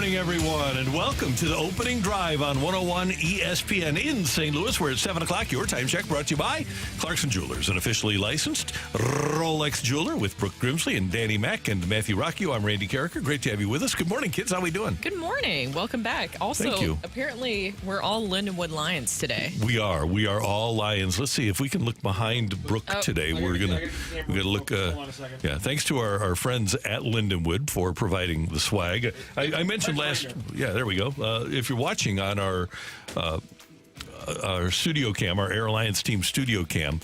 morning, everyone, and welcome to the opening drive on 101 ESPN in St. Louis, where it's 7 o'clock. Your time check brought to you by Clarkson Jewelers, an officially licensed Rolex jeweler with Brooke Grimsley and Danny Mack and Matthew Rockyu. I'm Randy Karraker. Great to have you with us. Good morning, kids. How we doing? Good morning. Welcome back. Also, Thank you. Apparently, we're all Lindenwood Lions today. We are. We are all Lions. Let's see if we can look behind Brooke today. We're gonna look. Yeah. Thanks to our friends at Lindenwood for providing the swag. I mentioned last. Yeah, there we go. If you're watching on our studio cam, our Air Alliance team studio cam,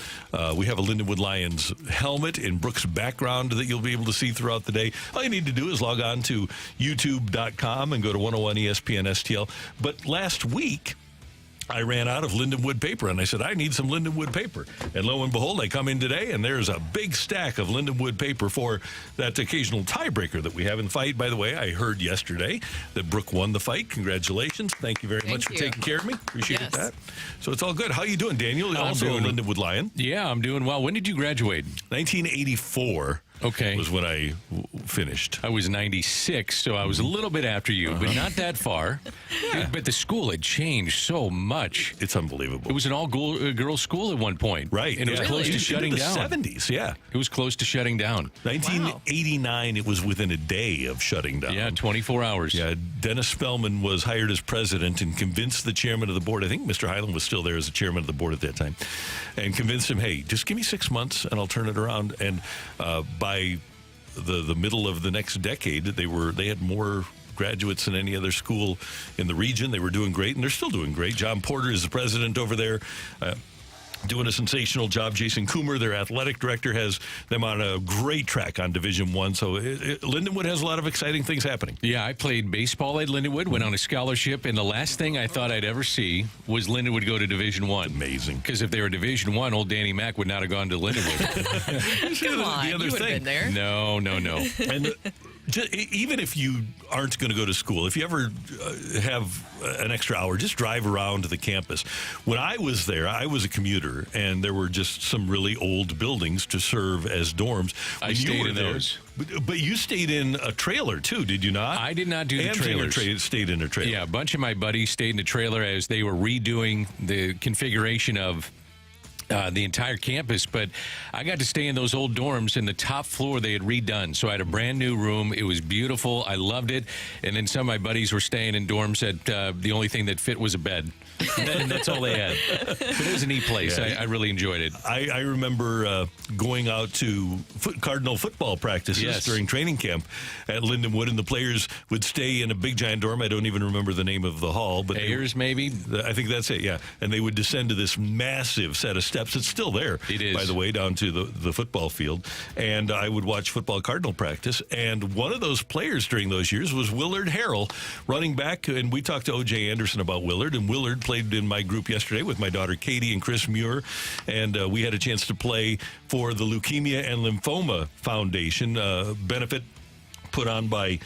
we have a Lindenwood Lions helmet in Brooke's background that you'll be able to see throughout the day. All you need to do is log on to youtube.com and go to 101 ESPN STL. But last week, I ran out of Lindenwood paper, and I said, I need some Lindenwood paper. And lo and behold, I come in today, and there's a big stack of Lindenwood paper for that occasional tiebreaker that we have in the fight. By the way, I heard yesterday that Brooke won the fight. Congratulations. Thank you very much for taking care of me. Appreciate that. So it's all good. How you doing, Daniel? Also a Lindenwood Lion. Yeah, I'm doing well. When did you graduate? 1984. Okay. Was when I finished. I was 96, so I was a little bit after you, but not that far. Yeah. But the school had changed so much. It's unbelievable. It was an all-girls school at one point. Right. And it was close to shutting down. In the 70s, yeah. It was close to shutting down. 1989, it was within a day of shutting down. Yeah, 24 hours. Yeah, Dennis Spellman was hired as president and convinced the chairman of the board, I think Mr. Hyland was still there as the chairman of the board at that time, and convinced him, hey, just give me 6 months and I'll turn it around. And by the middle of the next decade, they had more graduates than any other school in the region. They were doing great, and they're still doing great. John Porter is the president over there, doing a sensational job. Jason Coomer, their athletic director, has them on a great track on Division I. So Lindenwood has a lot of exciting things happening. Yeah, I played baseball at Lindenwood, went on a scholarship, and the last thing I thought I'd eand see was Lindenwood go to Division I. Amazing. Because if they were Division I, old Danny Mack would not have gone to Lindenwood. Come on, you would have been there. No. And even if you aren't going to go to school, if you ever have an extra hour, just drive around the campus. When I was there, I was a commuter, and there were just some really old buildings to serve as dorms. I stayed in those. But you stayed in a trailer, too, did you not? I did not do the trailers. Stayed in a trailer. Yeah, a bunch of my buddies stayed in the trailer as they were redoing the configuration of the entire campus, but I got to stay in those old dorms, and the top floor they had redone. So I had a brand new room. It was beautiful. I loved it. And then some of my buddies were staying in dorms that the only thing that fit was a bed. And that's all they had. But it was a neat place. Yeah. I really enjoyed it. I remember going out to Cardinal football practices during training camp at Lindenwood, and the players would stay in a big giant dorm. I don't even remember the name of the hall. But Ayers, maybe? I think that's it, yeah. And they would descend to this massive set of steps. It's still there, it is, by the way, down to the football field. And I would watch football Cardinal practice. And one of those players during those years was Willard Harrell, running back. And we talked to O.J. Anderson about Willard. And Willard played in my group yesterday with my daughter Katie and Chris Muir. And we had a chance to play for the Leukemia and Lymphoma Foundation benefit put on by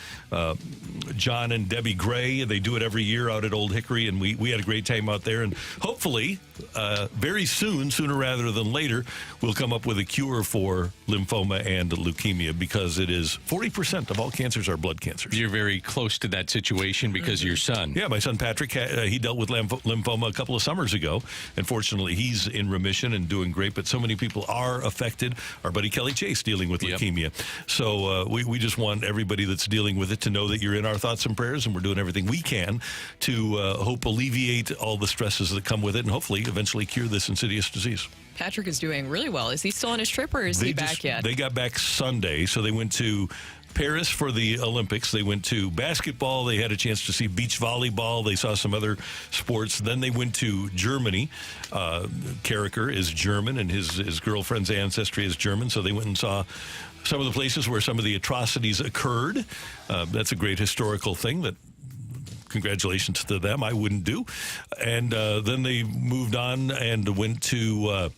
John and Debbie Gray. They do it every year out at Old Hickory, and we had a great time out there. And hopefully, very soon, sooner rather than later, we'll come up with a cure for lymphoma and leukemia, because it is 40% of all cancers are blood cancers. You're very close to that situation because of your son. Yeah, my son Patrick, he dealt with lymphoma a couple of summers ago, and fortunately he's in remission and doing great, but so many people are affected. Our buddy Kelly Chase dealing with leukemia. So we just want everybody that's dealing with it to know that you're in our thoughts and prayers, and we're doing everything we can to hope alleviate all the stresses that come with it, and hopefully eventually cure this insidious disease. Patrick is doing really well. Is he still on his trip, or is he back yet? They got back Sunday, so they went to Paris for the Olympics. They went to basketball. They had a chance to see beach volleyball. They saw some other sports. Then they went to Germany. Karraker is German, and his girlfriend's ancestry is German, so they went and saw some of the places where some of the atrocities occurred. That's a great historical thing that, congratulations to them, I wouldn't do. And then they moved on and went to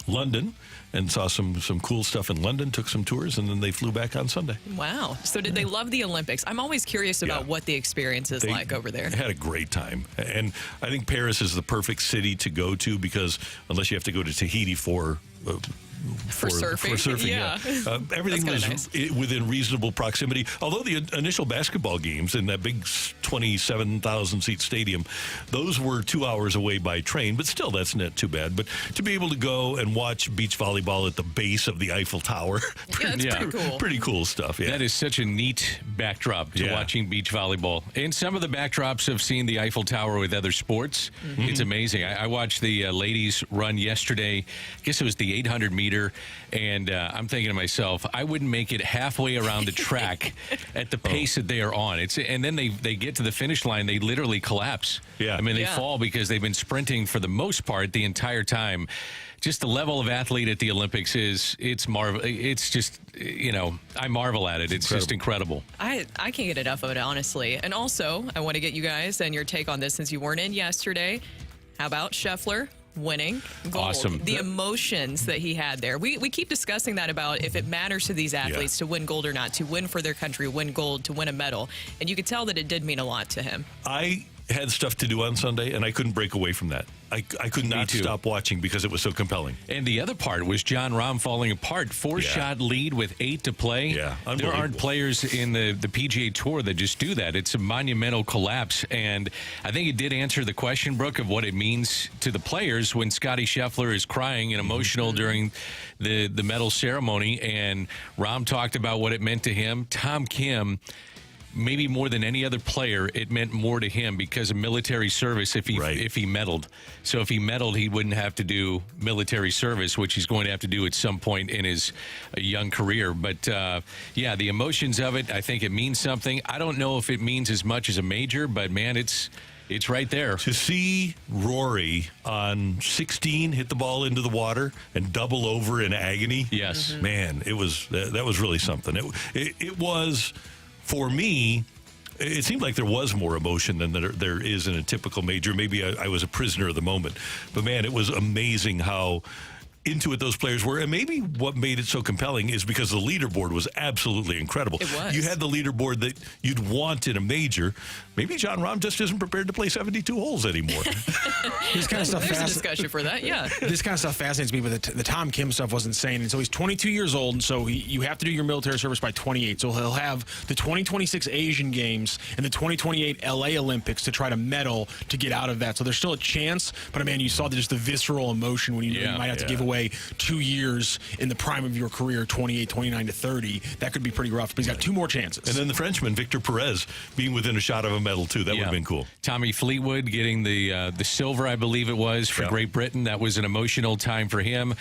London and saw some cool stuff in London, took some tours, and then they flew back on Sunday. Wow. So did they love the Olympics? I'm always curious about what the experience is like over there. They had a great time. And I think Paris is the perfect city to go to, because unless you have to go to Tahiti for For surfing. Yeah. Everything was nice. Within reasonable proximity. Although the initial basketball games in that big 27,000-seat stadium, those were 2 hours away by train, but still that's not too bad. But to be able to go and watch beach volleyball at the base of the Eiffel Tower, pretty cool. Pretty cool stuff, yeah. That is such a neat backdrop to watching beach volleyball. And some of the backdrops of seeing the Eiffel Tower with other sports, it's amazing. I watched the ladies run yesterday. I guess it was the 800-meter. And I'm thinking to myself, I wouldn't make it halfway around the track at the pace that they are on. And then they get to the finish line, they literally collapse. Yeah. I mean, they fall because they've been sprinting for the most part the entire time. Just the level of athlete at the Olympics it's just, I marvel at it. It's just incredible. I can't get enough of it, honestly. And also, I want to get you guys and your take on this since you weren't in yesterday. How about Scheffler winning gold? Awesome. The emotions that he had there. We keep discussing that about if it matters to these athletes to win gold or not, to win for their country, win gold, to win a medal. And you could tell that it did mean a lot to him. I had stuff to do on Sunday, and I couldn't break away from that. I could not stop watching because it was so compelling. And the other part was Jon Rahm falling apart. 4-shot lead with 8 to play. Yeah, there aren't players in the PGA Tour that just do that. It's a monumental collapse. And I think it did answer the question, Brooke, of what it means to the players when Scottie Scheffler is crying and emotional during the medal ceremony. And Rahm talked about what it meant to him. Tom Kim, maybe more than any other player, it meant more to him because of military service if he medaled. So if he medaled, he wouldn't have to do military service, which he's going to have to do at some point in his young career. But, the emotions of it, I think it means something. I don't know if it means as much as a major, but, man, it's right there. To see Rory on 16 hit the ball into the water and double over in agony. Yes. Man, that was really something. It was... For me, it seemed like there was more emotion than there is in a typical major. Maybe I was a prisoner of the moment. But, man, it was amazing how into it those players were. And maybe what made it so compelling is because the leaderboard was absolutely incredible. It was. You had the leaderboard that you'd want in a major. Maybe Jon Rahm just isn't prepared to play 72 holes anymore. This kind of stuff There's a discussion for that, yeah. This kind of stuff fascinates me, but the Tom Kim stuff was insane. And so he's 22 years old, and so you have to do your military service by 28. So he'll have the 2026 Asian Games and the 2028 LA Olympics to try to medal to get out of that. So there's still a chance, but, man, you saw just the visceral emotion when you might have to give away 2 years in the prime of your career, 28, 29 to 30. That could be pretty rough, but he's got 2 more chances. And then the Frenchman, Victor Perez, being within a shot of a medal, too. That would have been cool. Tommy Fleetwood getting the silver, I believe it was, for Great Britain. That was an emotional time for him.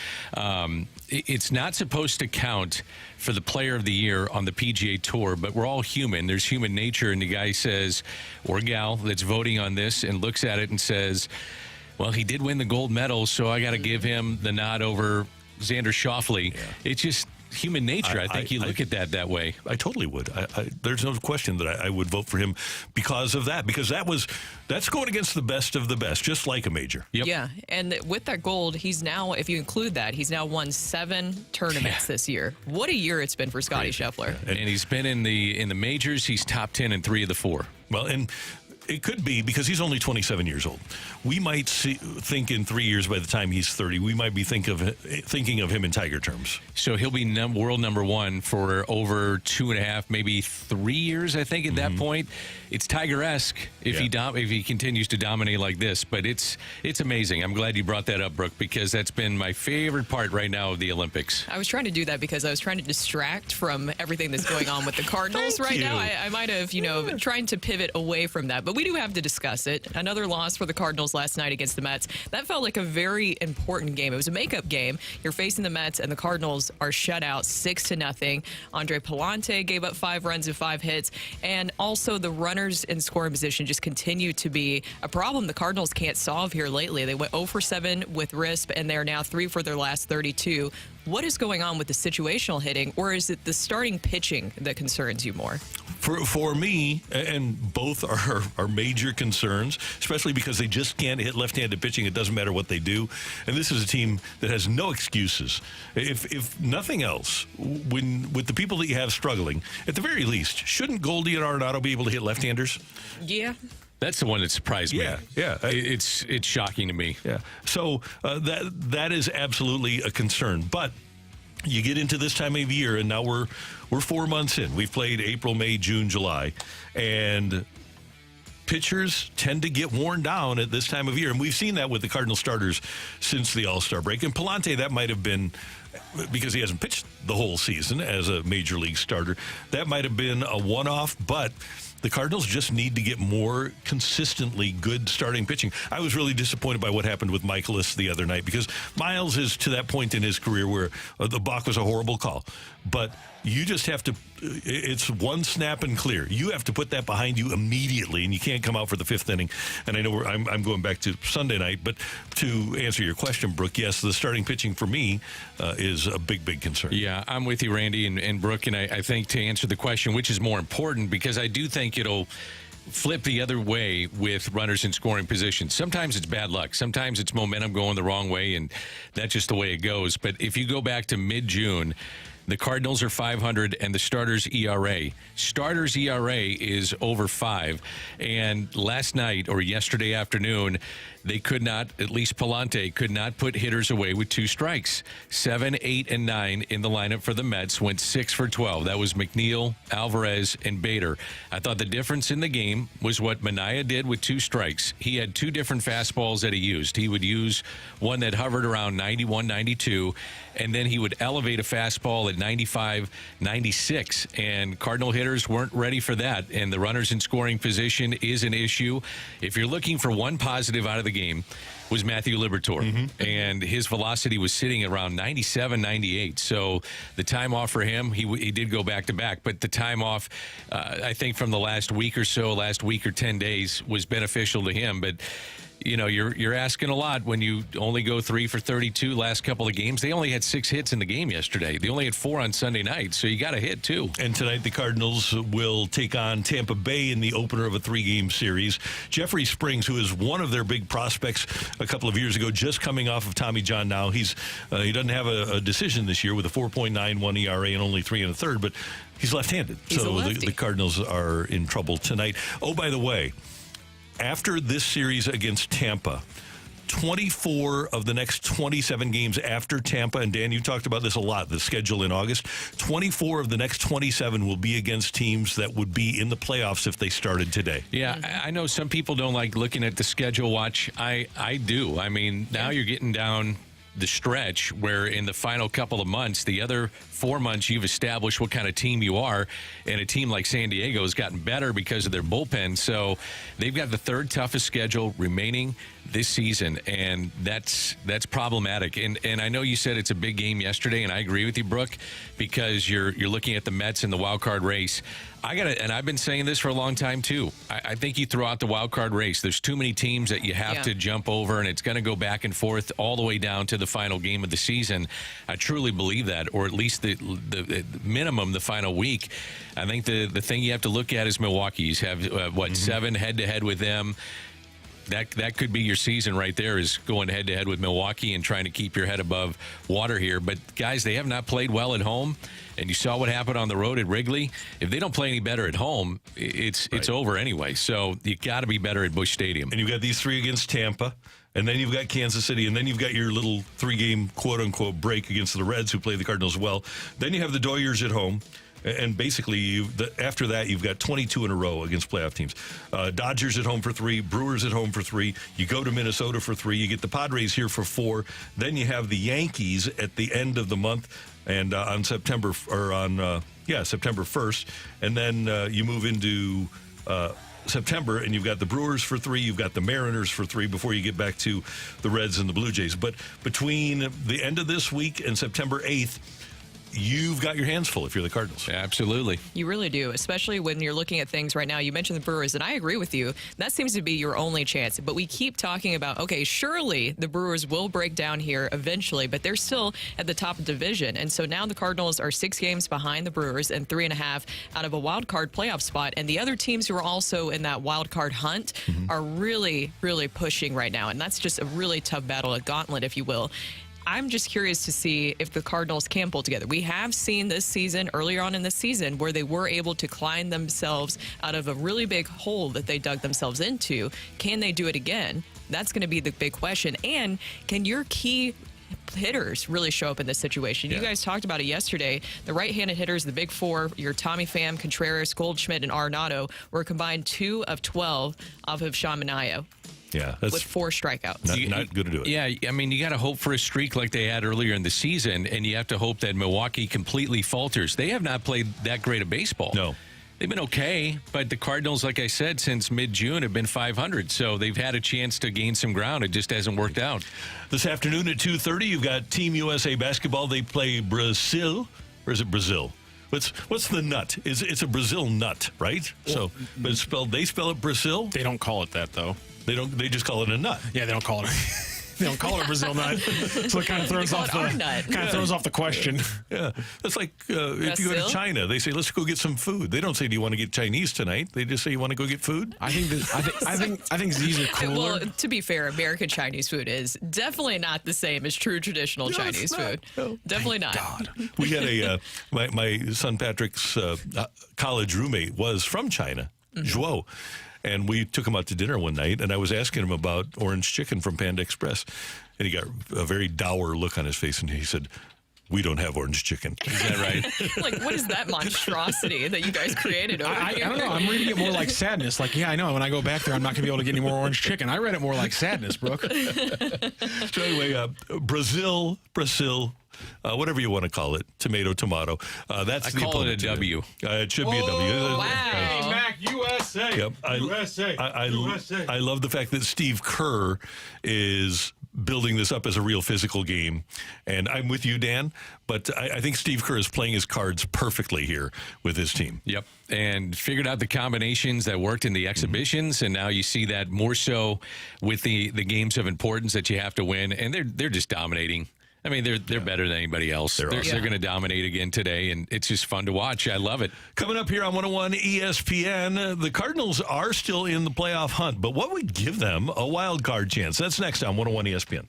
It's not supposed to count for the player of the year on the PGA Tour, but we're all human. There's human nature, and the guy says, or gal that's voting on this and looks at it and says, well, he did win the gold medal, so I got to give him the nod over Xander Schauffele. Yeah. It's just human nature. I think you look at that way. I totally would. There's no question that I would vote for him because of that. Because that's going against the best of the best, just like a major. Yep. Yeah, and with that gold, he's now, if you include that, he's now won 7 tournaments this year. What a year it's been for Scottie Scheffler. And he's been in the majors. He's top 10 in 3 of the 4. Well, and it could be because he's only 27 years old. We might think in 3 years, by the time he's 30, we might be thinking of him in Tiger terms. So he'll be world number 1 for over 2.5, maybe 3 years, I think, at that point. It's Tiger-esque if he continues to dominate like this. But it's amazing. I'm glad you brought that up, Brooke, because that's been my favorite part right now of the Olympics. I was trying to do that because I was trying to distract from everything that's going on with the Cardinals right now. I might have, trying to pivot away from that. But we do have to discuss it. Another loss for the Cardinals last night against the Mets. That felt like a very important game. It was a makeup game. You're facing the Mets, and the Cardinals are shut out 6-0. Andre Palante gave up 5 runs and 5 hits. And also the runners in scoring position just continue to be a problem the Cardinals can't solve here lately. They went 0 for 7 with RISP, and they're now 3 for their last 32. What is going on with the situational hitting, or is it the starting pitching that concerns you more? For me, and both are major concerns, especially because they just can't hit left-handed pitching. It doesn't matter what they do. And this is a team that has no excuses. If nothing else, with the people that you have struggling, at the very least, shouldn't Goldie and Arenado be able to hit left-handers? Yeah. That's the one that surprised me. Yeah. It's shocking to me. Yeah. So that is absolutely a concern. But you get into this time of year, and now we're 4 months in. We've played April, May, June, July, and pitchers tend to get worn down at this time of year. And we've seen that with the Cardinal starters since the All-Star break. And Palante, that might have been, because he hasn't pitched the whole season as a major league starter, that might have been a one-off, but the Cardinals just need to get more consistently good starting pitching. I was really disappointed by what happened with Michaelis the other night, because Miles is to that point in his career where the balk was a horrible call. But you just have to, it's one snap and clear. You have to put that behind you immediately, and you can't come out for the fifth inning. And I know I'm going back to Sunday night, but to answer your question, Brooke, yes, the starting pitching for me is a big, big concern. Yeah, I'm with you, Randy and Brooke, and I think to answer the question, which is more important, because I do think it'll flip the other way with runners in scoring position. Sometimes it's bad luck. Sometimes it's momentum going the wrong way, and that's just the way it goes. But if you go back to mid-June, the Cardinals are 500, and the starters' ERA. Starters' ERA is over 5. And last night, or yesterday afternoon, they could not, at least Palante, could not put hitters away with 2 strikes. 7, 8, and 9 in the lineup for the Mets went 6 for 12. That was McNeil, Alvarez, and Bader. I thought the difference in the game was what Minaya did with 2 strikes. He had 2 different fastballs that he used. He would use one that hovered around 91, 92, and then he would elevate a fastball at 95, 96. And Cardinal hitters weren't ready for that. And the runners in scoring position is an issue. If you're looking for one positive out of the game, was Matthew Liberatore, and his velocity was sitting around 97, 98. So the time off for him, he did go back to back, but the time off, I think from the last week or 10 days, was beneficial to him. But you know, you're asking a lot when you only go 3 for 32 last couple of games. They only had 6 hits in the game yesterday. They only had 4 on Sunday night, so you got to hit too. And tonight the Cardinals will take on Tampa Bay in the opener of a 3-game series. Jeffrey Springs, who is one of their big prospects a couple of years ago, just coming off of Tommy John now. He doesn't have a decision this year with a 4.91 ERA and only 3 1/3, but he's left-handed. So the Cardinals are in trouble tonight. Oh, by the way, after this series against Tampa, 24 of the next 27 games after Tampa, and Dan, you talked about this a lot, the schedule in August, 24 of the next 27 will be against teams that would be in the playoffs if they started today. Yeah, I know some people don't like looking at the schedule watch. I do. I mean, now you're getting down the stretch where in the final couple of months, the other 4 months, you've established what kind of team you are, and a team like San Diego has gotten better because of their bullpen. So they've got the 3rd toughest schedule remaining this season, and that's problematic. And I know you said it's a big game yesterday, and I agree with you, Brooke, because you're looking at the Mets in the wild card race. And I've been saying this for a long time too. I think you throw out the wild card race. There's too many teams that you have to jump over, and it's going to go back and forth all the way down to the final game of the season. I truly believe that, or at least the minimum the final week. I think the thing you have to look at is Milwaukee's have 7 head-to-head with them. That could be your season right there, is going head-to-head with Milwaukee and trying to keep your head above water here. But, guys, they have not played well at home, and you saw what happened on the road at Wrigley. If they don't play any better at home, it's over anyway. So you got to be better at Busch Stadium. And you've got these 3 against Tampa, and then you've got Kansas City, and then you've got your little 3-game quote-unquote break against the Reds, who play the Cardinals well. Then you have the Doyers at home. And basically, after that, you've got 22 in a row against playoff teams. Dodgers at home for 3, Brewers at home for 3. You go to Minnesota for 3. You get the Padres here for 4. Then you have the Yankees at the end of the month, and on September 1st. And then you move into September, and you've got the Brewers for 3. You've got the Mariners for 3 before you get back to the Reds and the Blue Jays. But between the end of this week and September 8th, you've got your hands full if you're the Cardinals. Absolutely. You really do, especially when you're looking at things right now. You mentioned the Brewers, and I agree with you. That seems to be your only chance. But we keep talking about, okay, surely the Brewers will break down here eventually, but they're still at the top of the division. And so now the Cardinals are 6 games behind the Brewers and 3.5 out of a wild card playoff spot. And the other teams who are also in that wild card hunt are really, really pushing right now. And that's just a really tough battle, a gauntlet, if you will. I'm just curious to see if the Cardinals can pull together. We have seen this season, earlier on in the season, where they were able to climb themselves out of a really big hole that they dug themselves into. Can they do it again? That's going to be the big question. And can your key hitters really show up in this situation? You guys talked about it yesterday. The right-handed hitters, the big four, your Tommy Pham, Contreras, Goldschmidt, and Arenado, were combined 2 of 12 off of Sean Manaea. Yeah, that's with 4 strikeouts. Not going to do it. Yeah, I mean, you got to hope for a streak like they had earlier in the season, and you have to hope that Milwaukee completely falters. They have not played that great of baseball. No. They've been okay, but the Cardinals, like I said, since mid-June have been .500, so they've had a chance to gain some ground. It just hasn't worked out. This afternoon at 2:30, you've got Team USA basketball. They play Brazil, or is it Brazil? What's the nut? It's a Brazil nut, right? So, but they spell it Brazil. They don't call it that, though. They don't. They just call it a nut. Yeah, they don't call it. They don't call it a Brazil nut, so it kind of throws off the question. Yeah, that's like if you go to China, they say, "Let's go get some food." They don't say, "Do you want to get Chinese tonight?" They just say, "You want to go get food." I think these are cooler. Well, to be fair, American Chinese food is definitely not the same as true traditional Chinese food. No. Definitely not. God, we had a my son Patrick's college roommate was from China, Zhuo. And we took him out to dinner one night, and I was asking him about orange chicken from Panda Express. And he got a very dour look on his face, and he said, "We don't have orange chicken." Is that right? Like, what is that monstrosity that you guys created over I here? don't know. I'm reading it more like sadness. Like, yeah, I know. When I go back there, I'm not going to be able to get any more orange chicken. I read it more like sadness, Brooke. So anyway, Brazil, whatever you want to call it, tomato. That's I the call it a opponent today. W. It should be a W. Wow. Hey, Mac, USA. Yep. USA. I love the fact that Steve Kerr is building this up as a real physical game. And I'm with you, Dan, but I think Steve Kerr is playing his cards perfectly here with his team. Yep, and figured out the combinations that worked in the exhibitions, and now you see that more so with the games of importance that you have to win, and they're just dominating. I mean, they're better than anybody else. They're going to dominate again today, and it's just fun to watch. I love it. Coming up here on 101 ESPN, the Cardinals are still in the playoff hunt, but what would give them a wild card chance? That's next on 101 ESPN.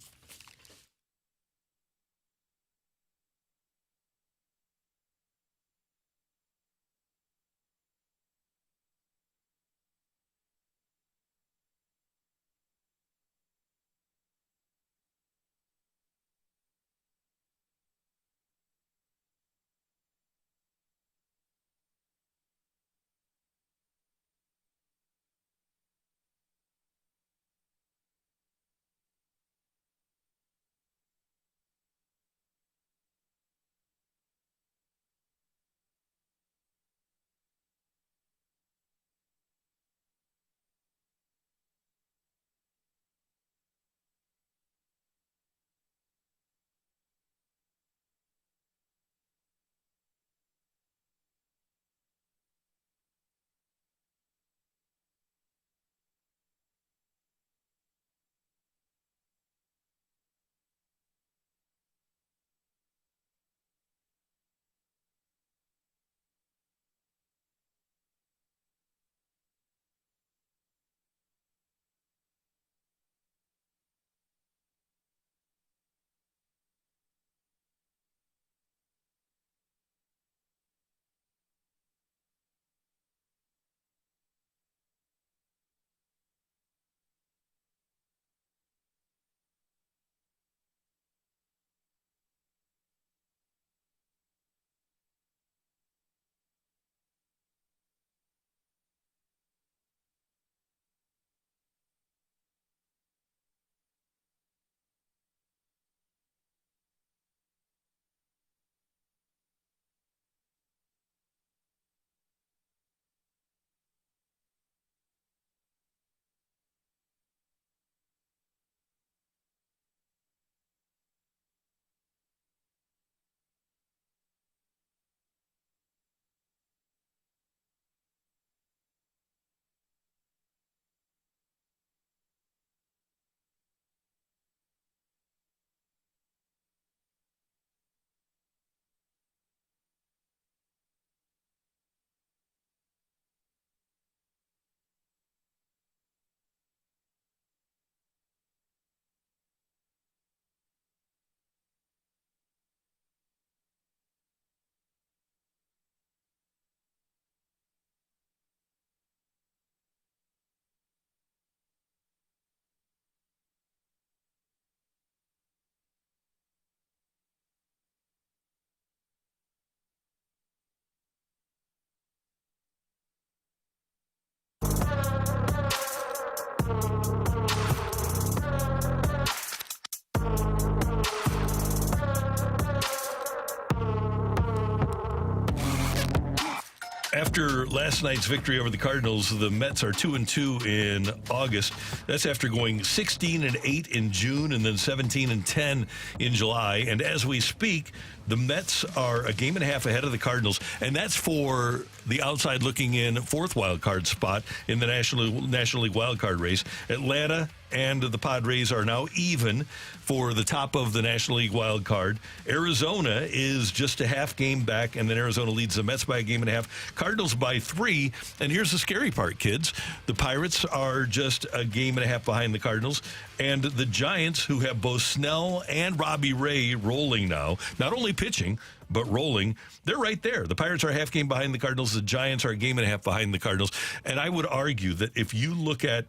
After last night's victory over the Cardinals, the Mets are 2-2 in August. That's after going 16-8 in June and then 17-10 in July. And as we speak, the Mets are a game and a half ahead of the Cardinals, and that's for the outside looking in fourth wild card spot in the National League wild card race. Atlanta and the Padres are now even for the top of the National League wild card. Arizona is just a half game back, and then Arizona leads the Mets by a game and a half. Cardinals by 3, and here's the scary part, kids. The Pirates are just a game and a half behind the Cardinals, and the Giants, who have both Snell and Robbie Ray rolling now, not only pitching, but rolling, they're right there. The Pirates are a half game behind the Cardinals. The Giants are a game and a half behind the Cardinals. And I would argue that if you look at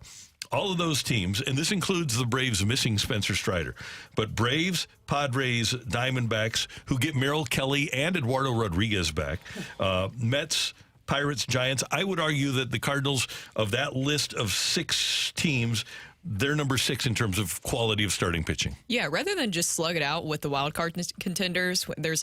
all of those teams, and this includes the Braves missing Spencer Strider, but Braves, Padres, Diamondbacks, who get Merrill Kelly and Eduardo Rodriguez back, Mets, Pirates, Giants, I would argue that the Cardinals, of that list of 6 teams, they're number 6 in terms of quality of starting pitching. Yeah, rather than just slug it out with the wild card contenders, there's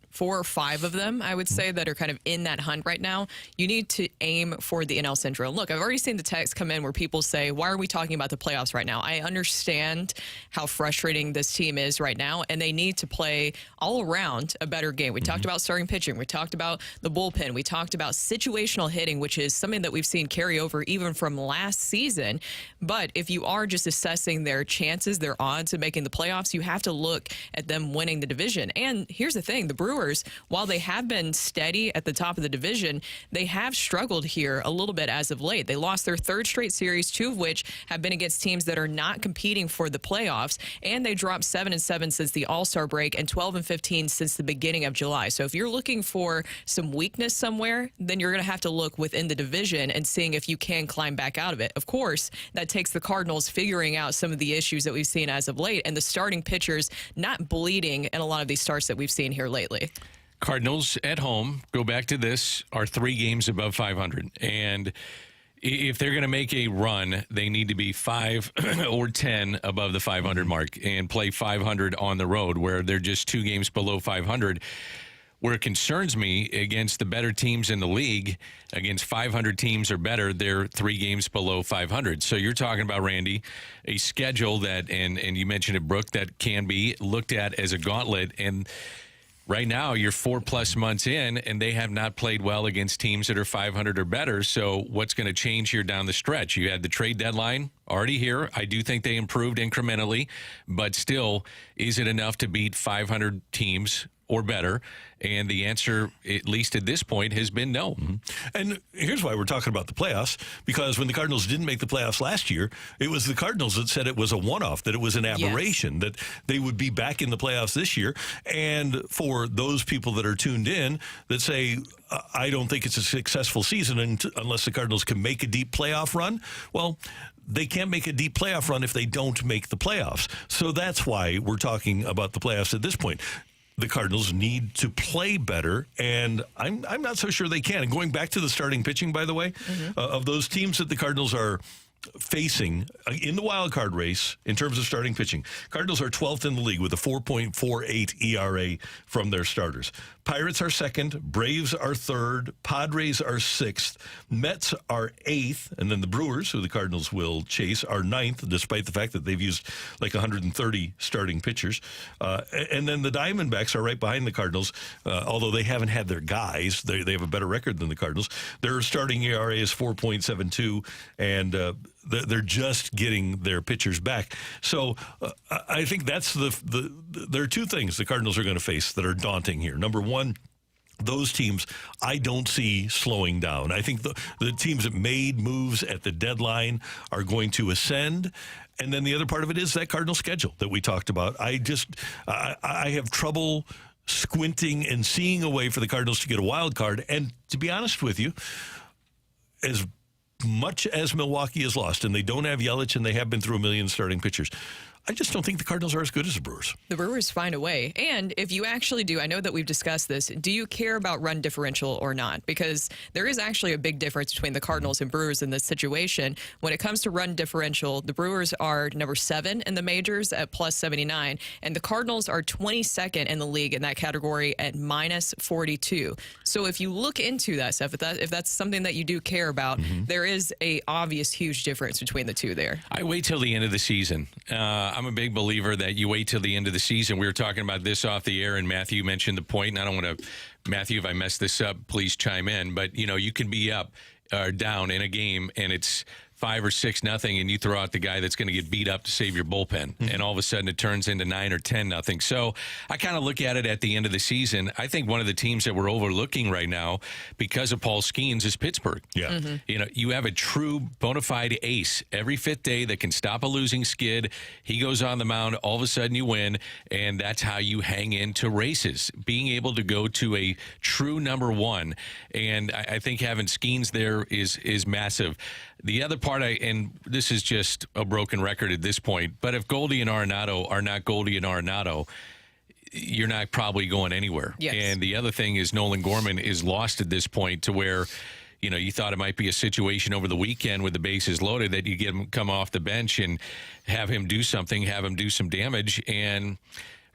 4 or 5 of them, I would say, that are kind of in that hunt right now. You need to aim for the NL Central. Look, I've already seen the text come in where people say, why are we talking about the playoffs right now? I understand how frustrating this team is right now, and they need to play all around a better game. We talked about starting pitching. We talked about the bullpen. We talked about situational hitting, which is something that we've seen carry over even from last season. But if you are just assessing their chances, their odds of making the playoffs, you have to look at them winning the division. And here's the thing, the Brewers, while they have been steady at the top of the division, they have struggled here a little bit as of late. They lost their 3rd straight series, 2 of which have been against teams that are not competing for the playoffs, and they dropped 7-7 since the All-Star break and 12-15 since the beginning of July. So if you're looking for some weakness somewhere, then you're going to have to look within the division and seeing if you can climb back out of it. Of course, that takes the Cardinals figuring out some of the issues that we've seen as of late and the starting pitchers not bleeding in a lot of these starts that we've seen here lately. Cardinals at home, go back to this, are 3 games above 500. And if they're going to make a run, they need to be 5 or 10 above the 500 mark and play 500 on the road, where they're just 2 games below 500. Where it concerns me, against the better teams in the league, against 500 teams or better, they're 3 games below 500. So you're talking about, Randy, a schedule that, and you mentioned it, Brooke, that can be looked at as a gauntlet. And right now, you're 4+ months in, and they have not played well against teams that are 500 or better. So what's going to change here down the stretch? You had the trade deadline already here. I do think they improved incrementally, but still, is it enough to beat 500 teams or better? And the answer, at least at this point, has been no. And here's why we're talking about the playoffs, because when the Cardinals didn't make the playoffs last year, it was the Cardinals that said it was a one-off, that it was an aberration, that they would be back in the playoffs this year. And for those people that are tuned in that say, I don't think it's a successful season unless the Cardinals can make a deep playoff run, well, they can't make a deep playoff run if they don't make the playoffs. So that's why we're talking about the playoffs at this point. The Cardinals need to play better, and I'm not so sure they can. And going back to the starting pitching, by the way, of those teams that the Cardinals are facing in the wild card race in terms of starting pitching, Cardinals are 12th in the league with a 4.48 ERA from their starters. Pirates are 2nd, Braves are 3rd, Padres are 6th, Mets are 8th, and then the Brewers, who the Cardinals will chase, are 9th, despite the fact that they've used 130 starting pitchers. And then the Diamondbacks are right behind the Cardinals, although they haven't had their guys. They have a better record than the Cardinals. Their starting ERA is 4.72, and they're just getting their pitchers back. So I think that's there are 2 things the Cardinals are going to face that are daunting here. Number one, those teams I don't see slowing down. I think the teams that made moves at the deadline are going to ascend. And then the other part of it is that Cardinal schedule that we talked about. I have trouble squinting and seeing a way for the Cardinals to get a wild card. And to be honest with you, as much as Milwaukee has lost, and they don't have Yelich, and they have been through a million starting pitchers, I just don't think the Cardinals are as good as the Brewers. The Brewers find a way. And if you actually do, I know that we've discussed this, do you care about run differential or not? Because there is actually a big difference between the Cardinals and Brewers in this situation. When it comes to run differential, the Brewers are number 7 in the majors at plus 79, and the Cardinals are 22nd in the league in that category at minus 42. So if you look into that stuff, if that's something that you do care about, there is a obvious huge difference between the two there. I wait till the end of the season. I'm a big believer that you wait till the end of the season. We were talking about this off the air, and Matthew mentioned the point, and I don't want to, Matthew, if I mess this up, please chime in. But, you can be up or down in a game, and it's 5 or 6-0, and you throw out the guy that's going to get beat up to save your bullpen, and all of a sudden it turns into 9 or 10-0. So I kind of look at it at the end of the season. I think one of the teams that we're overlooking right now because of Paul Skeens is Pittsburgh. Yeah, you have a true bona fide ace every 5th day that can stop a losing skid. He goes on the mound, all of a sudden you win, and that's how you hang into races. Being able to go to a true number 1, and I think having Skeens there is massive. The other part, and this is just a broken record at this point, but if Goldie and Arenado are not Goldie and Arenado, you're not probably going anywhere. Yes. And the other thing is Nolan Gorman is lost at this point to where, you thought it might be a situation over the weekend with the bases loaded that you get him come off the bench and have him do something, have him do some damage, and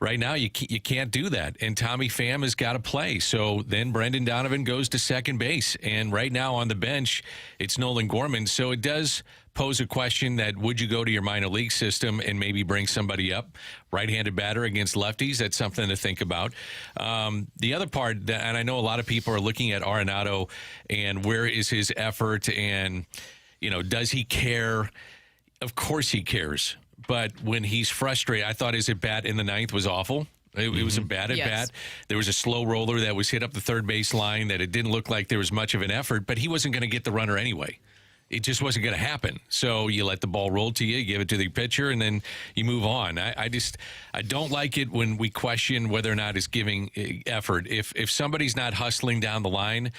right now, you can't do that, and Tommy Pham has got to play. So then Brendan Donovan goes to second base, and right now on the bench, it's Nolan Gorman. So it does pose a question that would you go to your minor league system and maybe bring somebody up, right-handed batter against lefties? That's something to think about. The other part, and I know a lot of people are looking at Arenado and where is his effort, and does he care? Of course he cares. But when he's frustrated, I thought his at-bat in the 9th was awful. It was a bad at-bat. Yes. There was a slow roller that was hit up the third base line that it didn't look like there was much of an effort, but he wasn't going to get the runner anyway. It just wasn't going to happen. So you let the ball roll to you, give it to the pitcher, and then you move on. I don't like it when we question whether or not it's giving effort. If somebody's not hustling down the line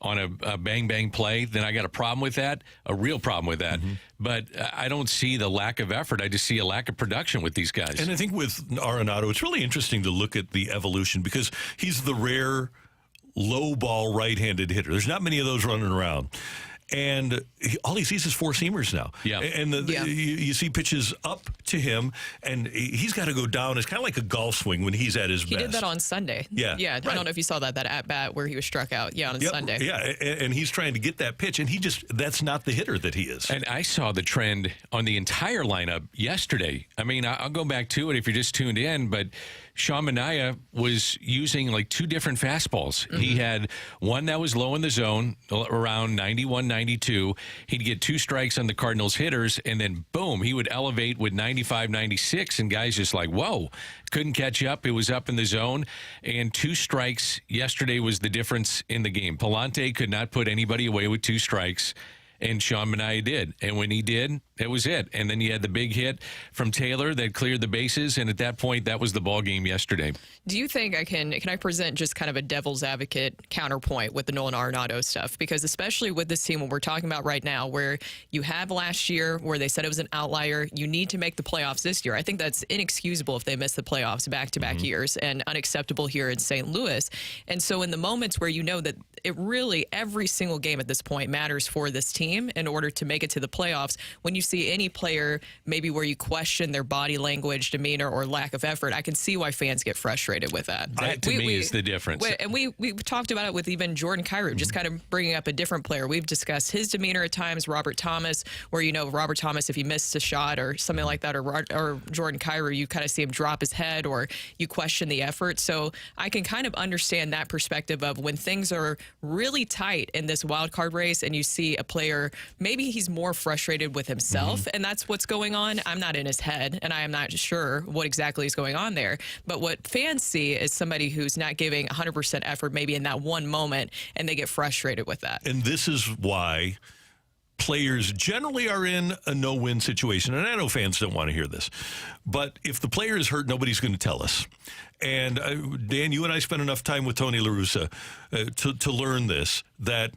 on a bang-bang play, then I got a problem with that, a real problem with that. But I don't see the lack of effort. I just see a lack of production with these guys. And I think with Arenado, it's really interesting to look at the evolution because he's the rare low ball right-handed hitter. There's not many of those running around. And all he sees is four-seamers now. Yeah. And you see pitches up to him, and he's got to go down. It's kind of like a golf swing when he's at his best. He did that on Sunday. Yeah. Yeah. Right. I don't know if you saw that at-bat where he was struck out. Yeah, on Sunday. Yeah, and he's trying to get that pitch, and that's not the hitter that he is. And I saw the trend on the entire lineup yesterday. I mean, I'll go back to it if you're just tuned in, but Sean Manaea was using like 2 different fastballs. He had one that was low in the zone, around 91, 92. He'd get 2 strikes on the Cardinals hitters, and then boom, he would elevate with 95, 96, and guys just like, whoa, couldn't catch up. It was up in the zone, and 2 strikes yesterday was the difference in the game. Palante could not put anybody away with 2 strikes. And Sean Manaea did. And when he did, that was it. And then you had the big hit from Taylor that cleared the bases. And at that point, that was the ball game yesterday. Do you think can I present just kind of a devil's advocate counterpoint with the Nolan Arenado stuff? Because especially with this team, what we're talking about right now, where you have last year where they said it was an outlier, you need to make the playoffs this year. I think that's inexcusable if they miss the playoffs back-to-back years, and unacceptable here in St. Louis. And so in the moments where you know that it really, every single game at this point matters for this team in order to make it to the playoffs, when you see any player maybe where you question their body language, demeanor, or lack of effort, I can see why fans get frustrated with that. That to me is the difference. And we talked about it with even Jordan Kyrou, just kind of bringing up a different player. We've discussed his demeanor at times, Robert Thomas, where Robert Thomas, if he missed a shot or something like that, or Jordan Kyrou, you kind of see him drop his head or you question the effort. So I can kind of understand that perspective of when things are really tight in this wild card race and you see a player, maybe he's more frustrated with himself and that's what's going on. I'm not in his head and I am not sure what exactly is going on there. But what fans see is somebody who's not giving 100% effort maybe in that one moment, and they get frustrated with that. And this is why players generally are in a no-win situation. And I know fans don't want to hear this, but if the player is hurt, nobody's going to tell us. And Dan, you and I spent enough time with Tony La Russa to learn this, that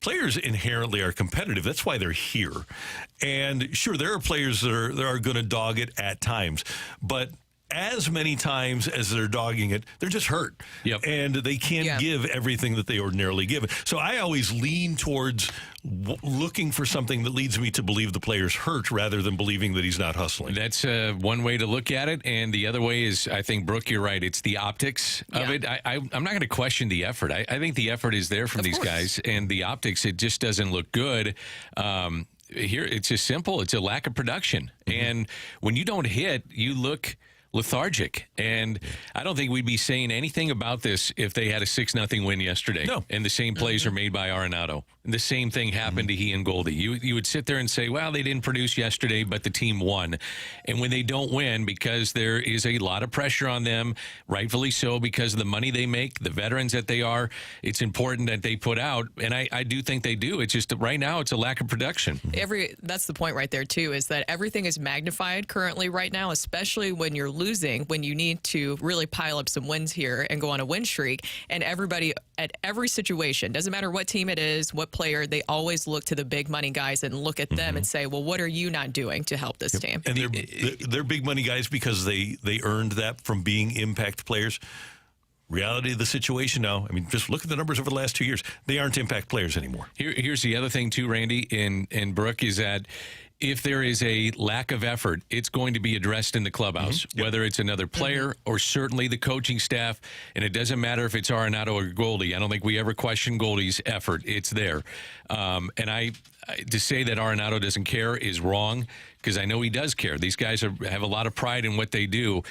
players inherently are competitive. That's why they're here. And sure, there are players that are going to dog it at times, but as many times as they're dogging it, they're just hurt. Yep. And they can't give everything that they ordinarily give. So I always lean towards looking for something that leads me to believe the player's hurt rather than believing that he's not hustling. That's one way to look at it. And the other way is, I think, Brooke, you're right. It's the optics of it. I'm not going to question the effort. I think the effort is there from these guys. And the optics, it just doesn't look good. Here, it's just simple. It's a lack of production. And when you don't hit, you look lethargic. And I don't think we'd be saying anything about this if they had a 6-0 win yesterday. No. And the same plays are made by Arenado. And the same thing happened to he and Goldie. You would sit there and say, well, they didn't produce yesterday, but the team won. And when they don't win, because there is a lot of pressure on them, rightfully so, because of the money they make, the veterans that they are, it's important that they put out. And I do think they do. It's just right now it's a lack of production. That's the point right there, too, is that everything is magnified currently right now, especially when you're losing, when you need to really pile up some wins here and go on a win streak. And everybody at every situation, doesn't matter what team it is, what player, they always look to the big money guys and look at them and say, well, what are you not doing to help this team? And they're big money guys because they earned that from being impact players. Reality of the situation now, I mean, just look at the numbers over the last 2 years. They aren't impact players anymore. Here's the other thing, too, Randy, and Brooke, is that if there is a lack of effort, it's going to be addressed in the clubhouse, whether it's another player or certainly the coaching staff. And it doesn't matter if it's Arenado or Goldie. I don't think we ever question Goldie's effort. It's there. And to say that Arenado doesn't care is wrong, because I know he does care. These guys have a lot of pride in what they do.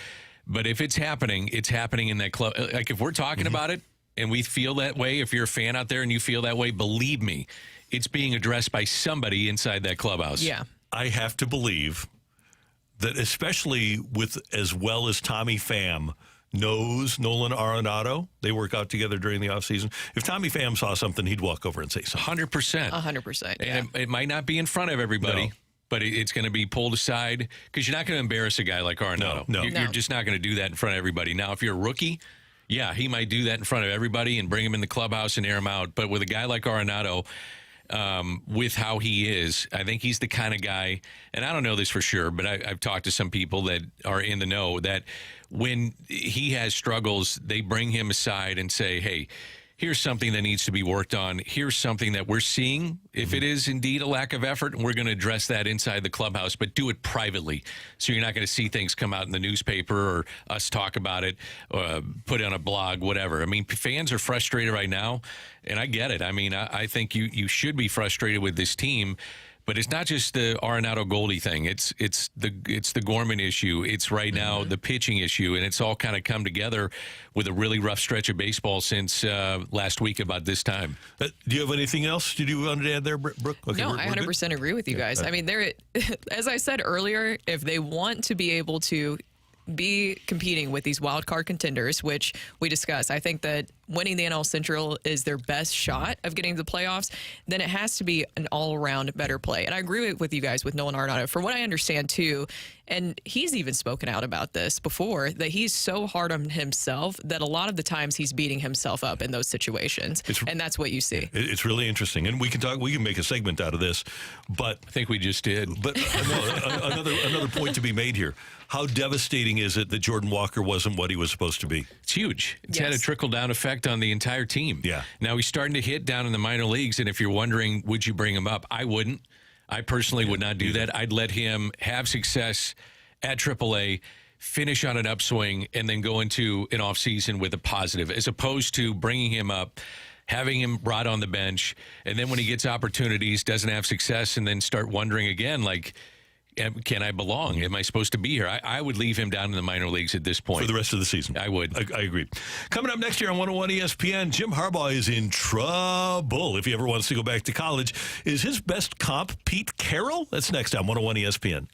But if it's happening in that club. Like, if we're talking about it and we feel that way, if you're a fan out there and you feel that way, believe me, it's being addressed by somebody inside that clubhouse. Yeah. I have to believe that, especially with as well as Tommy Pham knows Nolan Arenado, they work out together during the offseason. If Tommy Pham saw something, he'd walk over and say something. 100%. 100%. And it might not be in front of everybody. No. But it's going to be pulled aside, because you're not going to embarrass a guy like Arenado. No. You're just not going to do that in front of everybody. Now, if you're a rookie, yeah, he might do that in front of everybody and bring him in the clubhouse and air him out. But with a guy like Arenado, with how he is, I think he's the kind of guy, and I don't know this for sure, but I've talked to some people that are in the know, that when he has struggles, they bring him aside and say, hey, here's something that needs to be worked on. Here's something that we're seeing, if it is indeed a lack of effort, and we're going to address that inside the clubhouse, but do it privately. So you're not going to see things come out in the newspaper or us talk about it, put it on a blog, whatever. I mean, fans are frustrated right now, and I get it. I mean, I think you should be frustrated with this team. But it's not just the Arenado Goldie thing. It's the Gorman issue. It's right now the pitching issue, and it's all kind of come together with a really rough stretch of baseball since last week about this time. Do you have anything else you want to add there, Brooke? Okay, No, we're I 100% agree with you guys. I mean, as I said earlier, if they want to be able to be competing with these wild card contenders, which we discussed, I think that winning the NL Central is their best shot of getting to the playoffs, then it has to be an all-around better play. And I agree with you guys with Nolan Arenado. From what I understand, too, and he's even spoken out about this before, that he's so hard on himself that a lot of the times he's beating himself up in those situations. And that's what you see. It's really interesting. And we can make a segment out of this, but I think we just did. But another point to be made here. How devastating is it that Jordan Walker wasn't what he was supposed to be? It's huge. It's had a trickle-down effect on the entire team. Yeah. Now he's starting to hit down in the minor leagues, and if you're wondering, would you bring him up? I wouldn't. I personally would not do that. I'd let him have success at AAA, finish on an upswing, and then go into an offseason with a positive, as opposed to bringing him up, having him rot on the bench, and then when he gets opportunities, doesn't have success, and then start wondering again, like, can I belong? Am I supposed to be here? I would leave him down in the minor leagues at this point. For the rest of the season. I would. I agree. Coming up next year on 101 ESPN, Jim Harbaugh is in trouble if he ever wants to go back to college. Is his best comp Pete Carroll? That's next on 101 ESPN.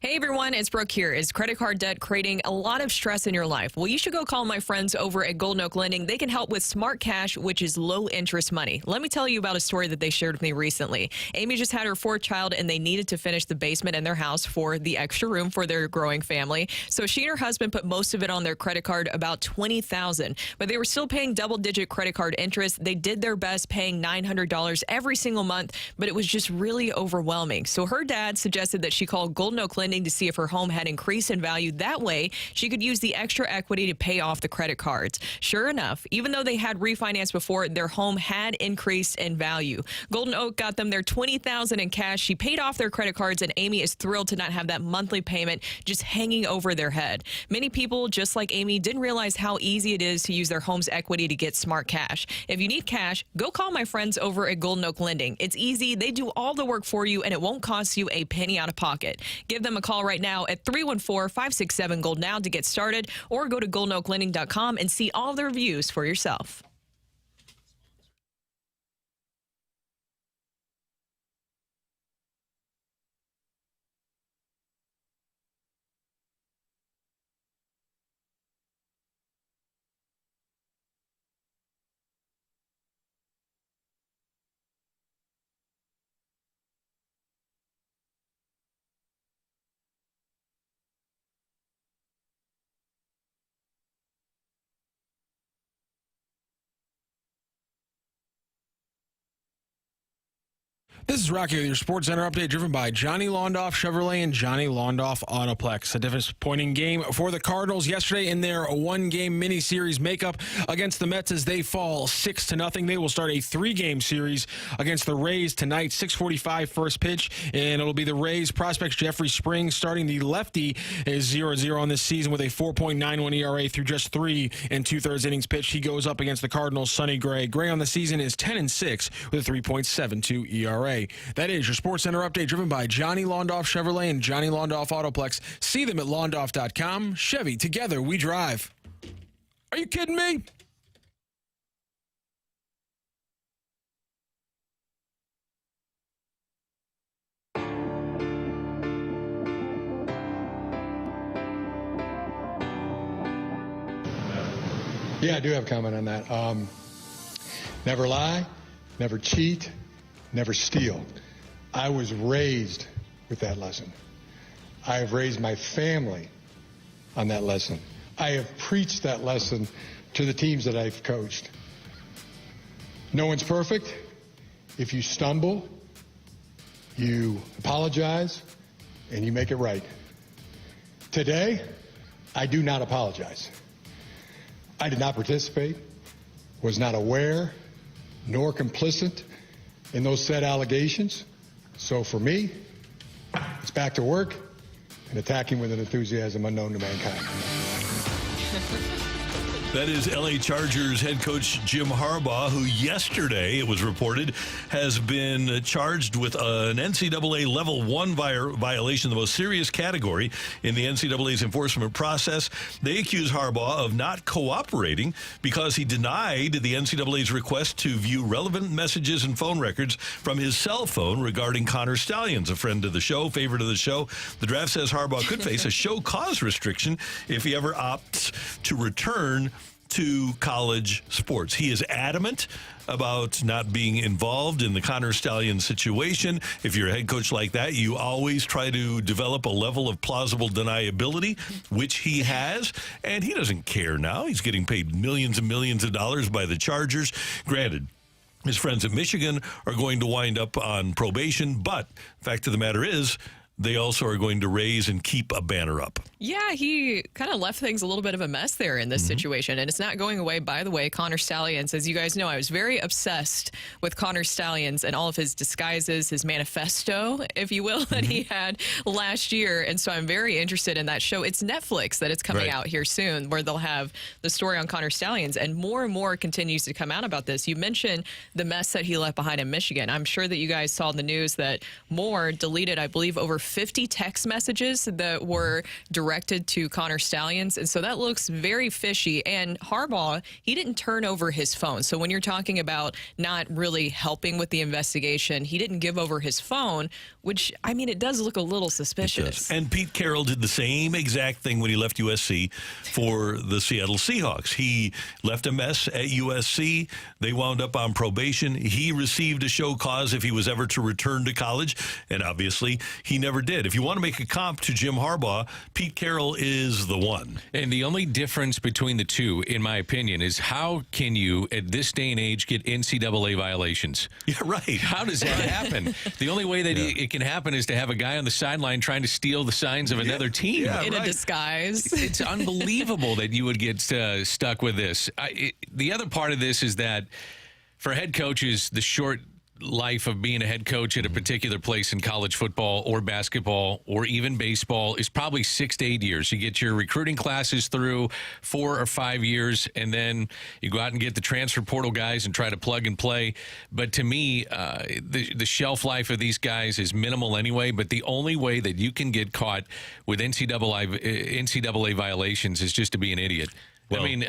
Hey everyone, it's Brooke here. Is credit card debt creating a lot of stress in your life? Well, you should go call my friends over at Golden Oak Lending. They can help with Smart Cash, which is low interest money. Let me tell you about a story that they shared with me recently. Amy just had her fourth child and they needed to finish the basement in their house for the extra room for their growing family. So she and her husband put most of it on their credit card, about $20,000, but they were still paying double-digit credit card interest. They did their best paying $900 every single month, but it was just really overwhelming. So her dad suggested that she call Golden Oak Lending to see if her home had increased in value. That way, she could use the extra equity to pay off the credit cards. Sure enough, even though they had refinanced before, their home had increased in value. Golden Oak got them their $20,000 in cash. She paid off their credit cards, and Amy is thrilled to not have that monthly payment just hanging over their head. Many people, just like Amy, didn't realize how easy it is to use their home's equity to get smart cash. If you need cash, go call my friends over at Golden Oak Lending. It's easy. They do all the work for you, and it won't cost you a penny out of pocket. Give them a call right now at 314-567-GOLD-NOW to get started, or go to goldenoaklending.com and see all the reviews for yourself. This is Rocky with your Sports Center update, driven by Johnny Londoff Chevrolet and Johnny Londoff Autoplex. A disappointing game for the Cardinals yesterday in their one-game mini-series makeup against the Mets as they fall 6-0. They will start a three-game series against the Rays tonight, 6:45 first pitch, and it'll be the Rays prospect Jeffrey Springs starting. The lefty is 0-0 on this season with a 4.91 ERA through just 3 2/3 innings pitched. He goes up against the Cardinals' Sonny Gray. Gray on the season is 10-6 with a 3.72 ERA. That is your Sports Center update, driven by Johnny Londoff Chevrolet and Johnny Londoff Autoplex. See them at londoff.com. Chevy, together we drive. Are you kidding me? Yeah, I do have a comment on that. Never lie, never cheat, never steal. I was raised with that lesson. I have raised my family on that lesson. I have preached that lesson to the teams that I've coached. No one's perfect. If you stumble, you apologize, and you make it right. Today, I do not apologize. I did not participate, was not aware, nor complicit in those said allegations. So for me, it's back to work and attacking with an enthusiasm unknown to mankind. That is L.A. Chargers head coach Jim Harbaugh, who yesterday, it was reported, has been charged with an NCAA Level 1 violation, the most serious category in the NCAA's enforcement process. They accuse Harbaugh of not cooperating because he denied the NCAA's request to view relevant messages and phone records from his cell phone regarding Connor Stalions, a friend of the show, favorite of the show. The draft says Harbaugh could face a show cause restriction if he ever opts to return to college sports. He is adamant about not being involved in the Connor Stalions situation. If you're a head coach like that, you always try to develop a level of plausible deniability, which he has, and he doesn't care now. He's getting paid millions and millions of dollars by the Chargers. Granted, his friends at Michigan are going to wind up on probation, but fact of the matter is, they also are going to raise and keep a banner up. Yeah, he kind of left things a little bit of a mess there in this situation, and it's not going away. By the way, Connor Stalions, as you guys know, I was very obsessed with Connor Stalions and all of his disguises, his manifesto, if you will, that he had last year, and so I'm very interested in that show. It's Netflix that it's coming out here soon, where they'll have the story on Connor Stalions, and more continues to come out about this. You mentioned the mess that he left behind in Michigan. I'm sure that you guys saw the news that Moore deleted, I believe, over 50 text messages that were directed to Connor Stallions. And so that looks very fishy. And Harbaugh, he didn't turn over his phone. So when you're talking about not really helping with the investigation, he didn't give over his phone, which, I mean, it does look a little suspicious. And Pete Carroll did the same exact thing when he left USC for the Seattle Seahawks. He left a mess at USC. They wound up on probation. He received a show cause if he was ever to return to college, and obviously he never did. If you want to make a comp to Jim Harbaugh, Pete Carroll is the one. And the only difference between the two, in my opinion, is how can you, at this day and age, get NCAA violations? Yeah, right. How does that happen? The only way that it can happen is to have a guy on the sideline trying to steal the signs of another team. Yeah, in right. a disguise. It's unbelievable that you would get stuck with this. The other part of this is that for head coaches, the short life of being a head coach at a particular place in college football or basketball or even baseball is probably 6 to 8 years. You get your recruiting classes through 4 or 5 years, and then you go out and get the transfer portal guys and try to plug and play. But to me, the shelf life of these guys is minimal anyway, but the only way that you can get caught with NCAA violations is just to be an idiot. Well, I mean,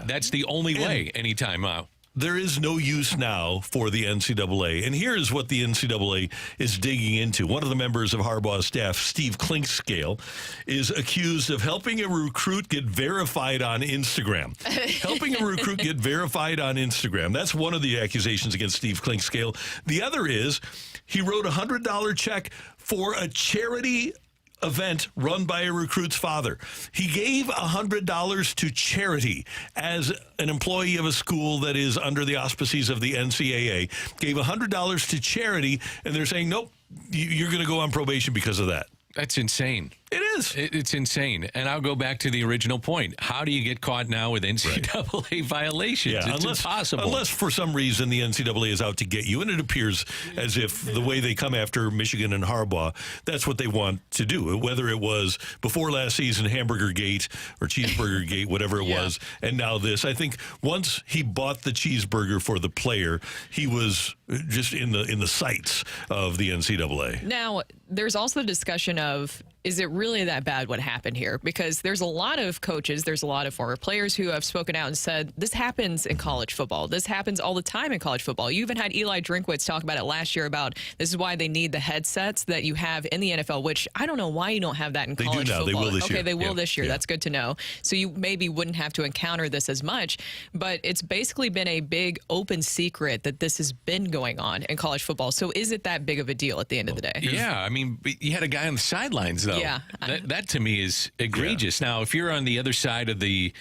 that's the only way anytime out. There is no use now for the NCAA. And here's what the NCAA is digging into. One of the members of Harbaugh's staff, Steve Clinkscale, is accused of helping a recruit get verified on Instagram. Helping a recruit get verified on Instagram. That's one of the accusations against Steve Clinkscale. The other is he wrote a $100 check for a charity event run by a recruit's father. He gave $100 to charity as an employee of a school that is under the auspices of the NCAA. Gave $100 to charity, and they're saying, nope, you're going to go on probation because of that. That's insane. It is. It's insane. And I'll go back to the original point. How do you get caught now with NCAA violations? Yeah, it's impossible. Unless for some reason the NCAA is out to get you. And it appears as if the way they come after Michigan and Harbaugh, that's what they want to do. Whether it was before last season, Hamburger Gate or Cheeseburger Gate, whatever it was, and now this. I think once he bought the cheeseburger for the player, he was just in the sights of the NCAA. Now, there's also the discussion of, is it really that bad what happened here? Because there's a lot of coaches, there's a lot of former players who have spoken out and said, this happens in college football. This happens all the time in college football. You even had Eli Drinkwitz talk about it last year about this is why they need the headsets that you have in the NFL, which I don't know why you don't have that in college football. They will this year. Okay, they will this year. That's good to know. So you maybe wouldn't have to encounter this as much, but it's basically been a big open secret that this has been going on in college football. So is it that big of a deal at the end of the day? Yeah, I mean, you had a guy on the sidelines, though. Yeah. That to me is egregious. Now, if you're on the other side of the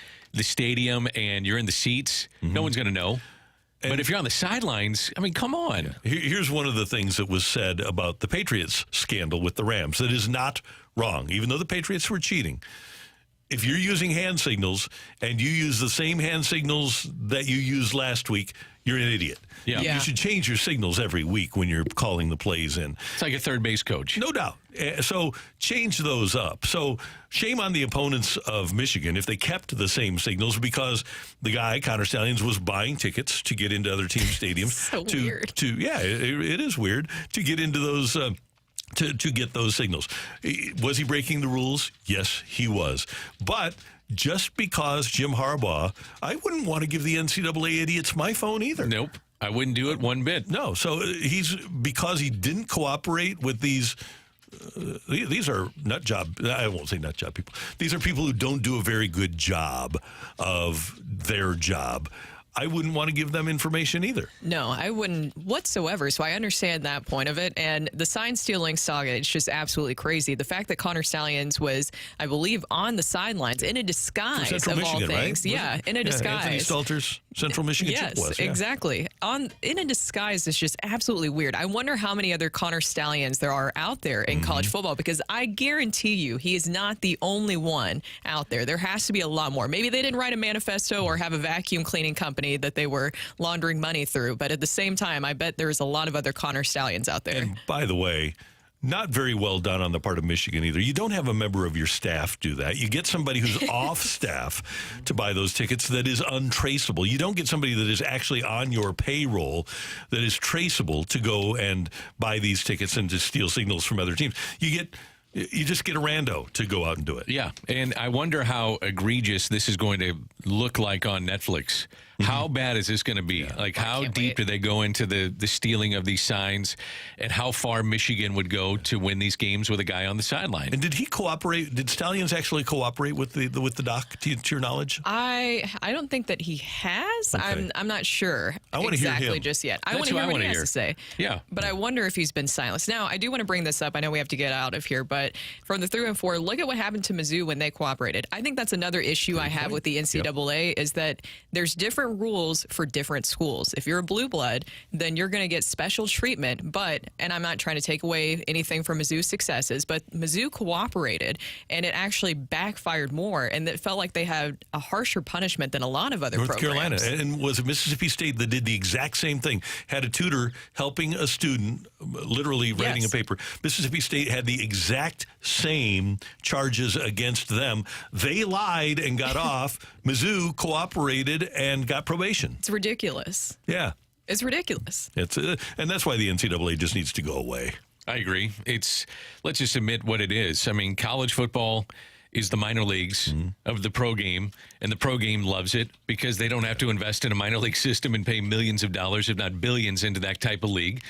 stadium and you're in the seats, no one's going to know. But if you're on the sidelines, I mean, come on. Here's one of the things that was said about the Patriots scandal with the Rams that is not wrong, even though the Patriots were cheating. If you're using hand signals and you use the same hand signals that you used last week, you're an idiot. Yeah. You should change your signals every week when you're calling the plays in. It's like a third base coach. No doubt. So change those up. So shame on the opponents of Michigan if they kept the same signals, because the guy, Connor Stallions, was buying tickets to get into other team stadiums. So weird. It is weird to get into those to get those signals. Was he breaking the rules? Yes, he was. But just because Jim Harbaugh, I wouldn't want to give the NCAA idiots my phone either. Nope. I wouldn't do it one bit. No. So because he didn't cooperate with these. These are nut job. I won't say nut job people. These are people who don't do a very good job of their job. I wouldn't want to give them information either. No, I wouldn't whatsoever. So I understand that point of it. And the sign stealing saga, it's just absolutely crazy. The fact that Connor Stallions was, I believe, on the sidelines in a disguise of Central Michigan, all things. Right? Yeah, in a disguise. Anthony Stelter's Central Michigan Yes, was. exactly. In a disguise is just absolutely weird. I wonder how many other Connor Stallions there are out there in college football, because I guarantee you he is not the only one out there. There has to be a lot more. Maybe they didn't write a manifesto or have a vacuum cleaning company that they were laundering money through. But at the same time, I bet there's a lot of other Connor Stallions out there. And by the way, Not very well done on the part of Michigan either. You don't have a member of your staff do that. You get somebody who's off staff to buy those tickets that is untraceable. You don't get somebody that is actually on your payroll that is traceable to go and buy these tickets and to steal signals from other teams. You just get a rando to go out and do it. Yeah, and I wonder how egregious this is going to look like on Netflix. How bad is this going to be? Yeah. Like, how deep do they go into the stealing of these signs, and how far Michigan would go to win these games with a guy on the sideline? And did he cooperate? Did Stallions actually cooperate with the doc, to your knowledge? I don't think that he has. Okay. I'm not sure I want to hear him just yet. I That's want to hear what he has hear. to say. Yeah. But I wonder if he's been silenced. Now, I do want to bring this up. I know we have to get out of here, but from the 3 and 4, look at what happened to Mizzou when they cooperated. I think that's another issue I have with the NCAA is that there's different rules for different schools. If you're a blue blood, then you're going to get special treatment. But, and I'm not trying to take away anything from Mizzou's successes, but Mizzou cooperated, and it actually backfired more, and it felt like they had a harsher punishment than a lot of other North programs. Carolina. And was it Mississippi State that did the exact same thing? Had a tutor helping a student, literally writing a paper. Mississippi State had the exact same charges against them. They lied and got off. Mizzou cooperated and got probation. It's ridiculous. Yeah. It's ridiculous. And that's why the NCAA just needs to go away. I agree. Let's just admit what it is. I mean, college football is the minor leagues of the pro game, and the pro game loves it because they don't have to invest in a minor league system and pay millions of dollars, if not billions, into that type of league.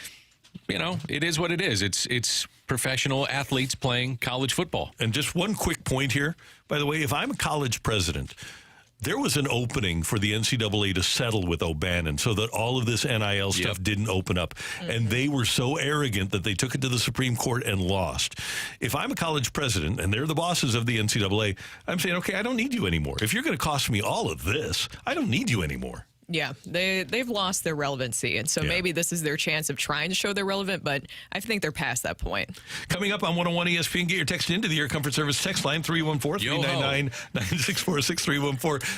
You know, it is what it is. It's professional athletes playing college football. And just one quick point here. By the way, if I'm a college president, there was an opening for the NCAA to settle with O'Bannon so that all of this NIL stuff didn't open up. And they were so arrogant that they took it to the Supreme Court and lost. If I'm a college president and they're the bosses of the NCAA, I'm saying, okay, I don't need you anymore. If you're going to cost me all of this, I don't need you anymore. Yeah, they've lost their relevancy, and so maybe this is their chance of trying to show they're relevant, but I think they're past that point. Coming up on 101 ESPN, get your text into the Air Comfort Service text line, 314-399-9646,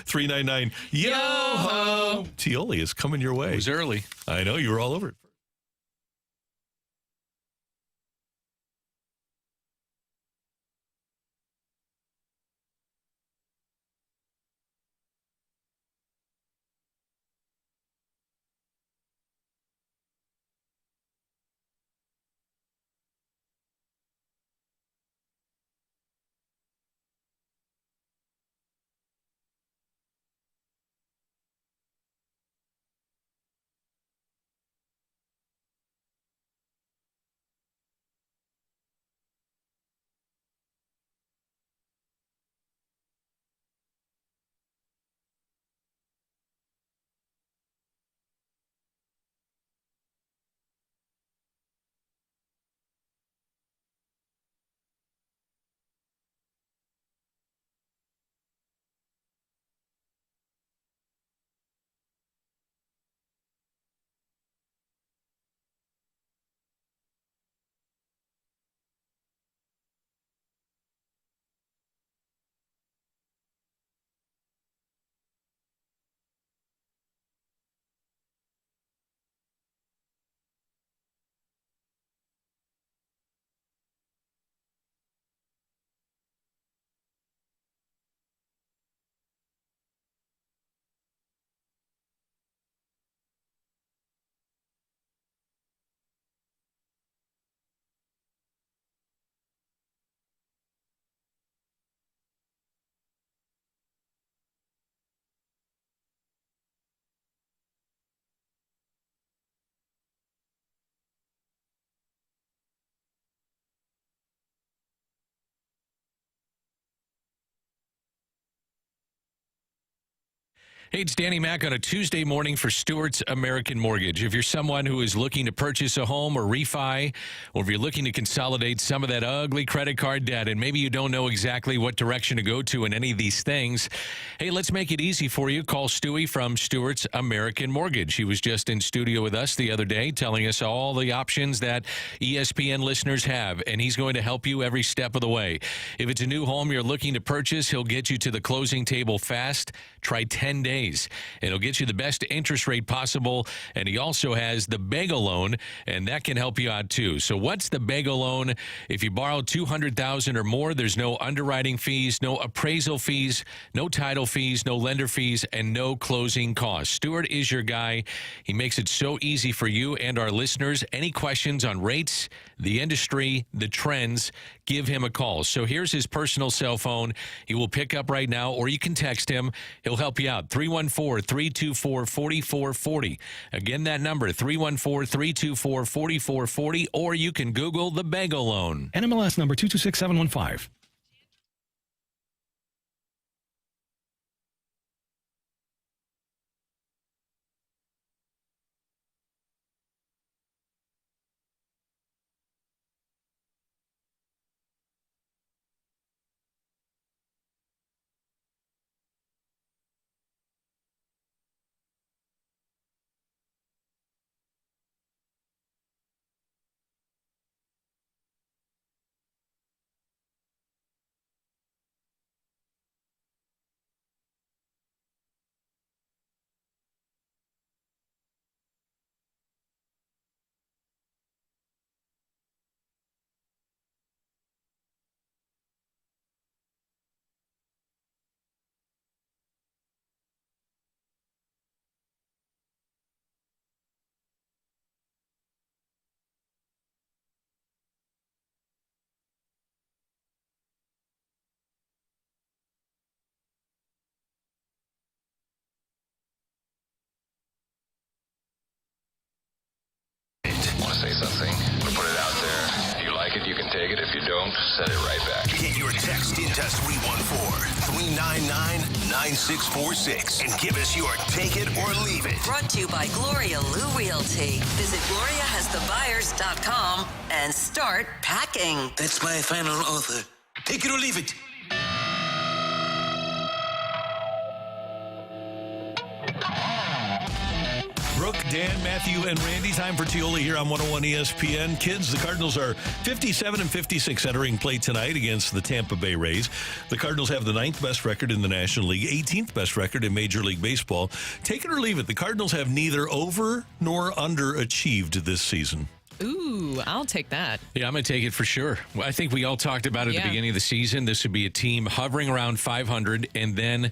314-631-4399. Yo-ho! Tioli is coming your way. It was early. I know, you were all over it. Hey, it's Danny Mac on a Tuesday morning for Stewart's American Mortgage. If you're someone who is looking to purchase a home or refi, or if you're looking to consolidate some of that ugly credit card debt and maybe you don't know exactly what direction to go to in any of these things, hey, let's make it easy for you. Call Stewie from Stewart's American Mortgage. He was just in studio with us the other day telling us all the options that ESPN listeners have, and he's going to help you every step of the way. If it's a new home you're looking to purchase, he'll get you to the closing table fast. Try 10 days. It'll get you the best interest rate possible, and he also has the bagel loan, and that can help you out too. So what's the bagel loan? If you borrow $200,000 or more, there's no underwriting fees, no appraisal fees, no title fees, no lender fees, and no closing costs. Stuart is your guy. He makes it so easy for you and our listeners. Any questions on rates, the industry, the trends, give him a call. So here's his personal cell phone. He will pick up right now, or you can text him. He'll help you out. 314-324-4440. Again, that number, 314-324-4440, or you can Google the bagel loan. NMLS number 226715. Want to say something? Want to put it out there? If you like it, you can take it. If you don't, send it right back. Get your text into 314-399-9646 and give us your take it or leave it. Brought to you by Gloria Lou Realty. Visit GloriaHasTheBuyers.com and start packing. That's my final offer. Take it or leave it. Brooke, Dan, Matthew, and Randy. Time for Tioli here on 101 ESPN. Kids, the Cardinals are 57-56 entering play tonight against the Tampa Bay Rays. The Cardinals have the 9th best record in the National League, 18th best record in Major League Baseball. Take it or leave it, the Cardinals have neither over nor underachieved this season. Ooh, I'll take that. Yeah, I'm going to take it for sure. I think we all talked about it at the beginning of the season. This would be a team hovering around 500, and then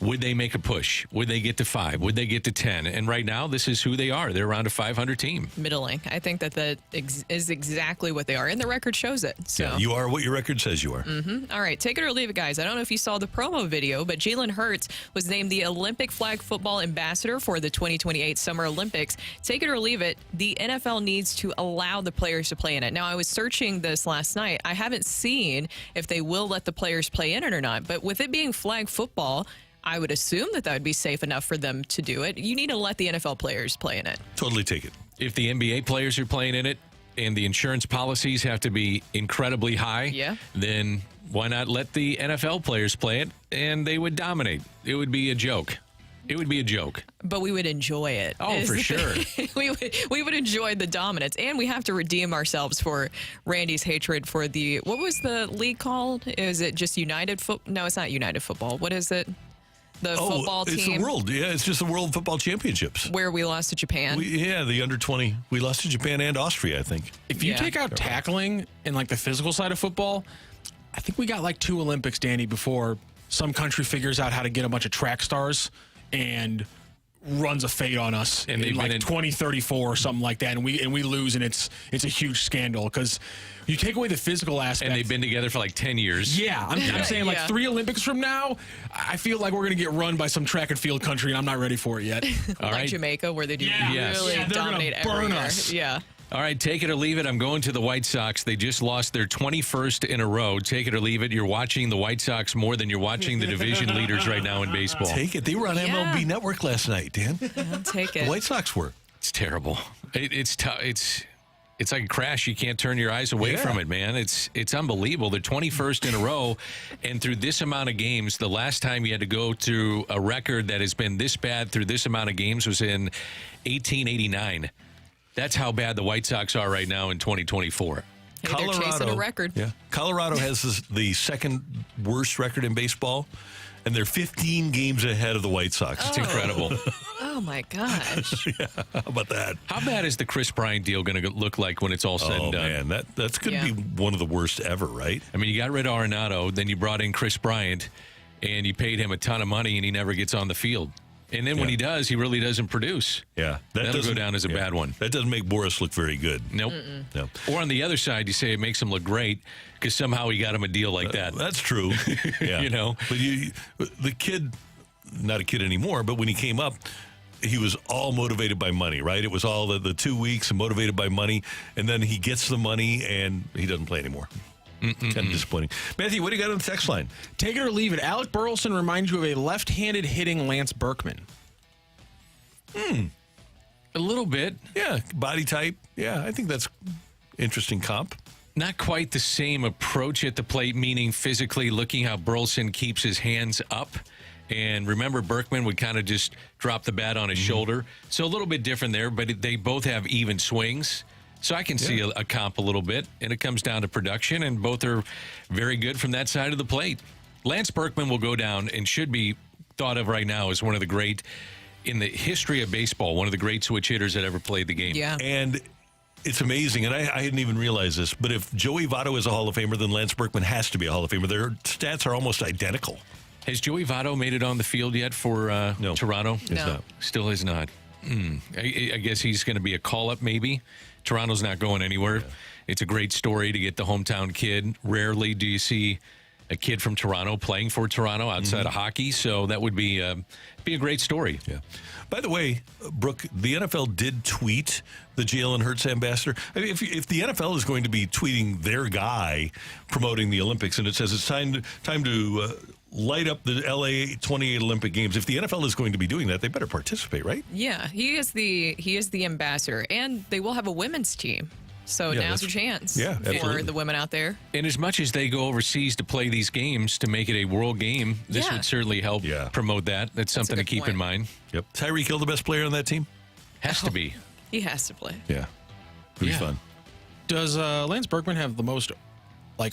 would they make a push? Would they get to 5? Would they get to 10? And right now, this is who they are. They're around a 500 team. Middling. I think that is exactly what they are, and the record shows it. So. Yeah, you are what your record says you are. All right, take it or leave it, guys. I don't know if you saw the promo video, but Jalen Hurts was named the Olympic flag football ambassador for the 2028 Summer Olympics. Take it or leave it, the NFL needs to allow the players to play in it. Now, I was searching this last night. I haven't seen if they will let the players play in it or not, but with it being flag football, I would assume that would be safe enough for them to do it. You need to let the NFL players play in it. Totally take it. If the NBA players are playing in it and the insurance policies have to be incredibly high, then why not let the NFL players play it and they would dominate? It would be a joke. It would be a joke. But we would enjoy it. Oh, for sure. we would enjoy the dominance. And we have to redeem ourselves for Randy's hatred for the, what was the league called? Is it just United Football? No, it's not United Football. What is it? The football team. It's the World. Yeah, it's just the World Football Championships. Where we lost to Japan. The under-20. We lost to Japan and Austria, I think. If you take out tackling and like the physical side of football, I think we got like 2 Olympics, Danny, before some country figures out how to get a bunch of track stars and runs a fade on us and in like 2034 or something like that, and we lose, and it's a huge scandal because you take away the physical aspect. And they've been together for like 10 years. Yeah, I'm saying like 3 Olympics from now, I feel like we're going to get run by some track and field country, and I'm not ready for it yet. Like Jamaica, where they do really dominate burn everywhere. us. Yeah. All right, take it or leave it. I'm going to the White Sox. They just lost their 21st in a row. Take it or leave it. You're watching the White Sox more than you're watching the division leaders right now in baseball. Take it. They were on MLB Network last night, Dan. Take it. The White Sox were. It's terrible. It's tough. It's like a crash. You can't turn your eyes away from it, man. It's unbelievable. They're 21st in a row, and through this amount of games, the last time you had to go through a record that has been this bad through this amount of games was in 1889. That's how bad the White Sox are right now in 2024. Hey, they're chasing a record. Yeah. Colorado has the second worst record in baseball, and they're 15 games ahead of the White Sox. It's incredible. Oh, my gosh. Yeah, how about that? How bad is the Chris Bryant deal going to look like when it's all said and done? Man, that's going to be one of the worst ever, right? I mean, you got rid of Arenado, then you brought in Chris Bryant, and you paid him a ton of money, and he never gets on the field. And then when he does, he really doesn't produce. Yeah. That'll go down as a bad one. That doesn't make Boris look very good. Nope. No. Or on the other side, you say it makes him look great because somehow he got him a deal like that. That's true. Yeah. You know? But the kid, not a kid anymore, but when he came up, he was all motivated by money, right? It was all the 2 weeks and motivated by money. And then he gets the money and he doesn't play anymore. Kind of disappointing. Matthew, what do you got on the text line? Take it or leave it. Alec Burleson reminds you of a left-handed hitting Lance Berkman. A little bit. Yeah, body type. Yeah, I think that's interesting comp. Not quite the same approach at the plate, meaning physically looking how Burleson keeps his hands up. And remember, Berkman would kind of just drop the bat on his shoulder. So a little bit different there, but they both have even swings. So I can see a comp a little bit, and it comes down to production, and both are very good from that side of the plate. Lance Berkman will go down and should be thought of right now as one of the great, in the history of baseball, one of the great switch hitters that ever played the game. Yeah. And it's amazing, and I hadn't even realized this, but if Joey Votto is a Hall of Famer, then Lance Berkman has to be a Hall of Famer. Their stats are almost identical. Has Joey Votto made it on the field yet for No. Toronto? No. Still has not. I guess he's going to be a call-up maybe. Toronto's not going anywhere. Yeah. It's a great story to get the hometown kid. Rarely do you see a kid from Toronto playing for Toronto outside of hockey, so that would be a great story. Yeah. By the way, Brooke, the NFL did tweet the Jalen Hurts ambassador. I mean, if the NFL is going to be tweeting their guy promoting the Olympics, and it says it's time to light up the LA 28 Olympic Games. If the NFL is going to be doing that, they better participate, right? Yeah, he is the ambassador, and they will have a women's team. So now's your chance for absolutely. the women out there. And as much as they go overseas to play these games to make it a world game, this would certainly help promote that. That's something to keep in mind. Yep. Tyreek Hill the best player on that team? Has to be. He has to play. Yeah. Pretty fun. Does Lance Berkman have the most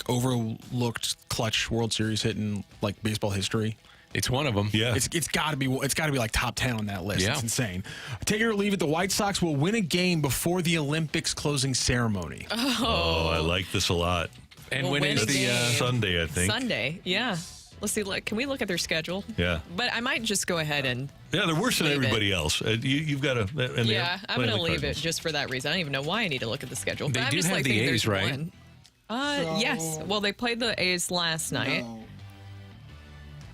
overlooked clutch World Series hit in baseball history? It's one of them. Yeah. It's got to be like top 10 on that list. Yeah. It's insane. Take it or leave it. The White Sox will win a game before the Olympics closing ceremony. Oh, I like this a lot. And We'll when win is a the game. Sunday, I think. Sunday, yeah. Let's see. Can we look at their schedule? Yeah. But I might just go ahead and. Yeah, they're worse than leave everybody else. You've got to. I'm going to leave it just for that reason. I don't even know why I need to look at the schedule. They but I'm do just have the thinking A's, there's right? one. Yes. Well, they played the A's last night.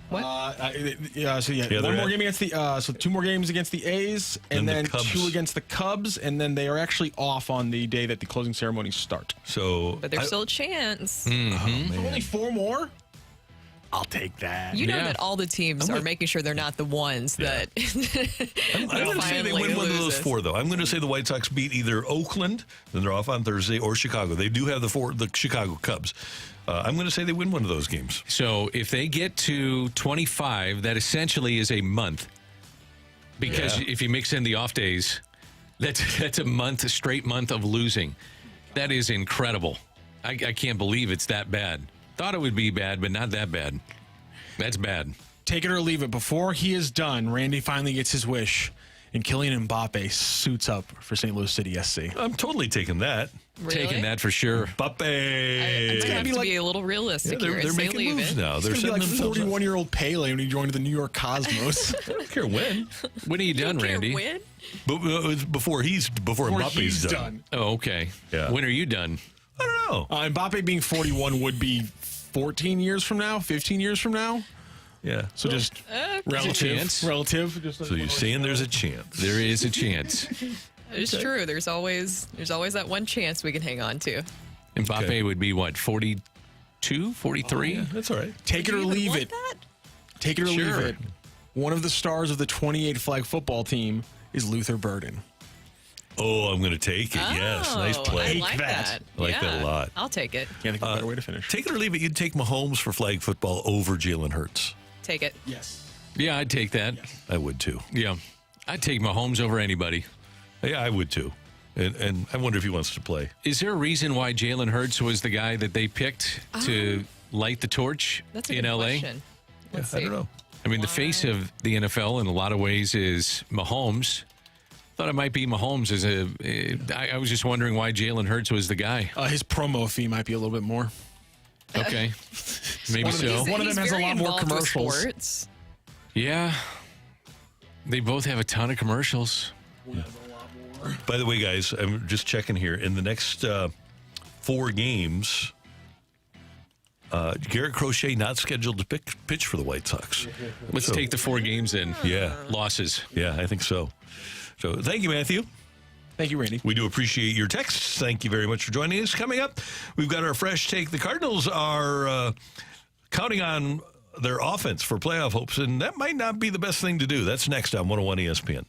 What? One more game against the so 2 more games against the A's, and then 2 against the Cubs, and then they are actually off on the day that the closing ceremonies start. So, but there's still a chance. Only 4 more. I'll take that. You know that all the teams are making sure they're not the ones that. I'm going to say they win one of those 4, though. I'm going to say the White Sox beat either Oakland, then they're off on Thursday, or Chicago. They do have the Chicago Cubs. I'm going to say they win one of those games. So if they get to 25, that essentially is a month. Because if you mix in the off days, that's a straight month of losing. That is incredible. I can't believe it's that bad. Thought it would be bad, but not that bad. That's bad. Take it or leave it. Before he is done, Randy finally gets his wish, and Kylian Mbappe suits up for St. Louis City SC. I'm totally taking that. Really? Taking that for sure. Mbappe. It's going to have to be a little realistic here. They're making moves now. They're He's going to be like setting themselves up. 41-year-old Pele when he joined the New York Cosmos. I don't care when. When are you done, Randy? Win? But before Mbappe's done. Oh, okay. Yeah. When are you done? I don't know. Mbappe being 41 would be 14 years from now, 15 years from now. Yeah. So just relative. Just So you're saying there's a chance. There is a chance. It's true. There's always that one chance we can hang on to. Mbappe would be, what, 42, 43? Yeah, that's all right. Take it or leave it. Take it or leave Sure. it. One of the stars of the 28 flag football team is Luther Burden. Oh, I'm going to take it. Yes. Nice play. I like that. I like that a lot. I'll take it. Can't think of a better way to finish. Take it or leave it. You'd take Mahomes for flag football over Jalen Hurts. Take it. Yes. Yeah, I'd take that. I would too. Yeah. I'd take Mahomes over anybody. Yeah, I would too. And I wonder if he wants to play. Is there a reason why Jalen Hurts was the guy that they picked to light the torch That's a in good LA? question. Let's see. I don't know. I mean, the face of the NFL in a lot of ways is Mahomes. Thought it might be Mahomes. I was just wondering why Jalen Hurts was the guy. His promo fee might be a little bit more. Okay, maybe so. One of them has a lot more commercials. Yeah, they both have a ton of commercials. By the way, guys, I'm just checking here. In the next 4 games, Garrett Crochet not scheduled to pitch for the White Sox. Let's take the 4 games in. Yeah. Losses. Yeah, I think so. So thank you, Matthew. Thank you, Randy. We do appreciate your texts. Thank you very much for joining us. Coming up, we've got our fresh take. The Cardinals are counting on their offense for playoff hopes, and that might not be the best thing to do. That's next on 101 ESPN.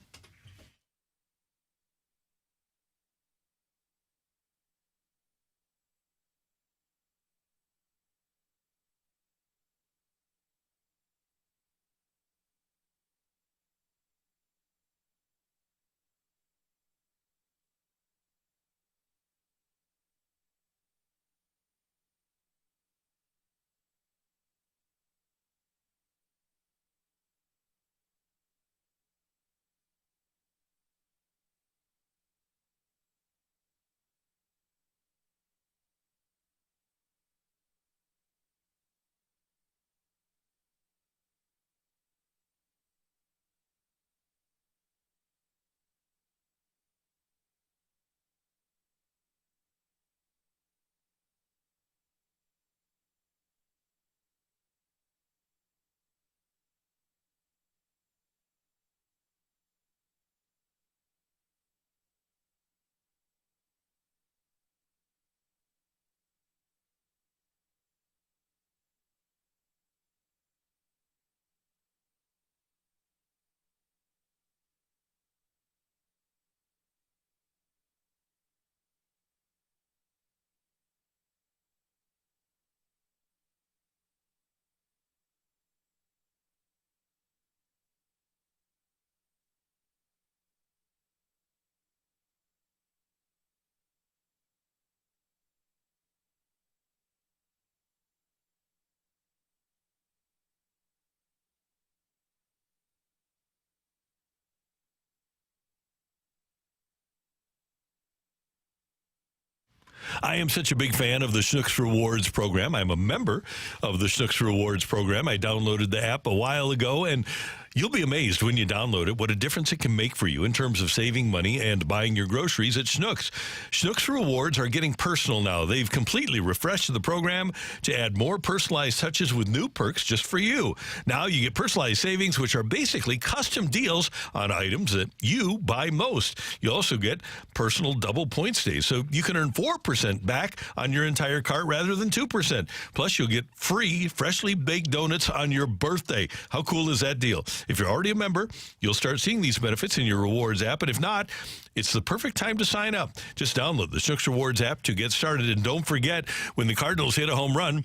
I am such a big fan of the Schnucks Rewards program. I'm a member of the Schnucks Rewards program. I downloaded the app a while ago, and you'll be amazed when you download it what a difference it can make for you in terms of saving money and buying your groceries at Schnucks. Schnucks Rewards are getting personal now. They've completely refreshed the program to add more personalized touches with new perks just for you. Now you get personalized savings, which are basically custom deals on items that you buy most. You also get personal double points days, so you can earn 4% back on your entire cart rather than 2%. Plus, you'll get free, freshly baked donuts on your birthday. How cool is that deal? If you're already a member, you'll start seeing these benefits in your Rewards app. And if not, it's the perfect time to sign up. Just download the Schnucks Rewards app to get started. And don't forget, when the Cardinals hit a home run,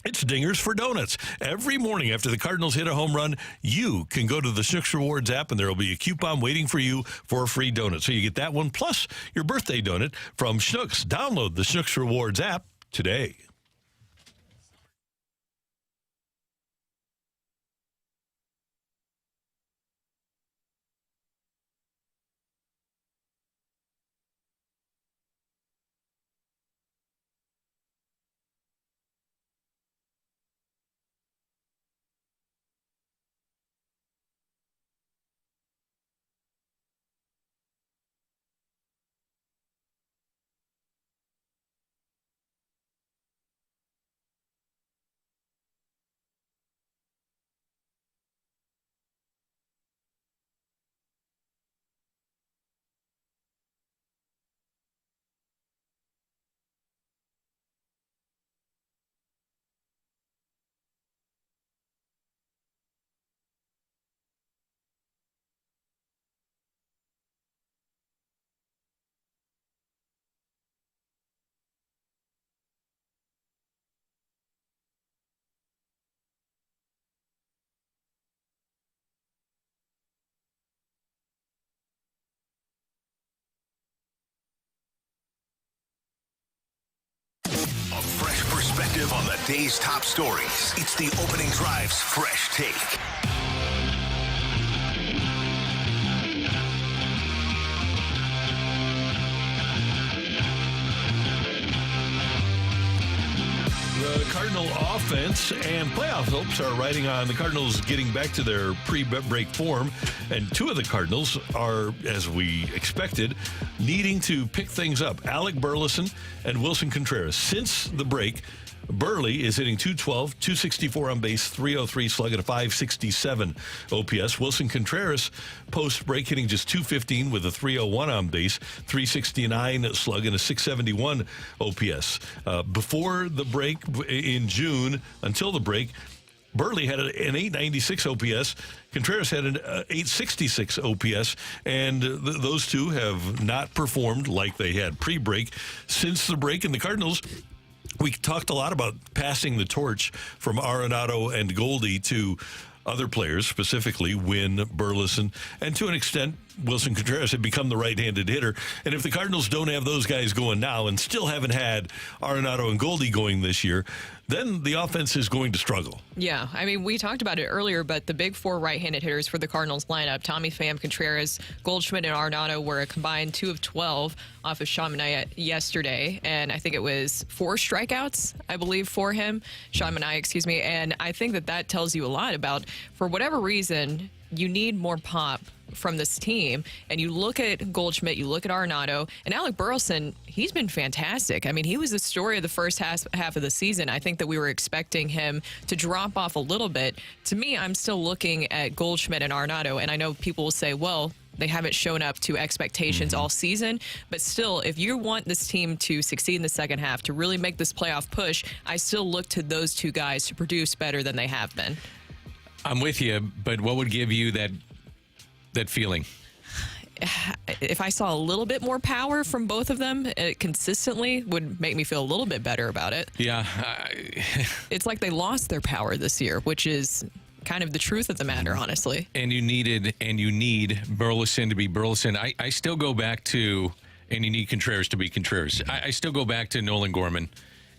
it's dingers for donuts. Every morning after the Cardinals hit a home run, you can go to the Schnucks Rewards app, and there will be a coupon waiting for you for a free donut. So you get that one plus your birthday donut from Schnucks. Download the Schnucks Rewards app today. A fresh perspective on the day's top stories. It's the Opening Drive's Fresh Take. The Cardinal offense and playoff hopes are riding on the Cardinals getting back to their pre-break form. And two of the Cardinals are, as we expected, needing to pick things up. Alec Burleson and Wilson Contreras. Since the break, Burley is hitting .212, .264 on base, .303 slug, and a .567 OPS. Wilson Contreras, post-break, hitting just .215 with a .301 on base, .369 slug, and a .671 OPS. Before the break in June, until the break, Burley had an .896 OPS. Contreras had an .866 OPS, and those two have not performed like they had pre-break since the break. And the Cardinals, we talked a lot about passing the torch from Arenado and Goldie to other players, specifically Wynn, Burleson, and to an extent, Wilson Contreras had become the right-handed hitter. And if the Cardinals don't have those guys going now and still haven't had Arenado and Goldie going this year, then the offense is going to struggle. Yeah, I mean, we talked about it earlier, but the big four right-handed hitters for the Cardinals lineup, Tommy Pham, Contreras, Goldschmidt, and Arenado, were a combined 2 of 12 off of Sean Manaea yesterday. And I think it was 4 strikeouts, I believe, for him. Sean Manaea, excuse me. And I think that tells you a lot about, for whatever reason, you need more pop from this team. And you look at Goldschmidt, you look at Arenado, and Alec Burleson, he's been fantastic. I mean, he was the story of the first half of the season. I think that we were expecting him to drop off a little bit. To me, I'm still looking at Goldschmidt and Arenado, and I know people will say, well, they haven't shown up to expectations all season. But still, if you want this team to succeed in the second half, to really make this playoff push, I still look to those two guys to produce better than they have been. I'm with you, but what would give you that feeling? If I saw a little bit more power from both of them consistently, would make me feel a little bit better about it. Yeah. It's like they lost their power this year, which is kind of the truth of the matter, honestly. And you need Burleson to be Burleson. I still go back to, and you need Contreras to be Contreras. I still go back to Nolan Gorman.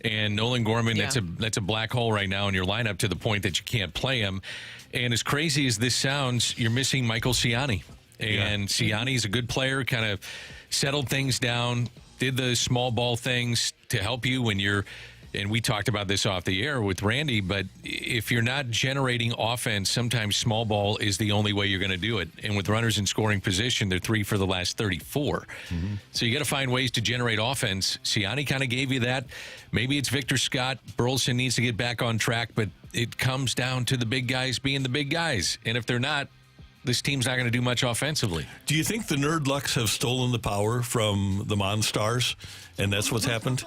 And Nolan Gorman, Yeah. that's a black hole right now in your lineup to the point that you can't play him. And as crazy as this sounds, you're missing Michael Ciani. And Ciani's a good player, kind of settled things down, did the small ball things to help you when you're, and we talked about this off the air with Randy, but if you're not generating offense, sometimes small ball is the only way you're going to do it. And with runners in scoring position, they're 3 for the last 34. So you got to find ways to generate offense. Ciani kind of gave you that. Maybe it's Victor Scott. Burleson needs to get back on track, but it comes down to the big guys being the big guys. And if they're not, this team's not going to do much offensively. Do you think the Nerdlucks have stolen the power from the Monstars, and that's what's happened?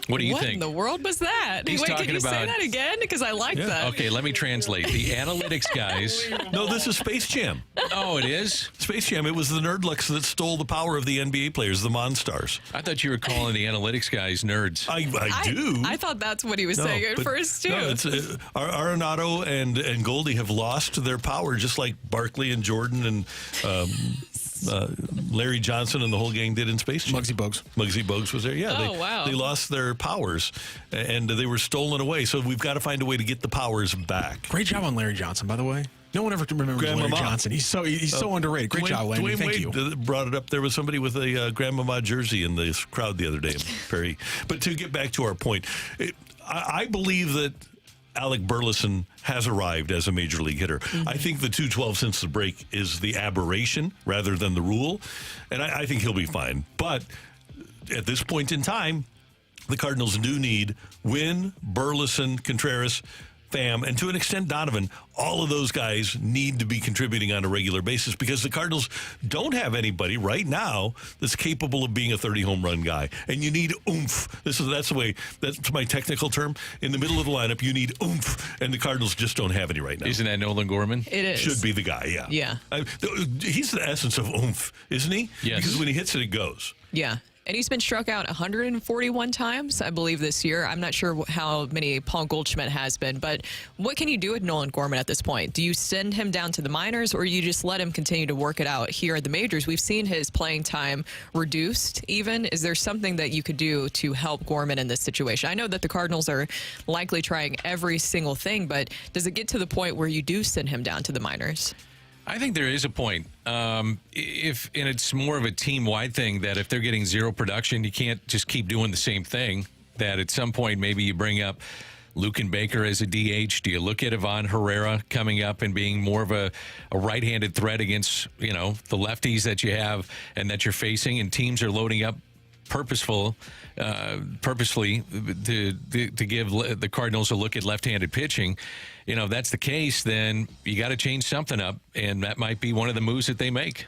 What do you What think? in the world was that? He's Wait, talking can you say about- that again? Because I like that. Okay, let me translate. The analytics guys. No, this is Space Jam. Oh, it is? Space Jam. It was the Nerdlucks that stole the power of the NBA players, the Monstars. I thought you were calling the analytics guys nerds. I do. I thought that's what he was saying at but- first, too. No, it's, Arenado and Goldie have lost their power, just like Barkley and Jordan and Larry Johnson and the whole gang did in Space Jam. Muggsy Bogues. Muggsy Bogues was there. Yeah, wow. They lost their powers, and they were stolen away. So we've got to find a way to get the powers back. Great job on Larry Johnson, by the way. No one ever remembers Larry Grandmama. Johnson. He's so underrated. Great job, Landry. Dwayne Thank Wade you. brought it up. There was somebody with a Grandmama jersey in the crowd the other day, Perry. But to get back to our point, I believe that Alec Burleson has arrived as a major league hitter. I think the 212 since the break is the aberration rather than the rule, and I think he'll be fine. But at this point in time, the Cardinals do need Wynn, Burleson, Contreras, Pham, and to an extent Donovan. All of those guys need to be contributing on a regular basis because the Cardinals don't have anybody right now that's capable of being a 30 home run guy. And you need oomph. That's the way. That's my technical term. In the middle of the lineup, you need oomph, and the Cardinals just don't have any right now. Isn't that Nolan Gorman? It is. Should be the guy. Yeah. Yeah. He's the essence of oomph, isn't he? Yes. Because when he hits it, it goes. Yeah. And he's been struck out 141 times, I believe, this year. I'm not sure how many Paul Goldschmidt has been, but what can you do with Nolan Gorman at this point? Do you send him down to the minors, or you just let him continue to work it out here at the majors? We've seen his playing time reduced even. Is there something that you could do to help Gorman in this situation? I know that the Cardinals are likely trying every single thing, but does it get to the point where you do send him down to the minors? I think there is a point. And it's more of a team-wide thing that if they're getting zero production, you can't just keep doing the same thing. That at some point maybe you bring up Luken Baker as a DH? Do you look at Ivan Herrera coming up and being more of a right-handed threat against, the lefties that you have and that you're facing, and teams are loading up purposefully to give the Cardinals a look at left-handed pitching? If that's the case, then you got to change something up, and that might be one of the moves that they make.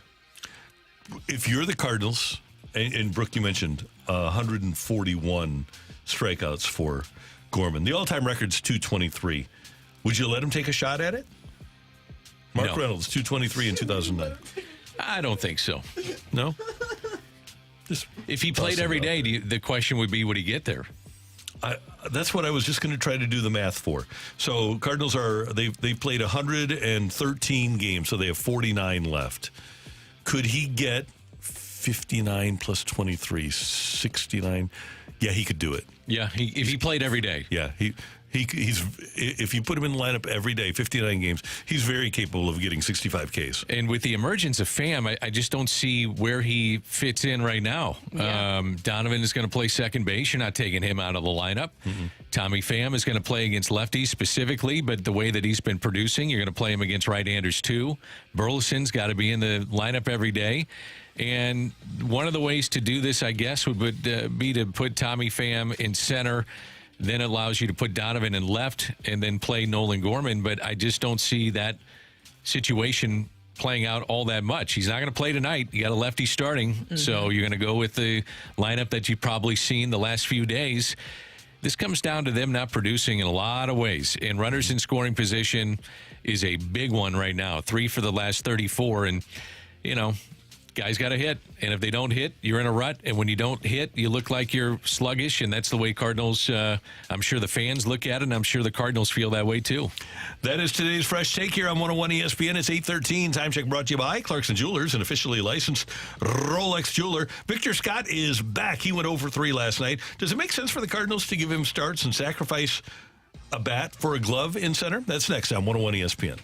If you're the Cardinals, and Brooke, you mentioned 141 strikeouts for Gorman. The all-time record's 223. Would you let him take a shot at it? Mark Reynolds, 223 in 2009. I don't think so. No? If he played every day, the question would be, would he get there? That's what I was just going to try to do the math for. So Cardinals they played 113 games, so they have 49 left. Could he get 59 plus 23, 69? Yeah, he could do it. Yeah, if he played every day. Yeah, he's if you put him in the lineup every day, 59 games, he's very capable of getting 65 Ks. And with the emergence of Pham, I just don't see where he fits in right now. Yeah. Donovan is going to play second base. You're not taking him out of the lineup. Mm-hmm. Tommy Pham is going to play against lefties specifically, but the way that he's been producing, you're going to play him against right-handers too. Burleson's got to be in the lineup every day. And one of the ways to do this, I guess, would be to put Tommy Pham in center. Then it allows you to put Donovan in left and then play Nolan Gorman. But I just don't see that situation playing out all that much. He's not going to play tonight. You got a lefty starting. Mm-hmm. So you're going to go with the lineup that you've probably seen the last few days. This comes down to them not producing in a lot of ways. And runners in scoring position is a big one right now. 3 for the last 34. And, guys got to hit, and if they don't hit, you're in a rut, and when you don't hit, you look like you're sluggish, and that's the way Cardinals, I'm sure the fans look at it, and I'm sure the Cardinals feel that way too. That is today's Fresh Take here on 101 ESPN. It's 8:13. Time check brought to you by Clarkson Jewelers, an officially licensed Rolex jeweler. Victor Scott is back. He went 0-for-3 last night. Does it make sense for the Cardinals to give him starts and sacrifice a bat for a glove in center? That's next on 101 ESPN.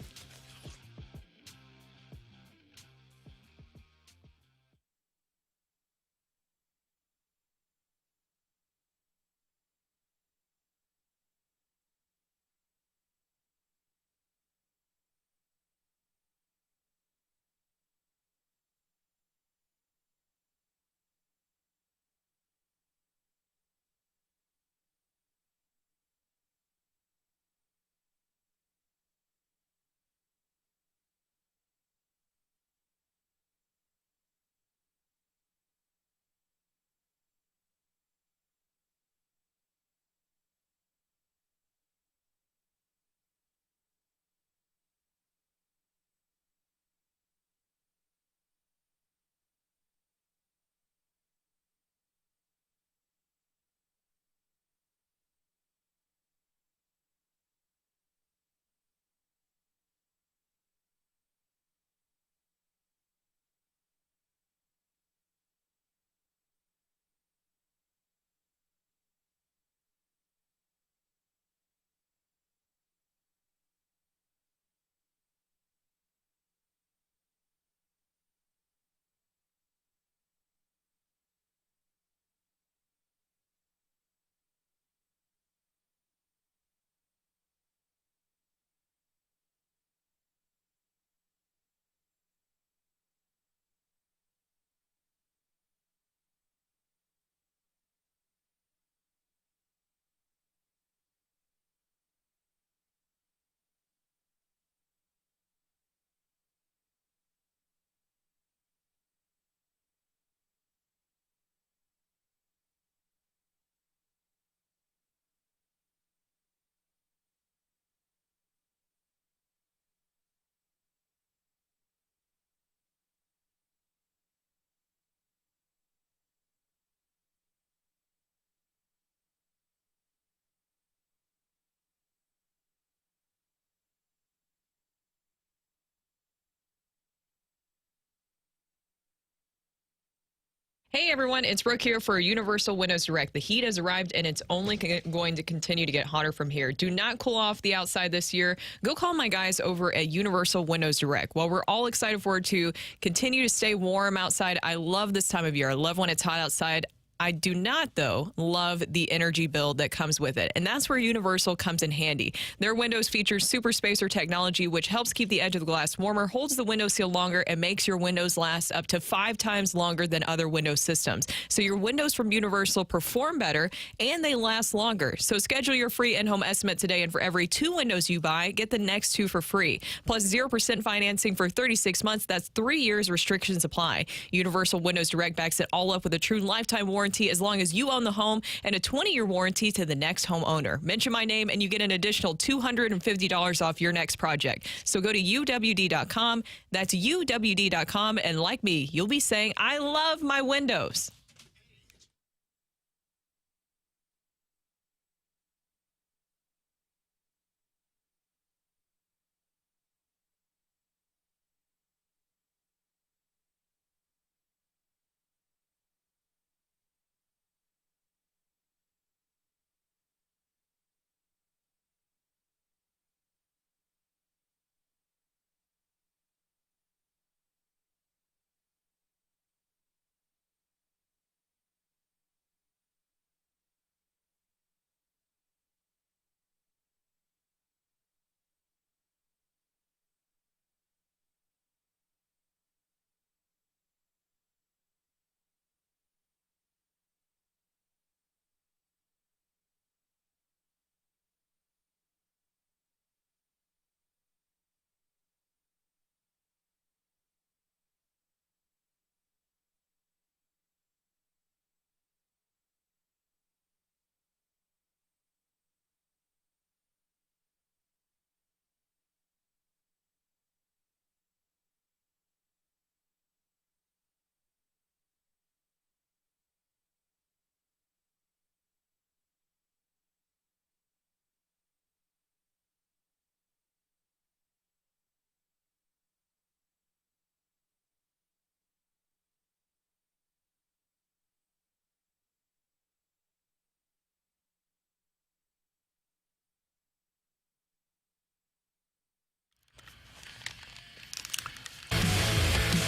Hey everyone, it's Brooke here for Universal Windows Direct. The heat has arrived and it's only going to continue to get hotter from here. Do not cool off the outside this year. Go call my guys over at Universal Windows Direct. While we're all excited for it to continue to stay warm outside, I love this time of year. I love when it's hot outside. I do not, though, love the energy bill that comes with it. And that's where Universal comes in handy. Their windows feature super spacer technology, which helps keep the edge of the glass warmer, holds the window seal longer, and makes your windows last up to 5 times longer than other window systems. So your windows from Universal perform better and they last longer. So schedule your free in-home estimate today, and for every 2 windows you buy, get the next 2 for free. Plus 0% financing for 36 months. That's 3 years. Restrictions apply. Universal Windows Direct backs it all up with a true lifetime warranty as long as you own the home, and a 20-year warranty to the next homeowner. Mention my name and you get an additional $250 off your next project. So go to UWD.com. That's UWD.com. And like me, you'll be saying, I love my windows.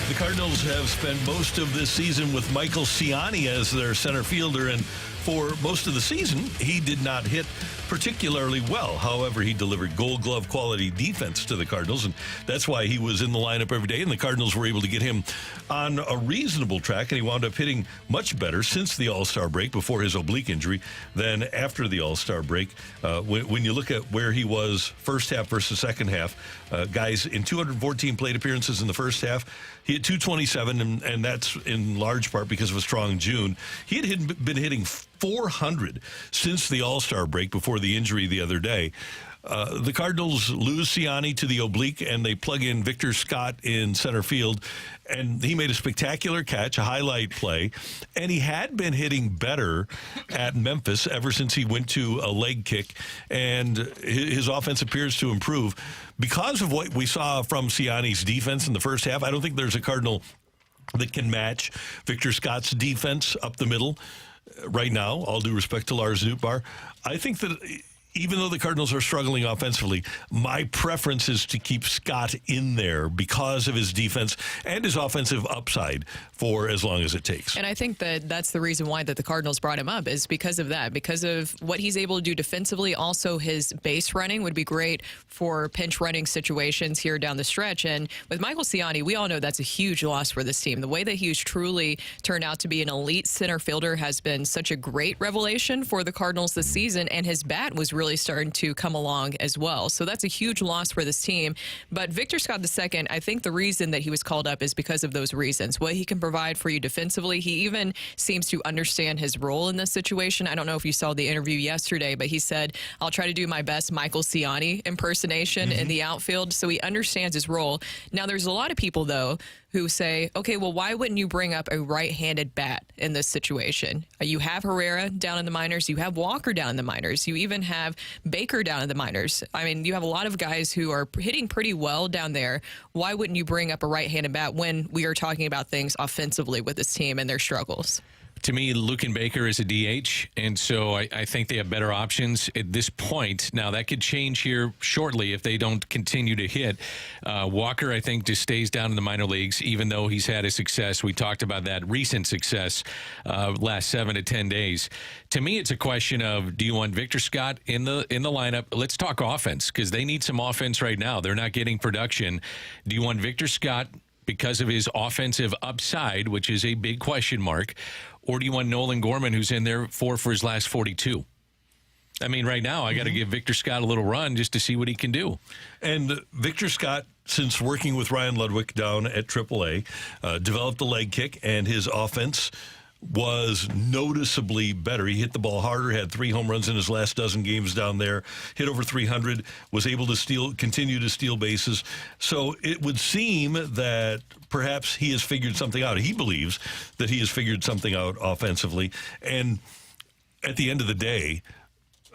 The Cardinals have spent most of this season with Michael Ciani as their center fielder, and for most of the season, he did not hit particularly well. However, he delivered Gold Glove quality defense to the Cardinals, and that's why he was in the lineup every day, and the Cardinals were able to get him on a reasonable track, and he wound up hitting much better since the All-Star break, before his oblique injury, than after the All-Star break. When you look at where he was first half versus second half, guys, in 214 plate appearances in the first half, he had 227, and that's in large part because of a strong June. He had been hitting 400 since the All-Star break before the injury the other day. The Cardinals lose Ciani to the oblique, and they plug in Victor Scott in center field, and he made a spectacular catch, a highlight play, and he had been hitting better at Memphis ever since he went to a leg kick, and his offense appears to improve. Because of what we saw from Ciani's defense in the first half, I don't think there's a Cardinal that can match Victor Scott's defense up the middle right now, all due respect to Lars Nootbaar. I think that even though the Cardinals are struggling offensively, my preference is to keep Scott in there because of his defense and his offensive upside for as long as it takes. And I think that that's the reason why that the Cardinals brought him up, is because of that, because of what he's able to do defensively. Also, his base running would be great for pinch running situations here down the stretch. And with Michael Ciani, we all know that's a huge loss for this team. The way that he's truly turned out to be an elite center fielder has been such a great revelation for the Cardinals this season, and his bat was really starting to come along as well. So that's a huge loss for this team. But Victor Scott II, I think the reason that he was called up is because of those reasons. What he can provide for you defensively. He even seems to understand his role in this situation. I don't know if you saw the interview yesterday, but he said, I'll try to do my best Michael Ciani impersonation in the outfield. So he understands his role. Now, there's a lot of people, though, who say, okay, well, why wouldn't you bring up a right-handed bat in this situation? You have Herrera down in the minors. You have Walker down in the minors. You even have Baker down in the minors. I mean, you have a lot of guys who are hitting pretty well down there. Why wouldn't you bring up a right-handed bat when we are talking about things offensively with this team and their struggles? To me, Luke and Baker is a DH, and so I think they have better options at this point. Now, that could change here shortly if they don't continue to hit. Walker, I think, just stays down in the minor leagues, even though he's had a success. We talked about that recent success last 7 to 10 days. To me, it's a question of, do you want Victor Scott in the lineup? Let's talk offense, because they need some offense right now. They're not getting production. Do you want Victor Scott because of his offensive upside, which is a big question mark, or do you want Nolan Gorman, who's in there for his last 42? I mean, right now, I got to give Victor Scott a little run just to see what he can do. And Victor Scott, since working with Ryan Ludwig down at AAA, developed a leg kick, and his offense was noticeably better. He hit the ball harder, had 3 home runs in his last dozen games down there, hit over 300, was able to continue to steal bases. So it would seem that perhaps he has figured something out. He believes that he has figured something out offensively. And at the end of the day,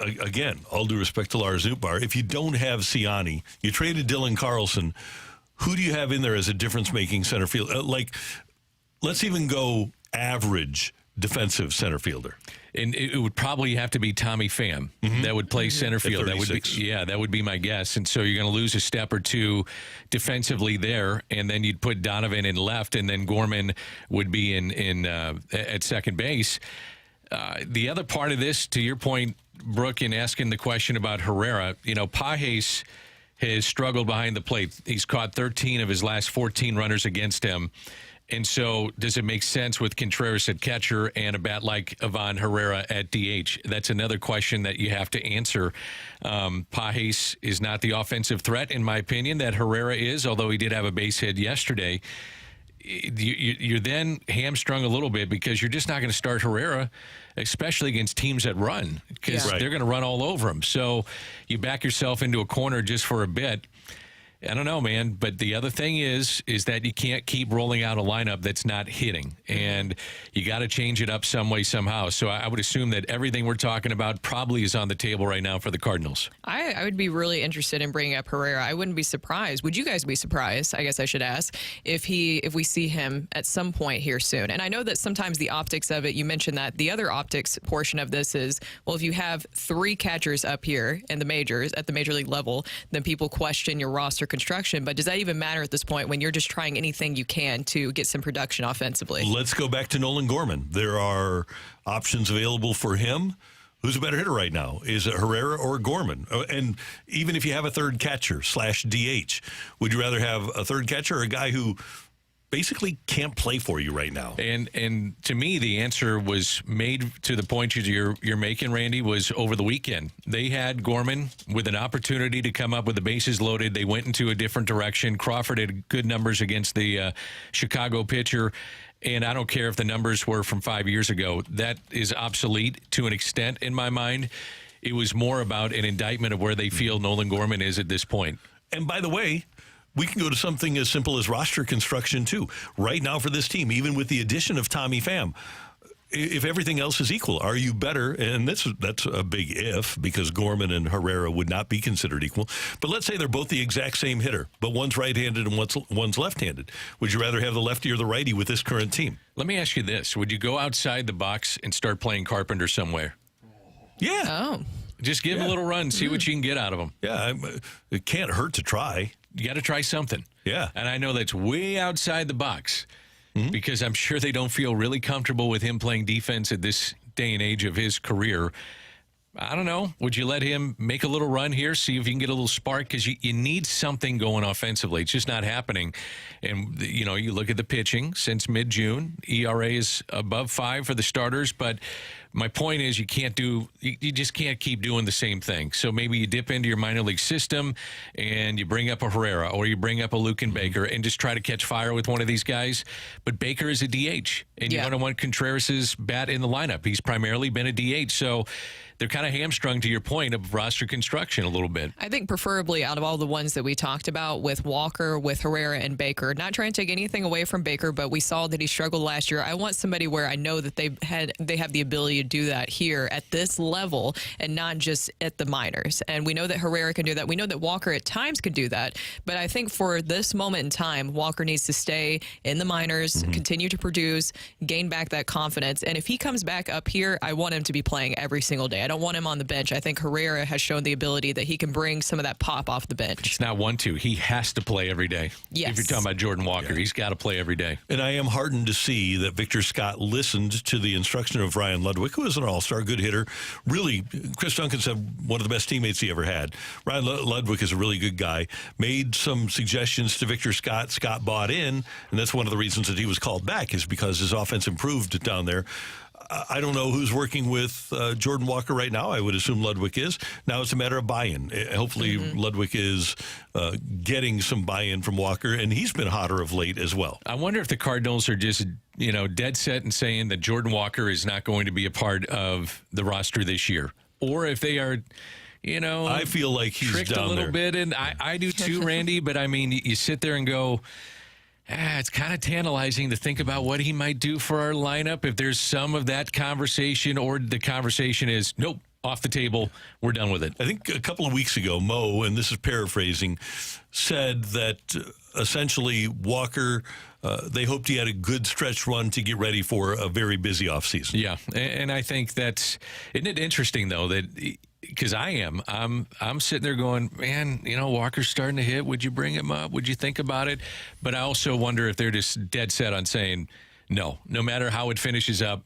again, all due respect to Lars Nootbaar, if you don't have Ciani, you traded Dylan Carlson, who do you have in there as a difference-making center field? Let's even go average defensive center fielder. And it would probably have to be Tommy Pham that would play center field. That would be my guess. And so you're going to lose a step or two defensively there, and then you'd put Donovan in left, and then Gorman would be in at second base. The other part of this, to your point, Brooke, in asking the question about Herrera, Pages has struggled behind the plate. He's caught 13 of his last 14 runners against him. And so does it make sense with Contreras at catcher and a bat like Ivan Herrera at DH? That's another question that you have to answer. Pages is not the offensive threat, in my opinion, that Herrera is, although he did have a base hit yesterday. You're then hamstrung a little bit because you're just not going to start Herrera, especially against teams that run, because they're going to run all over him. So you back yourself into a corner just for a bit. I don't know, man, but the other thing is that you can't keep rolling out a lineup that's not hitting, and you got to change it up some way, somehow. So I would assume that everything we're talking about probably is on the table right now for the Cardinals. I would be really interested in bringing up Herrera. I wouldn't be surprised. Would you guys be surprised, I guess I should ask, if we see him at some point here soon? And I know that sometimes the optics of it, you mentioned that the other optics portion of this is, well, if you have 3 catchers up here in the majors, at the major league level, then people question your roster construction. But does that even matter at this point when you're just trying anything you can to get some production offensively? Let's go back to Nolan Gorman. There are options available for him. Who's a better hitter right now? Is it Herrera or Gorman? And even if you have a third catcher / DH, would you rather have a third catcher or a guy who basically can't play for you right now? And to me, the answer was made to the point you're making, Randy, was over the weekend. They had Gorman with an opportunity to come up with the bases loaded. They went into a different direction. Crawford had good numbers against the Chicago pitcher. And I don't care if the numbers were from 5 years ago. That is obsolete to an extent in my mind. It was more about an indictment of where they feel Nolan Gorman is at this point. And by the way, we can go to something as simple as roster construction, too. Right now for this team, even with the addition of Tommy Pham, if everything else is equal, are you better? And that's a big if, because Gorman and Herrera would not be considered equal. But let's say they're both the exact same hitter, but one's right-handed and one's left-handed. Would you rather have the lefty or the righty with this current team? Let me ask you this. Would you go outside the box and start playing Carpenter somewhere? Yeah. Oh. Just give him a little run, see what you can get out of him. Yeah, it can't hurt to try. You got to try something. Yeah. And I know that's way outside the box because I'm sure they don't feel really comfortable with him playing defense at this day and age of his career. I don't know. Would you let him make a little run here, see if you can get a little spark? Because you need something going offensively. It's just not happening. And, you look at the pitching since mid-June. ERA is above 5 for the starters. But my point is you just can't keep doing the same thing. So maybe you dip into your minor league system and you bring up a Herrera or you bring up a Luke and Baker and just try to catch fire with one of these guys. But Baker is a DH. And you're going to want Contreras' bat in the lineup. He's primarily been a DH. So they're kind of hamstrung, to your point, of roster construction a little bit. I think preferably out of all the ones that we talked about with Walker, with Herrera, and Baker, not trying to take anything away from Baker, but we saw that he struggled last year. I want somebody where I know that they have the ability to do that here at this level and not just at the minors. And we know that Herrera can do that. We know that Walker at times can do that. But I think for this moment in time, Walker needs to stay in the minors, continue to produce, gain back that confidence. And if he comes back up here, I want him to be playing every single day. I don't want him on the bench. I think Herrera has shown the ability that he can bring some of that pop off the bench. It's not 1-2. He has to play every day. Yes. If you're talking about Jordan Walker, he's got to play every day. And I am heartened to see that Victor Scott listened to the instruction of Ryan Ludwig, who is an all-star, good hitter. Really, Chris Duncan said one of the best teammates he ever had. Ryan Ludwig is a really good guy. Made some suggestions to Victor Scott. Scott bought in, and that's one of the reasons that he was called back, is because his offense improved down there. I don't know who's working with Jordan Walker right now. I would assume Ludwig is. Now it's a matter of buy-in. Hopefully Ludwig is getting some buy-in from Walker, and he's been hotter of late as well. I wonder if the Cardinals are just, dead set in saying that Jordan Walker is not going to be a part of the roster this year. Or if they are, I feel like he's tricked down a little there. bit, and I do too, Randy. But, I mean, you sit there and go, it's kind of tantalizing to think about what he might do for our lineup if there's some of that conversation, or the conversation is, nope, off the table, we're done with it. I think a couple of weeks ago, Mo, and this is paraphrasing, said that essentially Walker, they hoped he had a good stretch run to get ready for a very busy offseason. Yeah, and I think isn't it interesting, though, that because I'm sitting there going, man, Walker's starting to hit. Would you bring him up? Would you think about it? But I also wonder if they're just dead set on saying, no matter how it finishes up,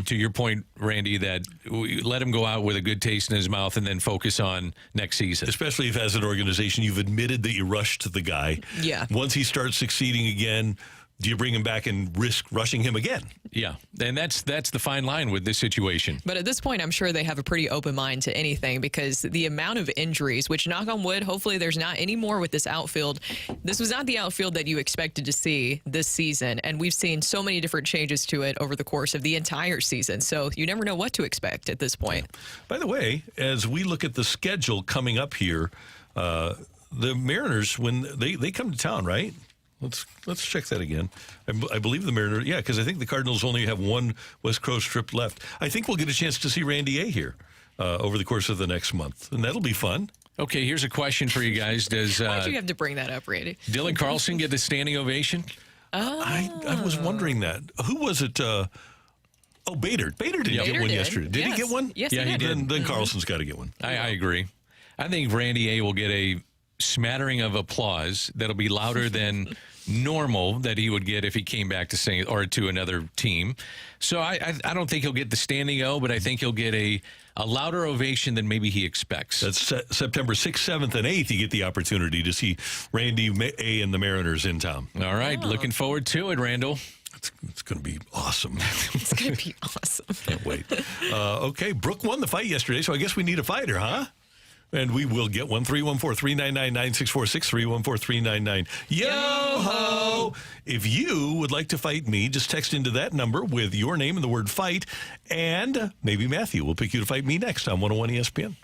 to your point, Randy, that we let him go out with a good taste in his mouth and then focus on next season. Especially if, as an organization, you've admitted that you rushed the guy. Yeah. Once he starts succeeding again, do you bring him back and risk rushing him again? Yeah, and that's the fine line with this situation. But at this point, I'm sure they have a pretty open mind to anything, because the amount of injuries, which, knock on wood, hopefully there's not any more with this outfield. This was not the outfield that you expected to see this season, and we've seen so many different changes to it over the course of the entire season. So you never know what to expect at this point. By the way, as we look at the schedule coming up here, the Mariners, when they come to town, right? Let's check that again. I believe the Mariners, because I think the Cardinals only have one West Coast trip left. I think we'll get a chance to see Randy A. here over the course of the next month, and that'll be fun. Okay, here's a question for you guys. Why'd you have to bring that up, Randy? Dylan Carlson get the standing ovation? I was wondering that. Who was it? Bader. Bader didn't get one yesterday. Did he get one? Yes, he did. Then Carlson's got to get one. I agree. I think Randy A. will get a smattering of applause that'll be louder than normal that he would get if he came back to sing or to another team. So I don't think he'll get the standing O, but I think he'll get a louder ovation than maybe he expects. That's September 6th, 7th, and 8th. You get the opportunity to see Randy A. and the Mariners in town. All right. Looking forward to it, Randall. It's going to be awesome. It's going to be awesome. Can't wait. Okay, Brooke won the fight yesterday, so I guess we need a fighter, huh? And we will get one. 314-399-9646, 314-399. Yo-ho! If you would like to fight me, just text into that number with your name and the word fight, and maybe Matthew will pick you to fight me next on 101 ESPN.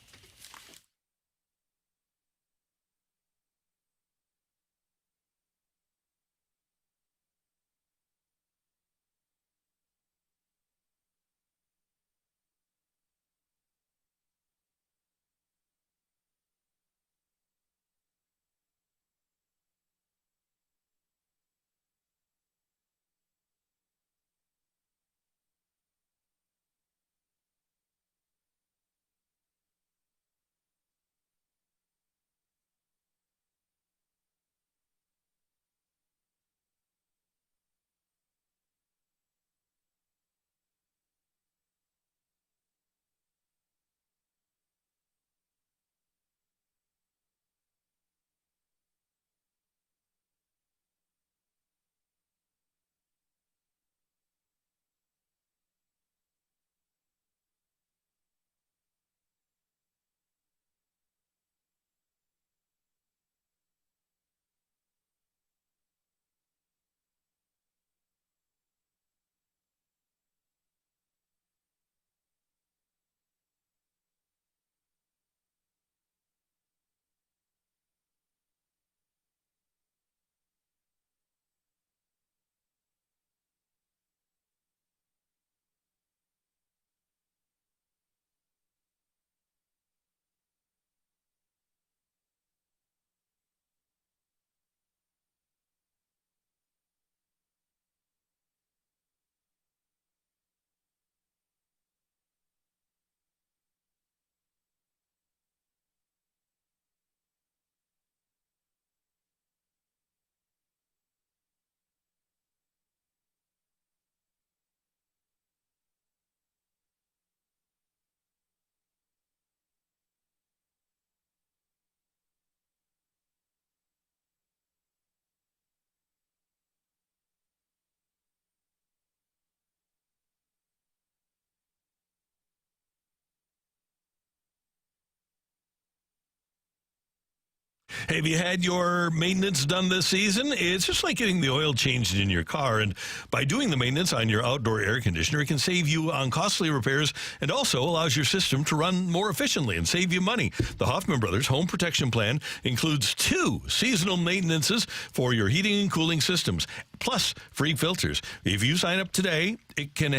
Have you had your maintenance done this season? It's just like getting the oil changed in your car. And by doing the maintenance on your outdoor air conditioner, it can save you on costly repairs and also allows your system to run more efficiently and save you money. The Hoffman Brothers Home Protection Plan includes 2 seasonal maintenances for your heating and cooling systems, plus free filters. If you sign up today, it can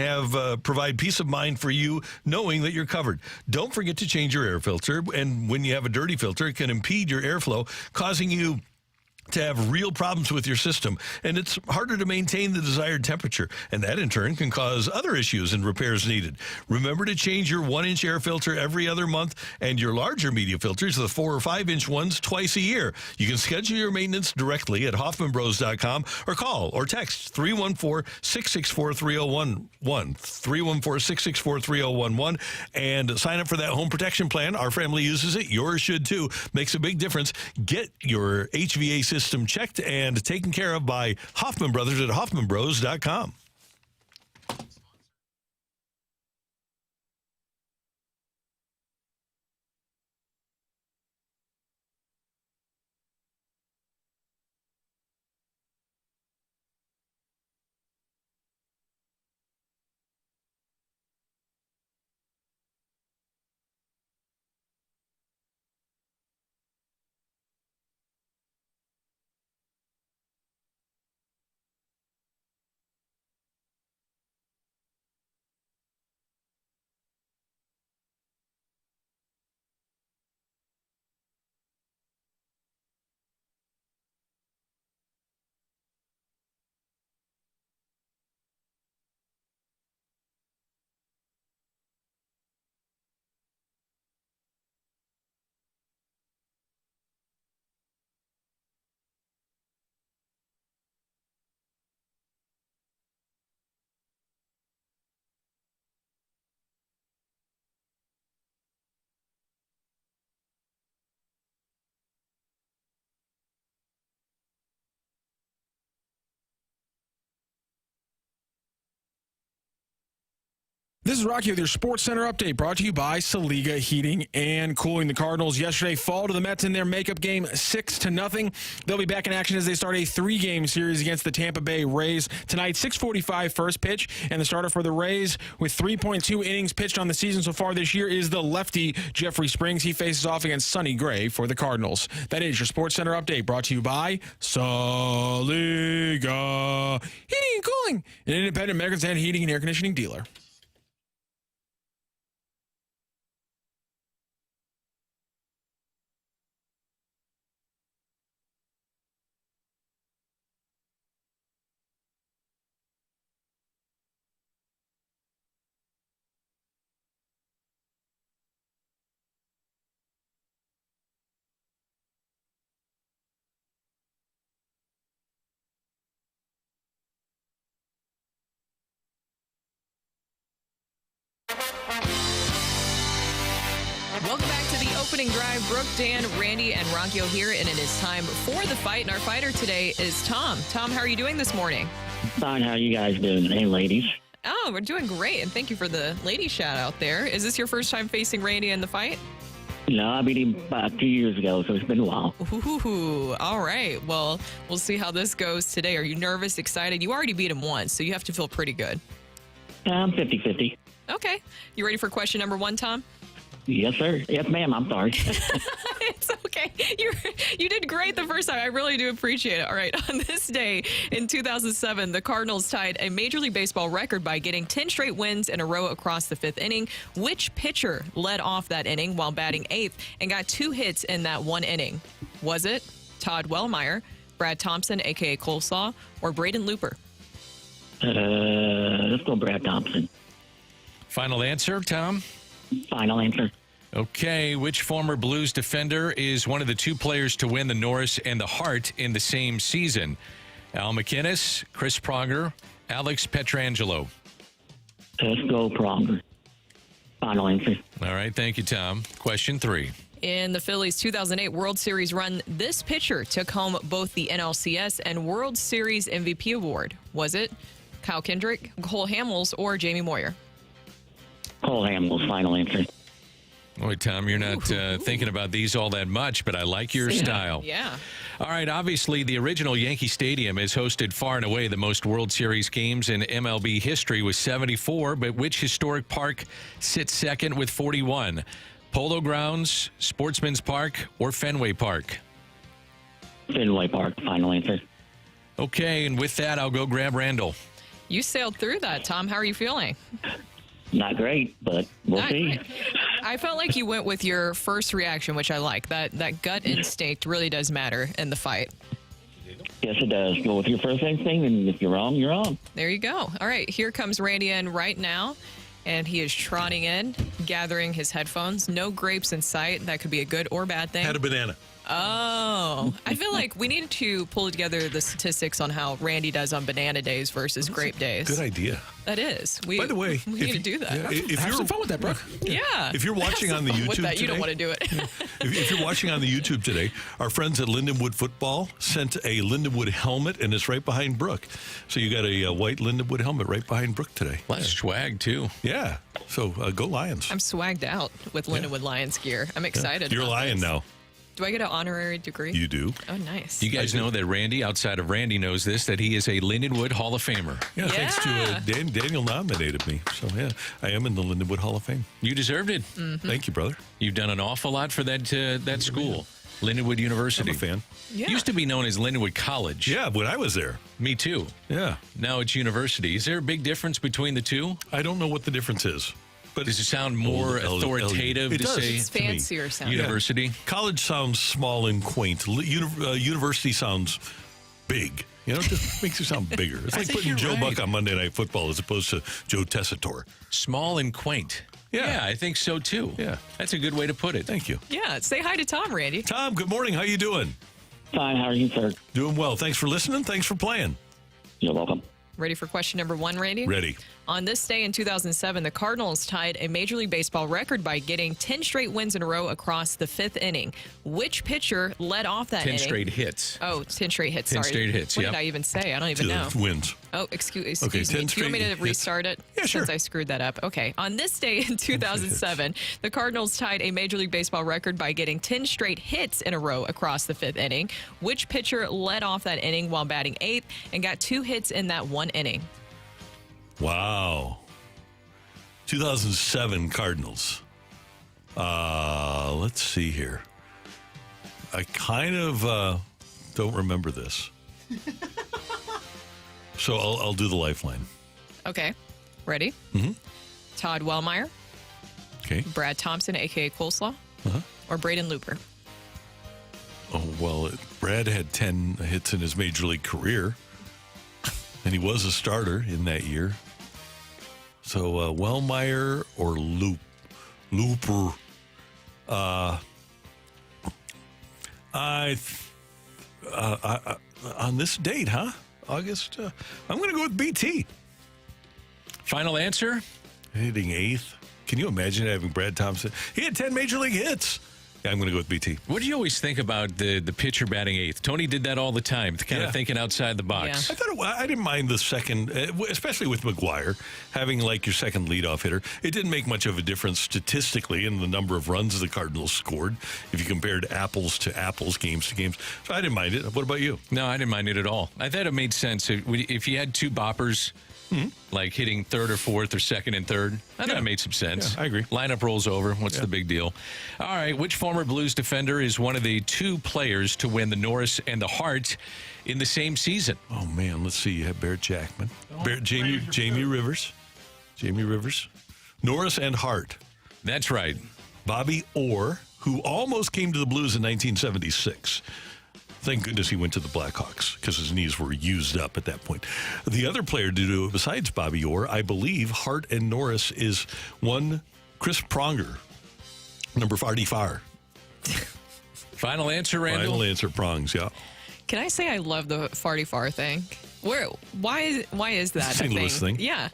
provide peace of mind for you knowing that you're covered. Don't forget to change your air filter, and when you have a dirty filter, it can impede your airflow, causing you to have real problems with your system, and it's harder to maintain the desired temperature, and that in turn can cause other issues and repairs needed. Remember to change your 1-inch air filter every other month, and your larger media filters, the 4 or 5-inch ones, twice a year. You can schedule your maintenance directly at hoffmanbros.com or call or text 314-664-3011, 314-664-3011, and sign up for that home protection plan. Our family uses it. Yours should too. Makes a big difference. Get your HVA system checked and taken care of by Hoffman Brothers at hoffmanbros.com. This is Rocky with your Sports Center update, brought to you by Saliga Heating and Cooling. The Cardinals yesterday fall to the Mets in their makeup game 6-0. They'll be back in action as they start a 3-game series against the Tampa Bay Rays tonight. 6:45 first pitch, and the starter for the Rays with 3.2 innings pitched on the season so far this year is the lefty Jeffrey Springs. He faces off against Sonny Gray for the Cardinals. That is your Sports Center update, brought to you by Saliga Heating and Cooling, an independent American heating and air conditioning dealer. Welcome back to the opening drive. Brooke, Dan, Randy, and Rockio here, and it is time for the fight. And our fighter today is Tom. Tom, how are you doing this morning? Fine. How are you guys doing? Hey, ladies. Oh, we're doing great, and thank you for the lady shout out there. Is this your first time facing Randy in the fight? No, I beat him about 2 years ago, so it's been a while. Ooh, all right. Well, we'll see how this goes today. Are you nervous, excited? You already beat him once, so you have to feel pretty good. I'm 50-50. Okay. You ready for question number 1, Tom? Yes, sir. Yes, ma'am. I'm sorry. It's okay. You did great the first time. I really do appreciate it. All right. On this day in 2007, the Cardinals tied a Major League Baseball record by getting 10 straight wins in a row across the 5th inning. Which pitcher led off that inning while batting 8th and got 2 hits in that one inning? Was it Todd Wellmeyer, Brad Thompson, a.k.a. Coleslaw, or Braden Looper? Let's go Brad Thompson. Final answer, Tom? Final answer. Okay, which former Blues defender is one of the 2 players to win the Norris and the Hart in the same season? Al McInnes, Chris Pronger, Alex Pietrangelo. Let's go Pronger. Final answer. All right, thank you, Tom. Question 3. In the Phillies' 2008 World Series run, this pitcher took home both the NLCS and World Series MVP award. Was it Kyle Kendrick, Cole Hamels, or Jamie Moyer? Cole Hamels. Final answer. Boy, Tom, you're not thinking about these all that much, but I like your style. Yeah. All right, obviously, the original Yankee Stadium has hosted far and away the most World Series games in MLB history with 74, but which historic park sits second with 41? Polo Grounds, Sportsman's Park, or Fenway Park? Fenway Park, final answer. Okay, and with that, I'll go grab Randall. You sailed through that, Tom. How are you feeling? Not great, but we'll Not see. great. I felt like you went with your first reaction, which I like. That gut instinct really does matter in the fight. Yes, it does. Go with your first instinct, and if you're wrong, you're wrong. There you go. All right, here comes Randy in right now, and he is trotting in, gathering his headphones. No grapes in sight. That could be a good or bad thing. Had a banana. Oh, I feel like we need to pull together the statistics on how Randy does on banana days versus grape days. Good idea. That is. By the way, we need to do that. Have some fun with that, Brooke. Yeah. If you're watching on the With YouTube that, today, you don't want to do it. if you're watching on the YouTube today, our friends at Lindenwood Football sent a Lindenwood helmet, and it's right behind Brooke. So you got a white Lindenwood helmet right behind Brooke today. That's swag, too. Yeah. So go Lions. I'm swagged out with Lindenwood Lions gear. I'm excited. You're a about Lion this. now. Do I get an honorary degree? You do. Oh, nice. You guys know that Randy, outside of Randy, knows this, that he is a Lindenwood Hall of Famer. Yeah, thanks to Daniel nominated me. So, yeah, I am in the Lindenwood Hall of Fame. You deserved it. Thank you, brother. You've done an awful lot for that school, Lindenwood University. I'm a fan. Yeah. Used to be known as Lindenwood College. Yeah, when I was there. Me too. Yeah. Now it's university. Is there a big difference between the two? I don't know what the difference is. But does it sound more authoritative it to does. say It's fancier sounding. university? Yeah. College sounds small and quaint. University sounds big. You know, it just makes you sound bigger. It's like think putting you're Joe right. Buck on Monday Night Football as opposed to Joe Tessitore. Small and quaint. Yeah. I think so too. Yeah. That's a good way to put it. Thank you. Yeah. Say hi to Tom, Randy. Tom, good morning. How you doing? Fine, how are you, sir? Doing well. Thanks for listening. Thanks for playing. You're welcome. Ready for question number 1, Randy? Ready. On this day in 2007, the Cardinals tied a Major League Baseball record by getting 10 straight wins in a row across the 5th inning. Which pitcher led off that 10 inning? straight hits. Oh, 10 straight hits. 10 Sorry. straight hits, What yep. did I even say? I don't even know. Wins. Oh, excuse Okay, me. 10 Do you want me straight to hits. restart it? Yeah, sure. Since I screwed that up. Okay. On this day in 2007, the Cardinals tied a Major League Baseball record by getting 10 straight hits in a row across the 5th inning. Which pitcher led off that inning while batting 8th and got 2 hits in that one inning? Wow. 2007 Cardinals. Let's see here. I kind of don't remember this. So I'll do the lifeline. Okay. Ready? Mm-hmm. Todd Wellmeyer, Okay. Brad Thompson, a.k.a. Coleslaw, or Braden Looper? Oh, well, Brad had 10 hits in his major league career, and he was a starter in that year. So Wellmeyer or Looper. On this date, huh? August. I'm going to go with BT. Final answer? Hitting 8th. Can you imagine having Brad Thompson? He had 10 major league hits. Yeah, I'm going to go with BT. What do you always think about the pitcher batting 8th? Tony did that all the time, kind of thinking outside the box. Yeah. I didn't mind the second, especially with McGuire, having like your second leadoff hitter. It didn't make much of a difference statistically in the number of runs the Cardinals scored if you compared apples to apples, games to games. So I didn't mind it. What about you? No, I didn't mind it at all. I thought it made sense. If you had 2 boppers, like hitting 3rd or 4th or 2nd and 3rd, I thought it made some sense. Yeah, I agree. Lineup rolls over. What's the big deal? All right, which former Blues defender is one of the 2 players to win the Norris and the Hart in the same season? Oh, man. Let's see. You have Barrett Jackman. Jamie Rivers. Jamie Rivers. Norris and Hart. That's right. Bobby Orr, who almost came to the Blues in 1976. Thank goodness he went to the Blackhawks because his knees were used up at that point. The other player to do it besides Bobby Orr, I believe, Hart and Norris, is one Chris Pronger, number 45. Final answer, Randall? Final answer, Prongs, yeah. Can I say I love the farty far thing? Why is that St. a Louis thing. Yeah.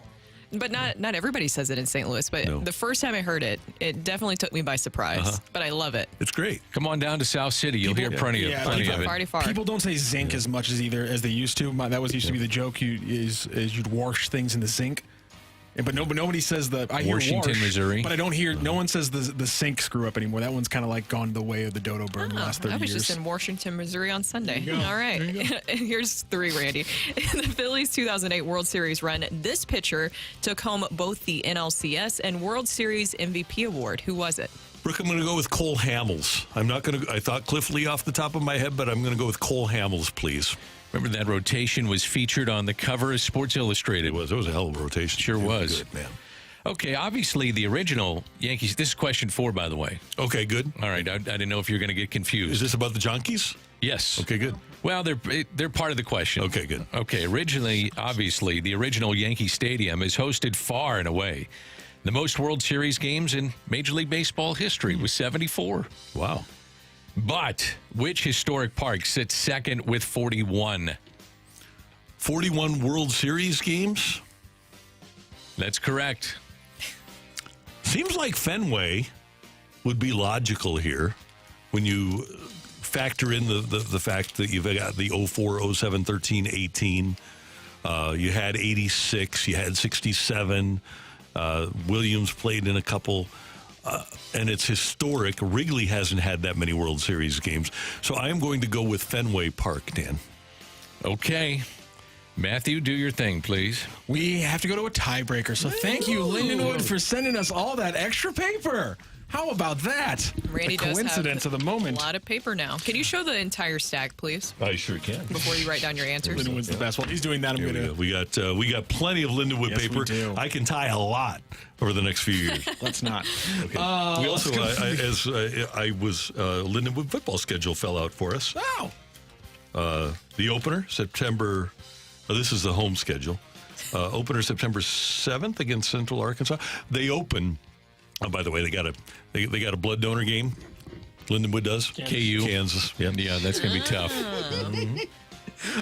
But not everybody says it in St. Louis. But No. the first time I heard it, it definitely took me by surprise. But I love it. It's great. Come on down to South City. You'll hear plenty of it. Farty far. People don't say zinc as much as they used to. That used to be the joke. You'd wash things in the zinc. But nobody says I hear Washington, Warsh, Missouri. but I don't hear. No one says the sink screw up anymore. That one's kind of like gone the way of the dodo bird in the last 30 I was years. just in Washington, Missouri on Sunday. There you go. All right. There you go. Here's 3, Randy. In the Phillies' 2008 World Series run, this pitcher took home both the NLCS and World Series MVP award. Who was it? Brooke, I'm going to go with Cole Hamels. I'm not going to. I thought Cliff Lee off the top of my head, but I'm going to go with Cole Hamels, please. Remember that rotation was featured on the cover of Sports Illustrated. It was a hell of a rotation. Sure was. Good, man. Okay, obviously the original Yankees. This is question 4, by the way. Okay, good. All right, I didn't know if you were going to get confused. Is this about the Junkies? Yes. Okay, good. Well, they're part of the question. Okay, good. Okay, originally, obviously, the original Yankee Stadium is hosted far and away the most World Series games in Major League Baseball history with 74. Wow. But which historic park sits second with 41? 41 World Series games? That's correct. Seems like Fenway would be logical here when you factor in the fact that you've got the 04, 07, 13, 18. You had 86, you had 67. Williams played in a couple, and it's historic. Wrigley hasn't had that many World Series games. So I am going to go with Fenway Park, Dan. Okay. Matthew, do your thing, please. We have to go to a tiebreaker. So thank you, Lindenwood, for sending us all that extra paper. How about that? Randy the does coincidence have of the moment. a lot of paper now. Can you show the entire stack, please, I sure can. before you write down your answers? Lindenwood's the best. While he's doing that, I'm Here going we to. go. We got plenty of Lindenwood Yes, we paper. do. I can tie a lot over the next few years. Let's not. Okay. We also, Lindenwood football schedule fell out for us. Oh. The opener, September. This is the home schedule. Opener September 7th against Central Arkansas. They open. Oh, by the way, they got a blood donor game. Lindenwood does. KU. Kansas. Yeah. Yeah, that's going to be tough.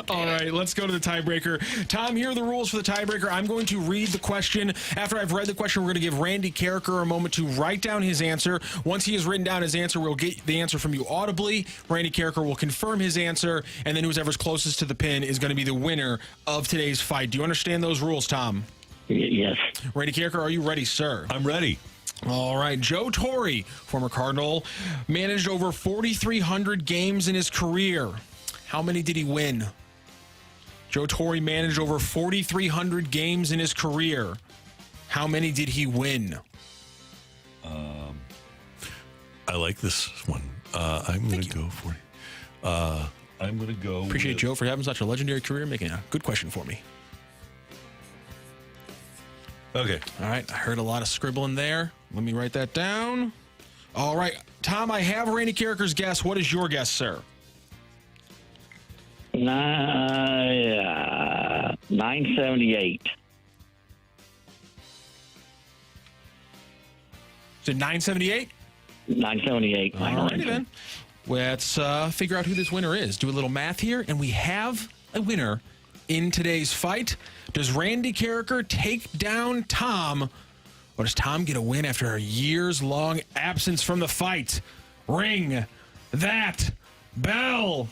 All right, let's go to the tiebreaker. Tom, here are the rules for the tiebreaker. I'm going to read the question. After I've read the question, we're going to give Randy Karraker a moment to write down his answer. Once he has written down his answer, we'll get the answer from you audibly. Randy Karraker will confirm his answer, and then whoever's closest to the pin is going to be the winner of today's fight. Do you understand those rules, Tom? Yes. Randy Karraker, are you ready, sir? I'm ready. All right. Joe Torre, former Cardinal, managed over 4,300 games in his career. How many did he win? Joe Torre managed over 4,300 games in his career. How many did he win? I like this one. I'm going to go 40. I'm going to go. Appreciate with, Joe for having such a legendary career, making a good question for me. Okay. All right. I heard a lot of scribbling there. Let me write that down. All right. Tom, I have Randy Karraker's guess. What is your guess, sir? 978. Is it 978? 978. All righty then. Let's figure out who this winner is. Do a little math here, and we have a winner in today's fight. Does Randy Karraker take down Tom, or does Tom get a win after a years-long absence from the fight? Ring that bell.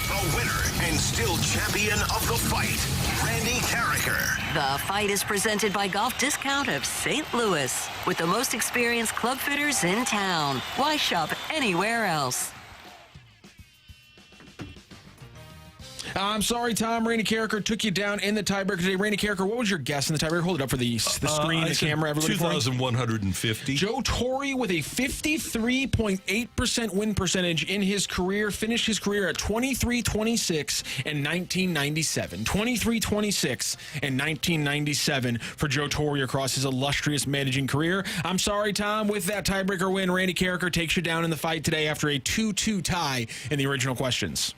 The winner and still champion of the fight, Randy Karraker. The fight is presented by Golf Discount of St. Louis, with the most experienced club fitters in town. Why shop anywhere else? I'm sorry, Tom. Randy Karraker took you down in the tiebreaker today. Randy Karraker, what was your guess in the tiebreaker? Hold it up for the screen, the camera, everybody. 2,150. Joe Torre with a 53.8% win percentage in his career, finished his career at 23-26 in 1997. 23-26 in 1997 for Joe Torre across his illustrious managing career. I'm sorry, Tom. With that tiebreaker win, Randy Karraker takes you down in the fight today after a 2-2 tie in the original questions.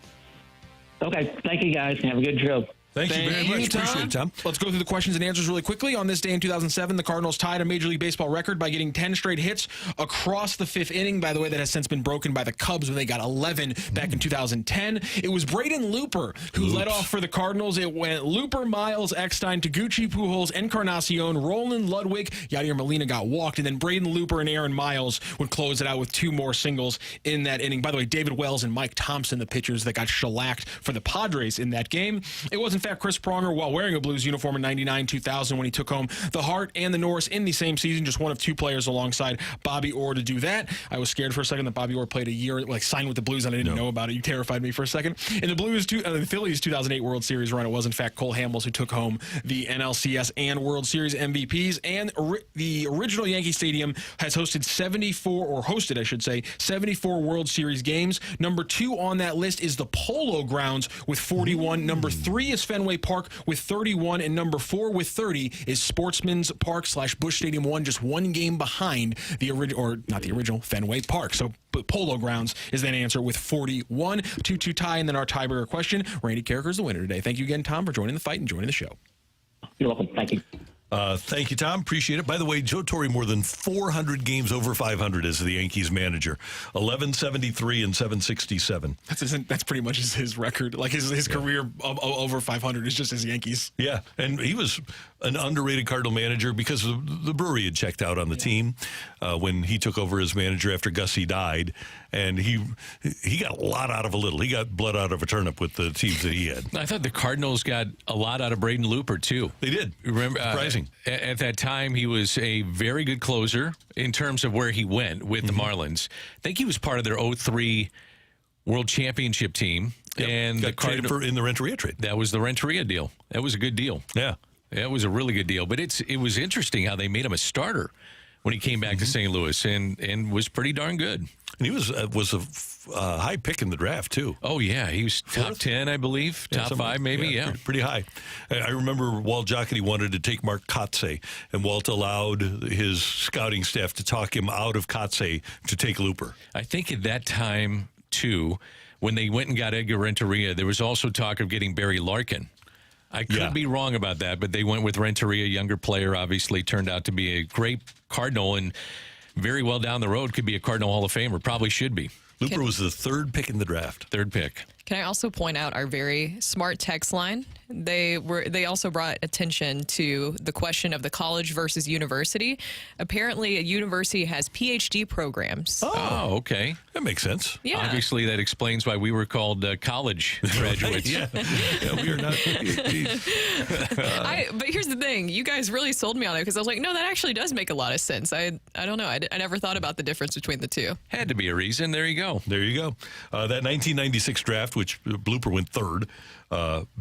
Okay. Thank you, guys. Have a good show. Thank you very much. Appreciate it, Tom. Let's go through the questions and answers really quickly. On this day in 2007, the Cardinals tied a Major League Baseball record by getting 10 straight hits across the fifth inning. By the way, that has since been broken by the Cubs when they got 11 back in 2010. It was Braden Looper who led off for the Cardinals. It went Looper, Miles, Eckstein, Taguchi, Pujols, Encarnacion, Roland, Ludwig, Yadier Molina got walked, and then Braden Looper and Aaron Miles would close it out with 2 more singles in that inning. By the way, David Wells and Mike Thompson, the pitchers that got shellacked for the Padres in that game. It was, in fact, fact, Chris Pronger, while wearing a Blues uniform in 99-2000 when he took home the Hart and the Norris in the same season, just one of two players alongside Bobby Orr to do that. I was scared for a second that Bobby Orr played a year, signed with the Blues, and I didn't know about it. You terrified me for a second. In the Phillies 2008 World Series run, it was in fact Cole Hamels who took home the NLCS and World Series MVPs. And the original Yankee Stadium has hosted 74 World Series games. Number 2 on that list is the Polo Grounds with 41. Number 3 is Fenway Park with 31, and number 4 with 30 is Sportsman's Park / Busch Stadium 1, just one game behind the original, or not the original, Fenway Park. So Polo Grounds is that answer with 41. 2-2 tie, and then our tiebreaker question. Randy Karraker is the winner today. Thank you again, Tom, for joining the fight and joining the show. You're welcome. Thank you. Thank you, Tom. Appreciate it. By the way, Joe Torre more than 400 games over 500 as the Yankees manager. 1173 and 767. That's pretty much his record. Like his career of over 500 is just his Yankees. Yeah, and he was an underrated Cardinal manager because the Brewery had checked out on the team when he took over as manager after Gussie died, and he got a lot out of a little. He got blood out of a turnip with the teams that he had. I thought the Cardinals got a lot out of Braden Looper, too. They did. Remember, surprising. At that time, he was a very good closer in terms of where he went with the Marlins. I think he was part of their 2003 World Championship team. Yep. And got traded in the Renteria trade. That was the Renteria deal. That was a good deal. Yeah. It was a really good deal. But it was interesting how they made him a starter when he came back to St. Louis and was pretty darn good. And he was a high pick in the draft, too. Oh, yeah. He was top 10, I believe. Top 5, maybe. Yeah. Pretty high. I remember Walt Jocketty wanted to take Mark Kotsay, and Walt allowed his scouting staff to talk him out of Kotsay to take Looper. I think at that time, too, when they went and got Edgar Renteria, there was also talk of getting Barry Larkin. I could be wrong about that, but they went with Renteria, younger player, obviously turned out to be a great Cardinal and very well down the road could be a Cardinal Hall of Famer. Probably should be. Looper was the 3rd pick in the draft. 3rd pick. Can I also point out our very smart text line? They also brought attention to the question of the college versus university. Apparently, a university has PhD programs. Oh, okay. That makes sense. Yeah. Obviously, that explains why we were called college graduates. Yeah, we are not PhDs. But here's the thing. You guys really sold me on it because I was like, no, that actually does make a lot of sense. I don't know. I never thought about the difference between the two. Had to be a reason. There you go. There you go. That 1996 draft, which Blooper went 3rd.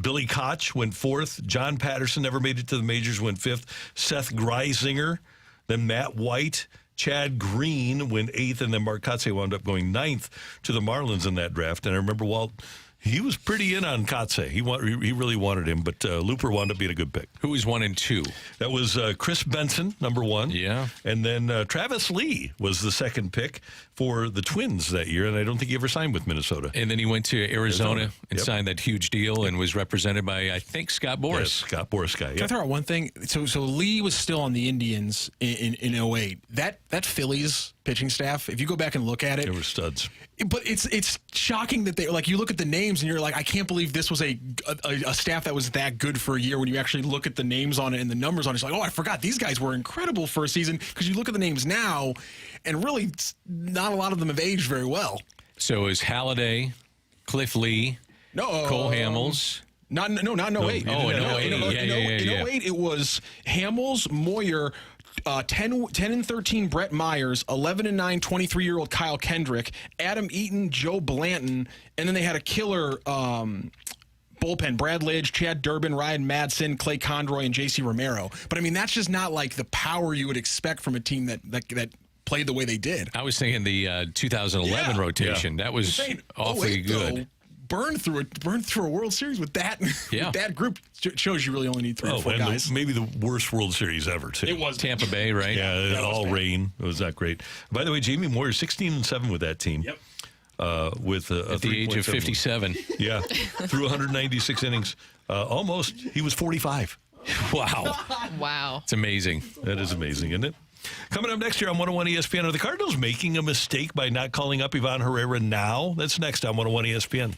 Billy Koch went 4th. John Patterson never made it to the majors, went 5th. Seth Greisinger, then Matt White. Chad Green went 8th, and then Mark Kotsay wound up going 9th to the Marlins in that draft. And I remember Walt, he was pretty in on Kotsay. He really wanted him, but Looper wound up being a good pick. Who was 1 and 2? That was Chris Benson, number 1. Yeah. And then Travis Lee was the 2nd pick for the Twins that year, and I don't think he ever signed with Minnesota. And then he went to Arizona and signed that huge deal and was represented by, I think, Scott Boras. Yes, Scott Boras guy. Can I throw out one thing? So Lee was still on the Indians in 2008. That Phillies pitching staff, if you go back and look at it, They were studs. But it's shocking that you look at the names and you're like, I can't believe this was a staff that was that good for a year. When you actually look at the names on it and the numbers on it, it's like, oh, I forgot these guys were incredible for a season. Because you look at the names now, and really not a lot of them have aged very well. So is Halladay, Cliff Lee, Cole Hamels. Not in 08. Oh, in 08. In 08, it was Hamels, Moyer, 10 and 13 Brett Myers, 11 and 9 23-year-old Kyle Kendrick, Adam Eaton, Joe Blanton, and then they had a killer bullpen: Brad Lidge, Chad Durbin, Ryan Madsen, Clay Conroy, and J.C. Romero. But I mean, that's just not like the power you would expect from a team that played the way they did. I was thinking the 2011 rotation. That was awfully good. Though, burned through a World Series with that with that group. Shows you really only need 3 or 4 guys. Maybe the worst World Series ever, too. It was Tampa Bay, right? Yeah, all rain. It was not great. By the way, Jamie Moyer, 16-7 with that team. Yep. With at the age of 57. Yeah, through 196 innings. Almost, he was 45. Wow. Wow. It's amazing. That is amazing, isn't it? Coming up next year on 101 ESPN, are the Cardinals making a mistake by not calling up Ivan Herrera now? That's next on 101 ESPN.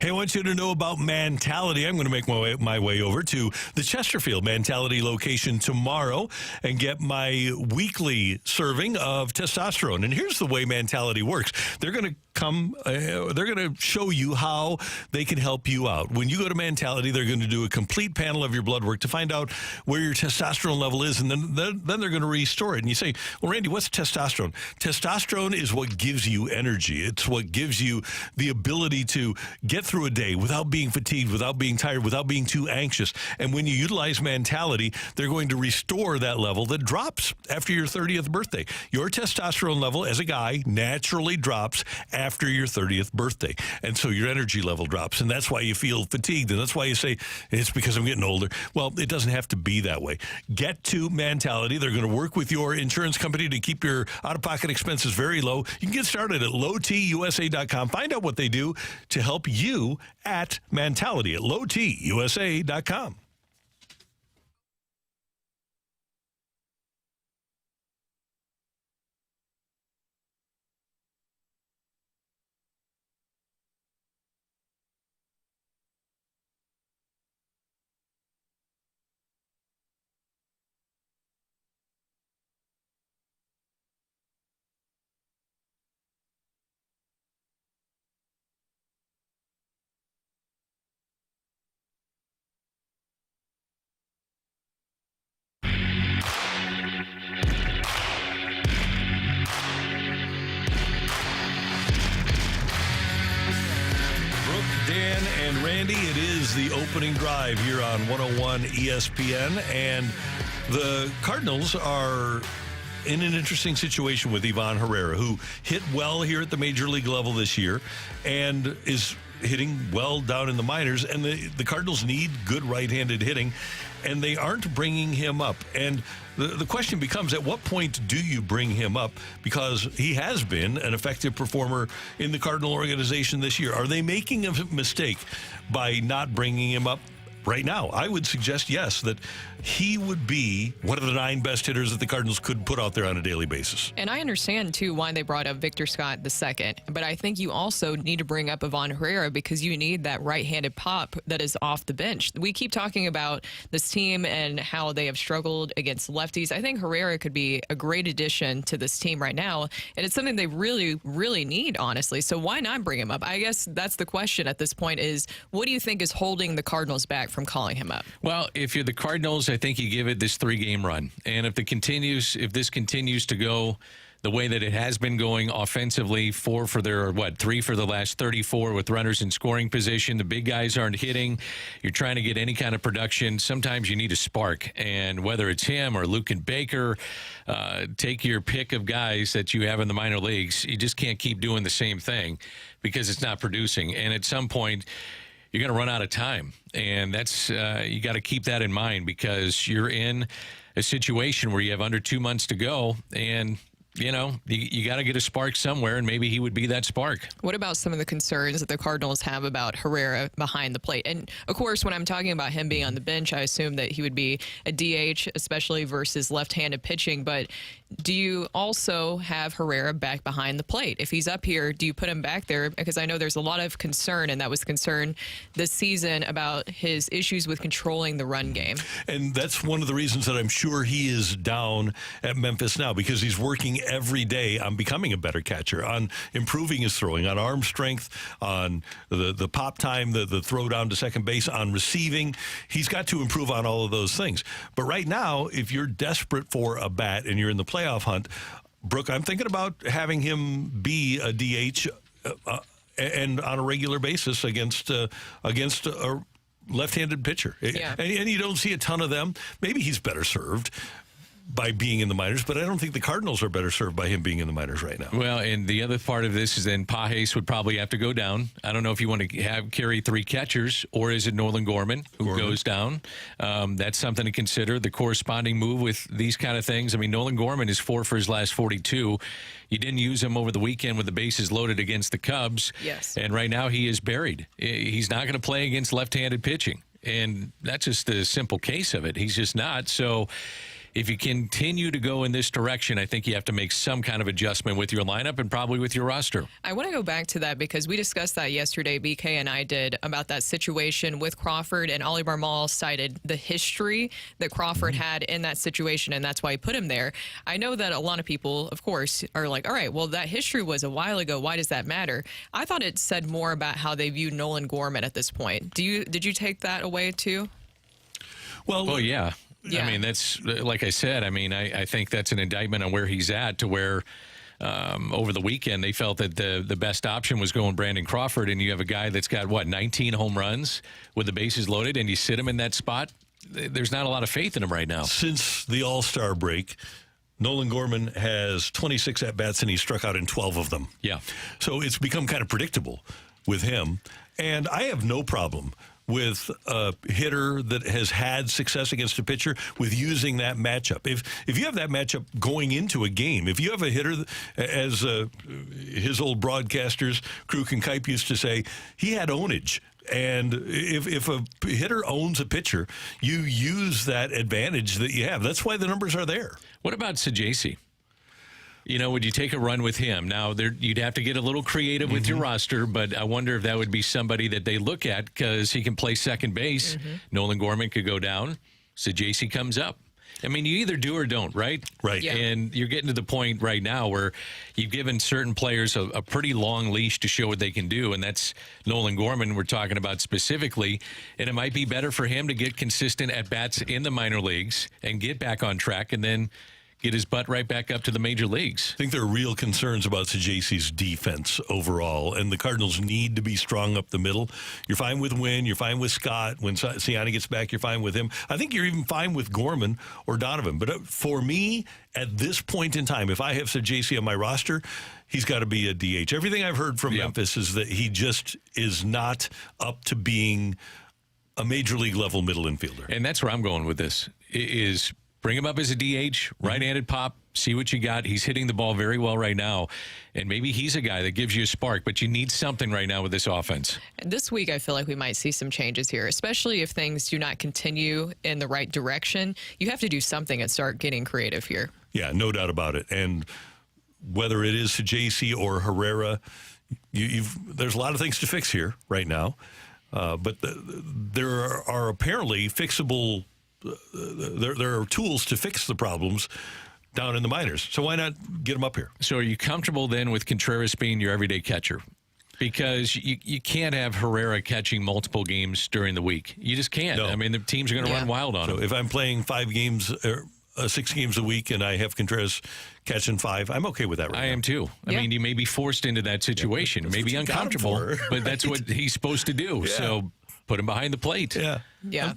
Hey, I want you to know about Mentality. I'm going to make my way over to the Chesterfield Mentality location tomorrow and get my weekly serving of testosterone. And here's the way Mentality works. They're going to they're going to show you how they can help you out. When you go to Mentality, they're going to do a complete panel of your blood work to find out where your testosterone level is, and then they're going to restore it. And you say, well, Randy, what's testosterone? Testosterone is what gives you energy. It's what gives you the ability to get through a day without being fatigued, without being tired, without being too anxious. And when you utilize Mentality, they're going to restore that level that drops after your 30th birthday. Your testosterone level as a guy naturally drops after your 30th birthday. And so your energy level drops. And that's why you feel fatigued. And that's why you say, it's because I'm getting older. Well, it doesn't have to be that way. Get to Mentality. They're going to work with your insurance company to keep your out-of-pocket expenses very low. You can get started at lowtusa.com. Find out what they do to help you at Mentality at lowtusa.com. Dan and Randy, it is the opening drive here on 101 ESPN, and the Cardinals are in an interesting situation with Ivan Herrera, who hit well here at the major league level this year and is hitting well down in the minors, and the Cardinals need good right-handed hitting, and they aren't bringing him up. And the question becomes, at what point do you bring him up? Because he has been an effective performer in the Cardinal organization this year. Are they making a mistake by not bringing him up right now? I would suggest yes, that he would be one of the 9 best hitters that the Cardinals could put out there on a daily basis. And I understand, too, why they brought up Victor Scott II. But I think you also need to bring up Ivan Herrera because you need that right-handed pop that is off the bench. We keep talking about this team and how they have struggled against lefties. I think Herrera could be a great addition to this team right now. And it's something they really, really need, honestly. So why not bring him up? I guess that's the question at this point is, what do you think is holding the Cardinals back from calling him up? Well, if you're the Cardinals, I think you give it this 3-game run. And if this continues to go the way that it has been going offensively, 3 for the last 34 with runners in scoring position. The big guys aren't hitting. You're trying to get any kind of production. Sometimes you need a spark. And whether it's him or Luke and Baker, take your pick of guys that you have in the minor leagues. You just can't keep doing the same thing because it's not producing. And at some point, you're going to run out of time. And that's you got to keep that in mind because you're in a situation where you have under 2 months to go. And, you got to get a spark somewhere, and maybe he would be that spark. What about some of the concerns that the Cardinals have about Herrera behind the plate? And, of course, when I'm talking about him being on the bench, I assume that he would be a DH, especially versus left-handed pitching. But do you also have Herrera back behind the plate? If he's up here, do you put him back there? Because I know there's a lot of concern, and that was concern this season about his issues with controlling the run game. And that's one of the reasons that I'm sure he is down at Memphis now, because he's working every day on becoming a better catcher, on improving his throwing, on arm strength, on the pop time, the throw down to second base, on receiving. He's got to improve on all of those things. But right now, if you're desperate for a bat and you're in the playoff hunt, Brooke, I'm thinking about having him be a DH and on a regular basis against a left-handed pitcher. Yeah. And you don't see a ton of them. Maybe he's better served by being in the minors, but I don't think the Cardinals are better served by him being in the minors right now. Well, and the other part of this is then Pages would probably have to go down. I don't know if you want to carry 3 catchers, or is it Nolan Gorman who goes down? That's something to consider. The corresponding move with these kind of things. I mean, Nolan Gorman is 4 for his last 42. You didn't use him over the weekend with the bases loaded against the Cubs. Yes. And right now he is buried. He's not going to play against left-handed pitching. And that's just the simple case of it. He's just not. So if you continue to go in this direction, I think you have to make some kind of adjustment with your lineup and probably with your roster. I want to go back to that because we discussed that yesterday, BK and I did, about that situation with Crawford, and Ollie Marmol cited the history that Crawford had in that situation, and that's why he put him there. I know that a lot of people, of course, are like, all right, well, that history was a while ago. Why does that matter? I thought it said more about how they view Nolan Gorman at this point. Did you take that away too? Well, yeah. Yeah. I mean, that's, like I said, I mean, I think that's an indictment on where he's at, to where over the weekend they felt that the best option was going Brandon Crawford, and you have a guy that's got, 19 home runs with the bases loaded, and you sit him in that spot. There's not a lot of faith in him right now. Since the All-Star break, Nolan Gorman has 26 at-bats, and he struck out in 12 of them. Yeah. So it's become kind of predictable with him. And I have no problem with a hitter that has had success against a pitcher with using that matchup. If you have that matchup going into a game, if you have a hitter, as his old broadcasters, Kruk and Kipe used to say, he had ownage. And if a hitter owns a pitcher, you use that advantage that you have. That's why the numbers are there. What about Sajasi? Would you take a run with him? Now, you'd have to get a little creative with your roster, but I wonder if that would be somebody that they look at because he can play second base. Nolan Gorman could go down. Sajasi comes up. I mean, you either do or don't, right? Right. Yeah. And you're getting to the point right now where you've given certain players a pretty long leash to show what they can do, and that's Nolan Gorman we're talking about specifically. And it might be better for him to get consistent at-bats in the minor leagues and get back on track and then get his butt right back up to the major leagues. I think there are real concerns about Sajasi's defense overall, and the Cardinals need to be strong up the middle. You're fine with Wynn. You're fine with Scott. When Siani gets back, you're fine with him. I think you're even fine with Gorman or Donovan. But for me, at this point in time, if I have Sajasi on my roster, he's got to be a DH. Everything I've heard from Memphis is that he just is not up to being a major league level middle infielder. And that's where I'm going with this, is bring him up as a DH, right-handed pop, see what you got. He's hitting the ball very well right now, and maybe he's a guy that gives you a spark, but you need something right now with this offense. And this week, I feel like we might see some changes here, especially if things do not continue in the right direction. You have to do something and start getting creative here. Yeah, no doubt about it. And whether it is Sajasi or Herrera, there's a lot of things to fix here right now. But there are apparently fixable. There are tools to fix the problems down in the minors. So why not get them up here? So are you comfortable then with Contreras being your everyday catcher? Because you can't have Herrera catching multiple games during the week. You just can't. No. I mean, the teams are going to run wild on him. So if I'm playing 5 games or 6 games a week and I have Contreras catching 5, I'm okay with that right now. I am too. I mean, you may be forced into that situation. Maybe uncomfortable, but that's what he's supposed to do. Yeah. So put him behind the plate. Yeah.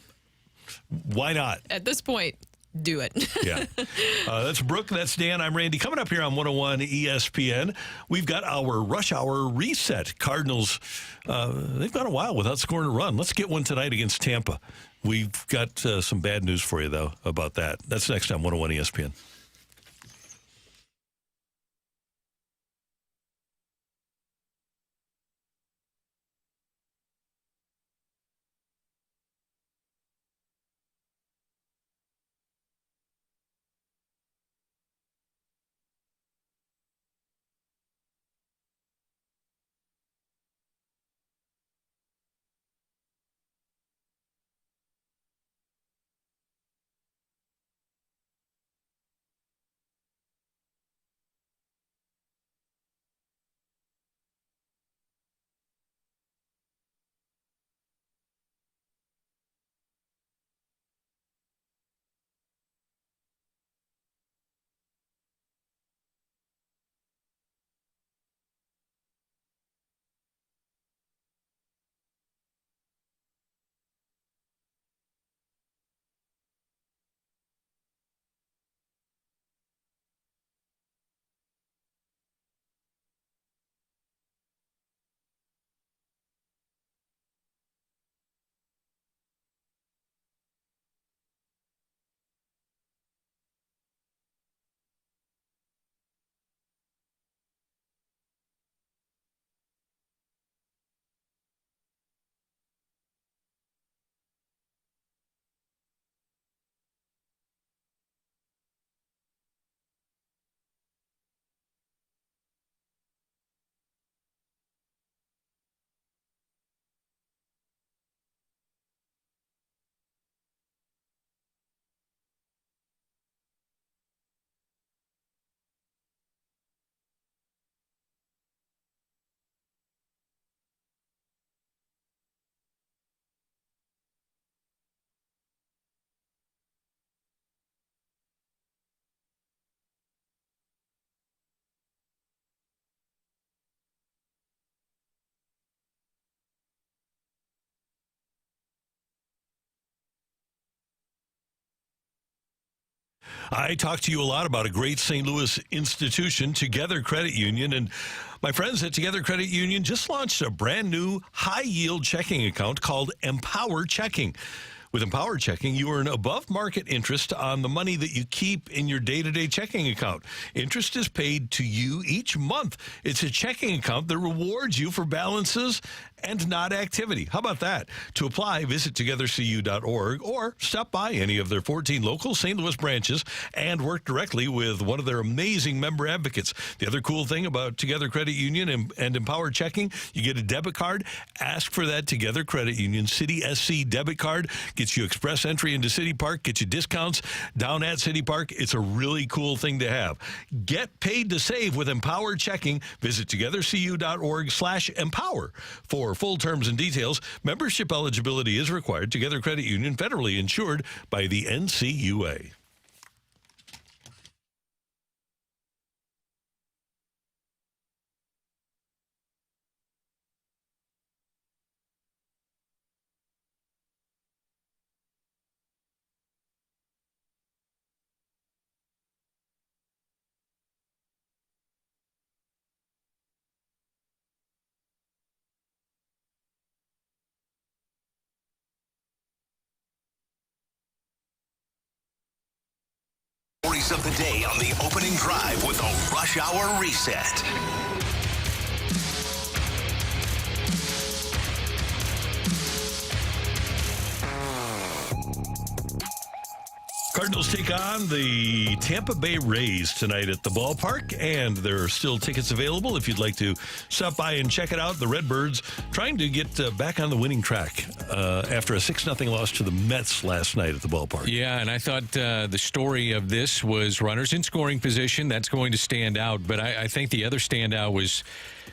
Why not? At this point, do it. Yeah. That's Brooke. That's Dan. I'm Randy. Coming up here on 101 ESPN, we've got our rush hour reset. Cardinals, they've gone a while without scoring a run. Let's get one tonight against Tampa. We've got some bad news for you, though, about that. That's next time, 101 ESPN. I talk to you a lot about a great St. Louis institution, Together Credit Union, and my friends at Together Credit Union just launched a brand new high-yield checking account called Empower Checking. With Empower Checking, you earn above-market interest on the money that you keep in your day-to-day checking account. Interest is paid to you each month. It's a checking account that rewards you for balances and not activity. How about that? To apply, visit togethercu.org or stop by any of their 14 local St. Louis branches and work directly with one of their amazing member advocates. The other cool thing about Together Credit Union and Empower Checking, you get a debit card. Ask for that Together Credit Union City SC debit card. Gets you express entry into City Park, gets you discounts down at City Park. It's a really cool thing to have. Get paid to save with Empower Checking. Visit togethercu.org/empower for full terms and details. Membership eligibility is required. Together Credit Union, federally insured by the NCUA. Stories of the day on the opening drive with a Rush Hour Reset. Cardinals take on the Tampa Bay Rays tonight at the ballpark, and there are still tickets available if you'd like to stop by and check it out. The Redbirds trying to get back on the winning track after a 6-0 loss to the Mets last night at the ballpark. Yeah, and I thought the story of this was runners in scoring position. That's going to stand out, but I think the other standout was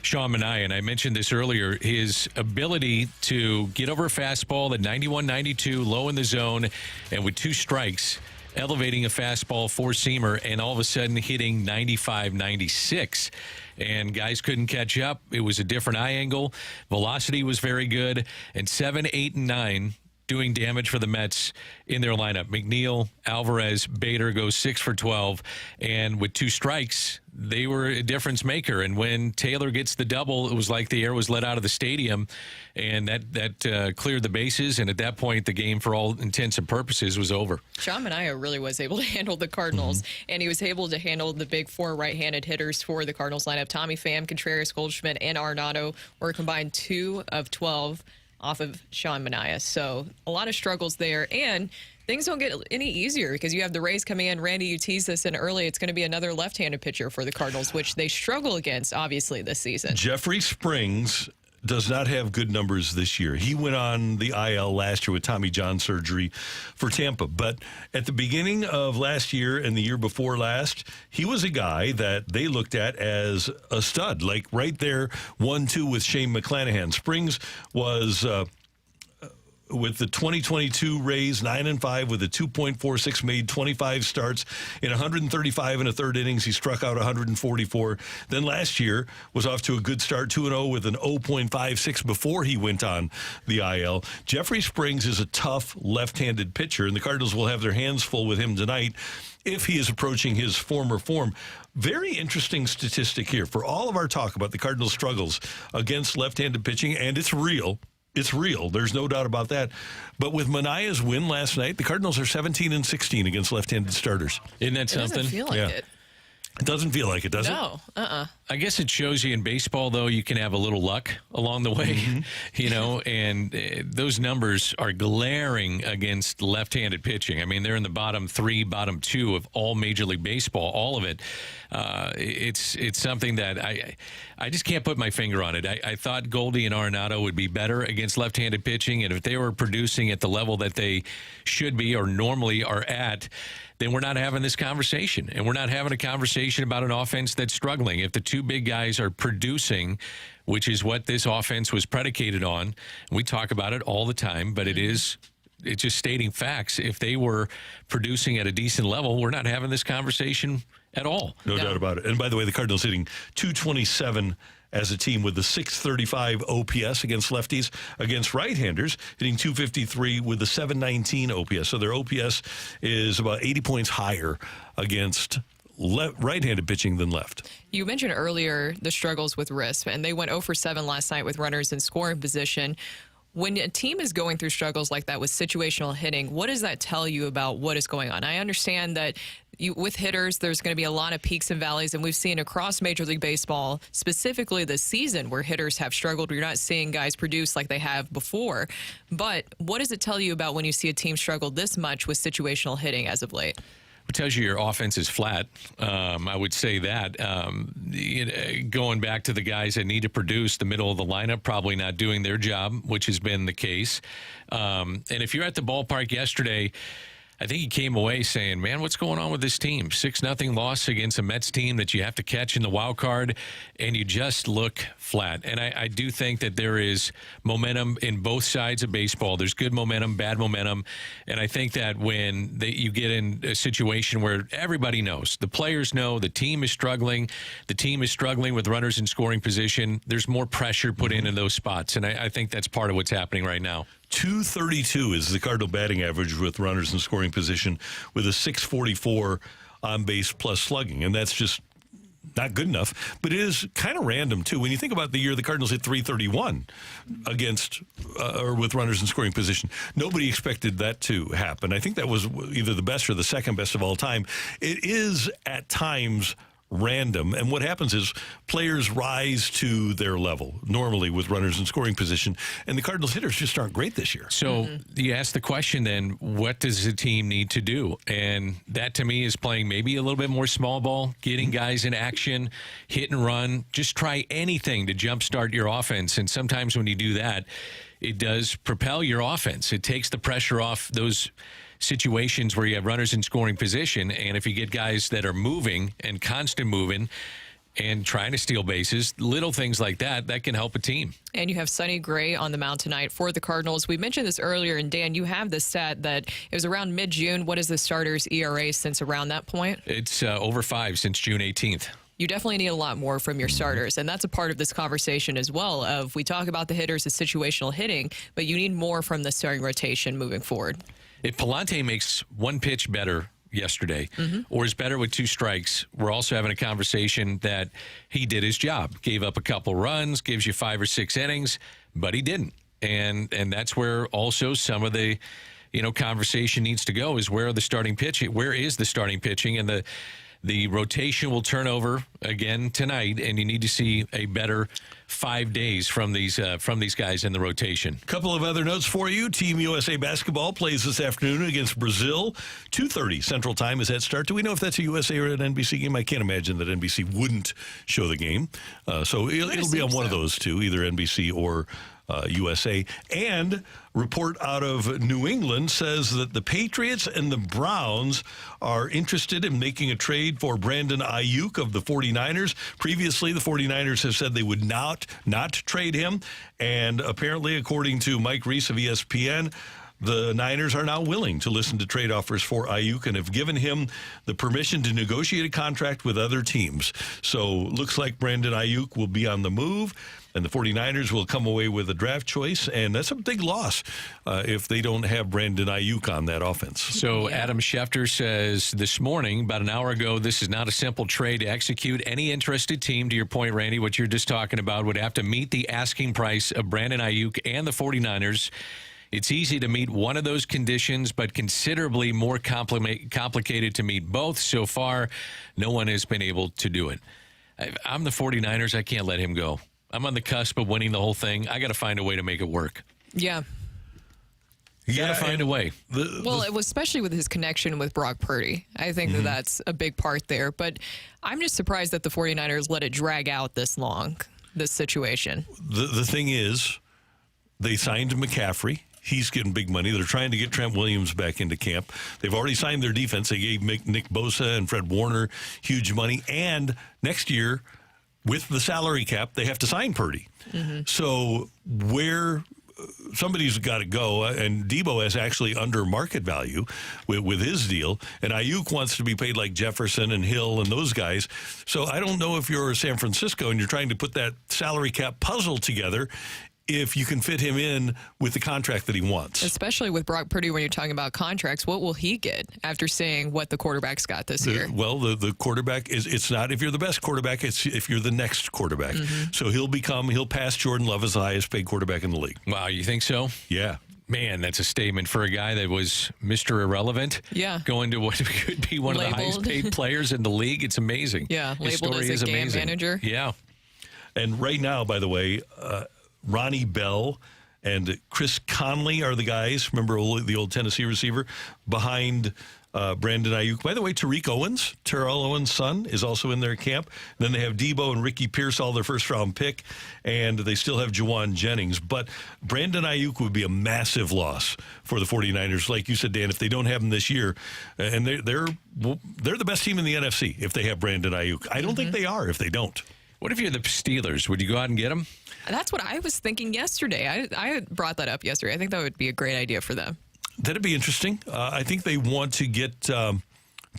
Sean Manaea, and I mentioned this earlier, his ability to get over a fastball at 91-92, low in the zone, and with 2 strikes, elevating a fastball four-seamer, and all of a sudden hitting 95-96. And guys couldn't catch up. It was a different eye angle. Velocity was very good. And 7, 8, and 9 doing damage for the Mets in their lineup. McNeil, Alvarez, Bader goes 6 for 12. And with 2 strikes, they were a difference maker. And when Taylor gets the double, it was like the air was let out of the stadium. And that cleared the bases. And at that point, the game, for all intents and purposes, was over. Sean Manaea really was able to handle the Cardinals. And he was able to handle the big 4 right-handed hitters for the Cardinals lineup. Tommy Pham, Contreras, Goldschmidt, and Arenado were combined 2 of 12 off of Sean Manaea. So a lot of struggles there. And things don't get any easier because you have the Rays coming in. Randy, you teased this in early. It's going to be another left-handed pitcher for the Cardinals, which they struggle against, obviously, this season. Jeffrey Springs does not have good numbers this year. He went on the IL last year with Tommy John surgery for Tampa. But at the beginning of last year and the year before last, he was a guy that they looked at as a stud, like right there, 1-2 with Shane McClanahan. Springs was with the 2022 Rays, 9-5 with a 2.46, made 25 starts in 135 and a third innings. He struck out 144. Then last year was off to a good start, 2-0 with an 0.56 before he went on the IL. Jeffrey Springs is a tough left-handed pitcher, and the Cardinals will have their hands full with him tonight if he is approaching his former form. Very interesting statistic here. For all of our talk about the Cardinals' struggles against left-handed pitching, and it's real. It's real. There's no doubt about that. But with Manaea's win last night, the Cardinals are 17-16 against left-handed starters. Isn't that something? It doesn't feel like it. It doesn't feel like it, does it? No. I guess it shows you in baseball, though, you can have a little luck along the way, you know, and those numbers are glaring against left-handed pitching. I mean, they're in the bottom 3, bottom 2 of all Major League Baseball, all of it. It's something that I just can't put my finger on it. I thought Goldie and Arenado would be better against left-handed pitching, and if they were producing at the level that they should be or normally are at, then we're not having this conversation. And we're not having a conversation about an offense that's struggling. If the 2 big guys are producing, which is what this offense was predicated on, we talk about it all the time, but it's just stating facts. If they were producing at a decent level, we're not having this conversation at all. No doubt about it. And by the way, the Cardinals hitting .227 as a team with a 635 OPS against lefties. Against right-handers, hitting 253 with a 719 OPS. So their OPS is about 80 points higher against right-handed pitching than left. You mentioned earlier the struggles with wrist, and they went 0 for 7 last night with runners in scoring position. When a team is going through struggles like that with situational hitting, what does that tell you about what is going on? I understand that with hitters, there's going to be a lot of peaks and valleys, and we've seen across Major League Baseball, specifically this season, where hitters have struggled. You're not seeing guys produce like they have before. But what does it tell you about when you see a team struggle this much with situational hitting as of late? It tells you your offense is flat. I would say that. Going back to the guys that need to produce, the middle of the lineup probably not doing their job, which has been the case. And if you're at the ballpark yesterday, I think he came away saying, man, what's going on with this team? 6-0 loss against a Mets team that you have to catch in the wild card, and you just look flat. And I do think that there is momentum in both sides of baseball. There's good momentum, bad momentum. And I think that when you get in a situation where everybody knows, the players know, the team is struggling with runners in scoring position, there's more pressure put in those spots. And I think that's part of what's happening right now. 232 is the Cardinal batting average with runners in scoring position with a 644 on base plus slugging. And that's just not good enough. But it is kind of random, too. When you think about the year the Cardinals hit 331 against or with runners in scoring position, nobody expected that to happen. I think that was either the best or the second best of all time. It is at times random, and what happens is players rise to their level normally with runners in scoring position, and the Cardinals hitters just aren't great this year. So you ask the question then, what does the team need to do? And that to me is playing maybe a little bit more small ball, getting guys in action, hit and run, just try anything to jumpstart your offense. And sometimes when you do that, it does propel your offense. It takes the pressure off those situations where you have runners in scoring position, and if you get guys that are moving and constant moving and trying to steal bases, little things like that can help a team. And you have Sonny Gray on the mound tonight for the Cardinals. We mentioned this earlier, and Dan, you have the stat that it was around mid-June. What is the starter's ERA since around that point? It's over 5 since June 18th. You definitely need a lot more from your starters, and that's a part of this conversation as well. Of we talk about the hitters as situational hitting, but you need more from the starting rotation moving forward. If Palante makes one pitch better yesterday or is better with 2 strikes, we're also having a conversation that he did his job, gave up a couple runs, gives you 5 or 6 innings, but he didn't. And that's where also some of the conversation needs to go is where is the starting pitching, and the rotation will turn over again tonight, and you need to see a better 5 days from these guys in the rotation. A couple of other notes for you. Team USA basketball plays this afternoon against Brazil. 2:30 Central Time is that start. Do we know if that's a USA or an NBC game? I can't imagine that NBC wouldn't show the game. So it'll be on one of those two, either NBC or USA. And report out of New England says that the Patriots and the Browns are interested in making a trade for Brandon Ayuk of the 49ers. Previously, the 49ers have said they would not trade him. And apparently, according to Mike Reese of ESPN, the Niners are now willing to listen to trade offers for Ayuk and have given him the permission to negotiate a contract with other teams. So looks like Brandon Ayuk will be on the move, and the 49ers will come away with a draft choice, and that's a big loss if they don't have Brandon Ayuk on that offense. So Adam Schefter says this morning, about an hour ago, this is not a simple trade to execute. Any interested team, to your point, Randy, what you're just talking about, would have to meet the asking price of Brandon Ayuk and the 49ers. It's easy to meet one of those conditions, but considerably more complicated to meet both. So far, no one has been able to do it. I'm the 49ers. I can't let him go. I'm on the cusp of winning the whole thing. I got to find a way to make it work. Yeah. You got to find a way. Well, it was especially with his connection with Brock Purdy. I think that's a big part there. But I'm just surprised that the 49ers let it drag out this long, this situation. The thing is, they signed McCaffrey. He's getting big money. They're trying to get Trent Williams back into camp. They've already signed their defense. They gave Nick Bosa and Fred Warner huge money. And next year, with the salary cap, they have to sign Purdy. So where somebody's got to go, and Debo is actually under market value with his deal, and Ayuk wants to be paid like Jefferson and Hill and those guys. So I don't know if you're San Francisco and you're trying to put that salary cap puzzle together, if you can fit him in with the contract that he wants. Especially with Brock Purdy, when you're talking about contracts, what will he get after seeing what the quarterbacks got this year? Well, the quarterback it's not if you're the best quarterback, it's if you're the next quarterback. So he'll pass Jordan Love as the highest paid quarterback in the league. Wow, you think so? Yeah. Man, that's a statement for a guy that was Mr. Irrelevant. Yeah. Going to what could be one of the highest paid players in the league. It's amazing. Yeah, His labeled story as a is game amazing. manager. Yeah. And right now, by the way, Ronnie Bell and Chris Conley are the guys. Remember the old Tennessee receiver behind Brandon Ayuk. By the way, Terrell Owens' son, is also in their camp. Then they have Debo and Ricky Pearsall, their first-round pick, and they still have Juwan Jennings. But Brandon Ayuk would be a massive loss for the 49ers. Like you said, Dan, if they don't have him this year, and they're the best team in the NFC if they have Brandon Ayuk. I don't think they are if they don't. What if you're the Steelers? Would you go out and get him? That's what I was thinking yesterday. I brought that up yesterday. I think that would be a great idea for them. That'd be interesting. I think they want to get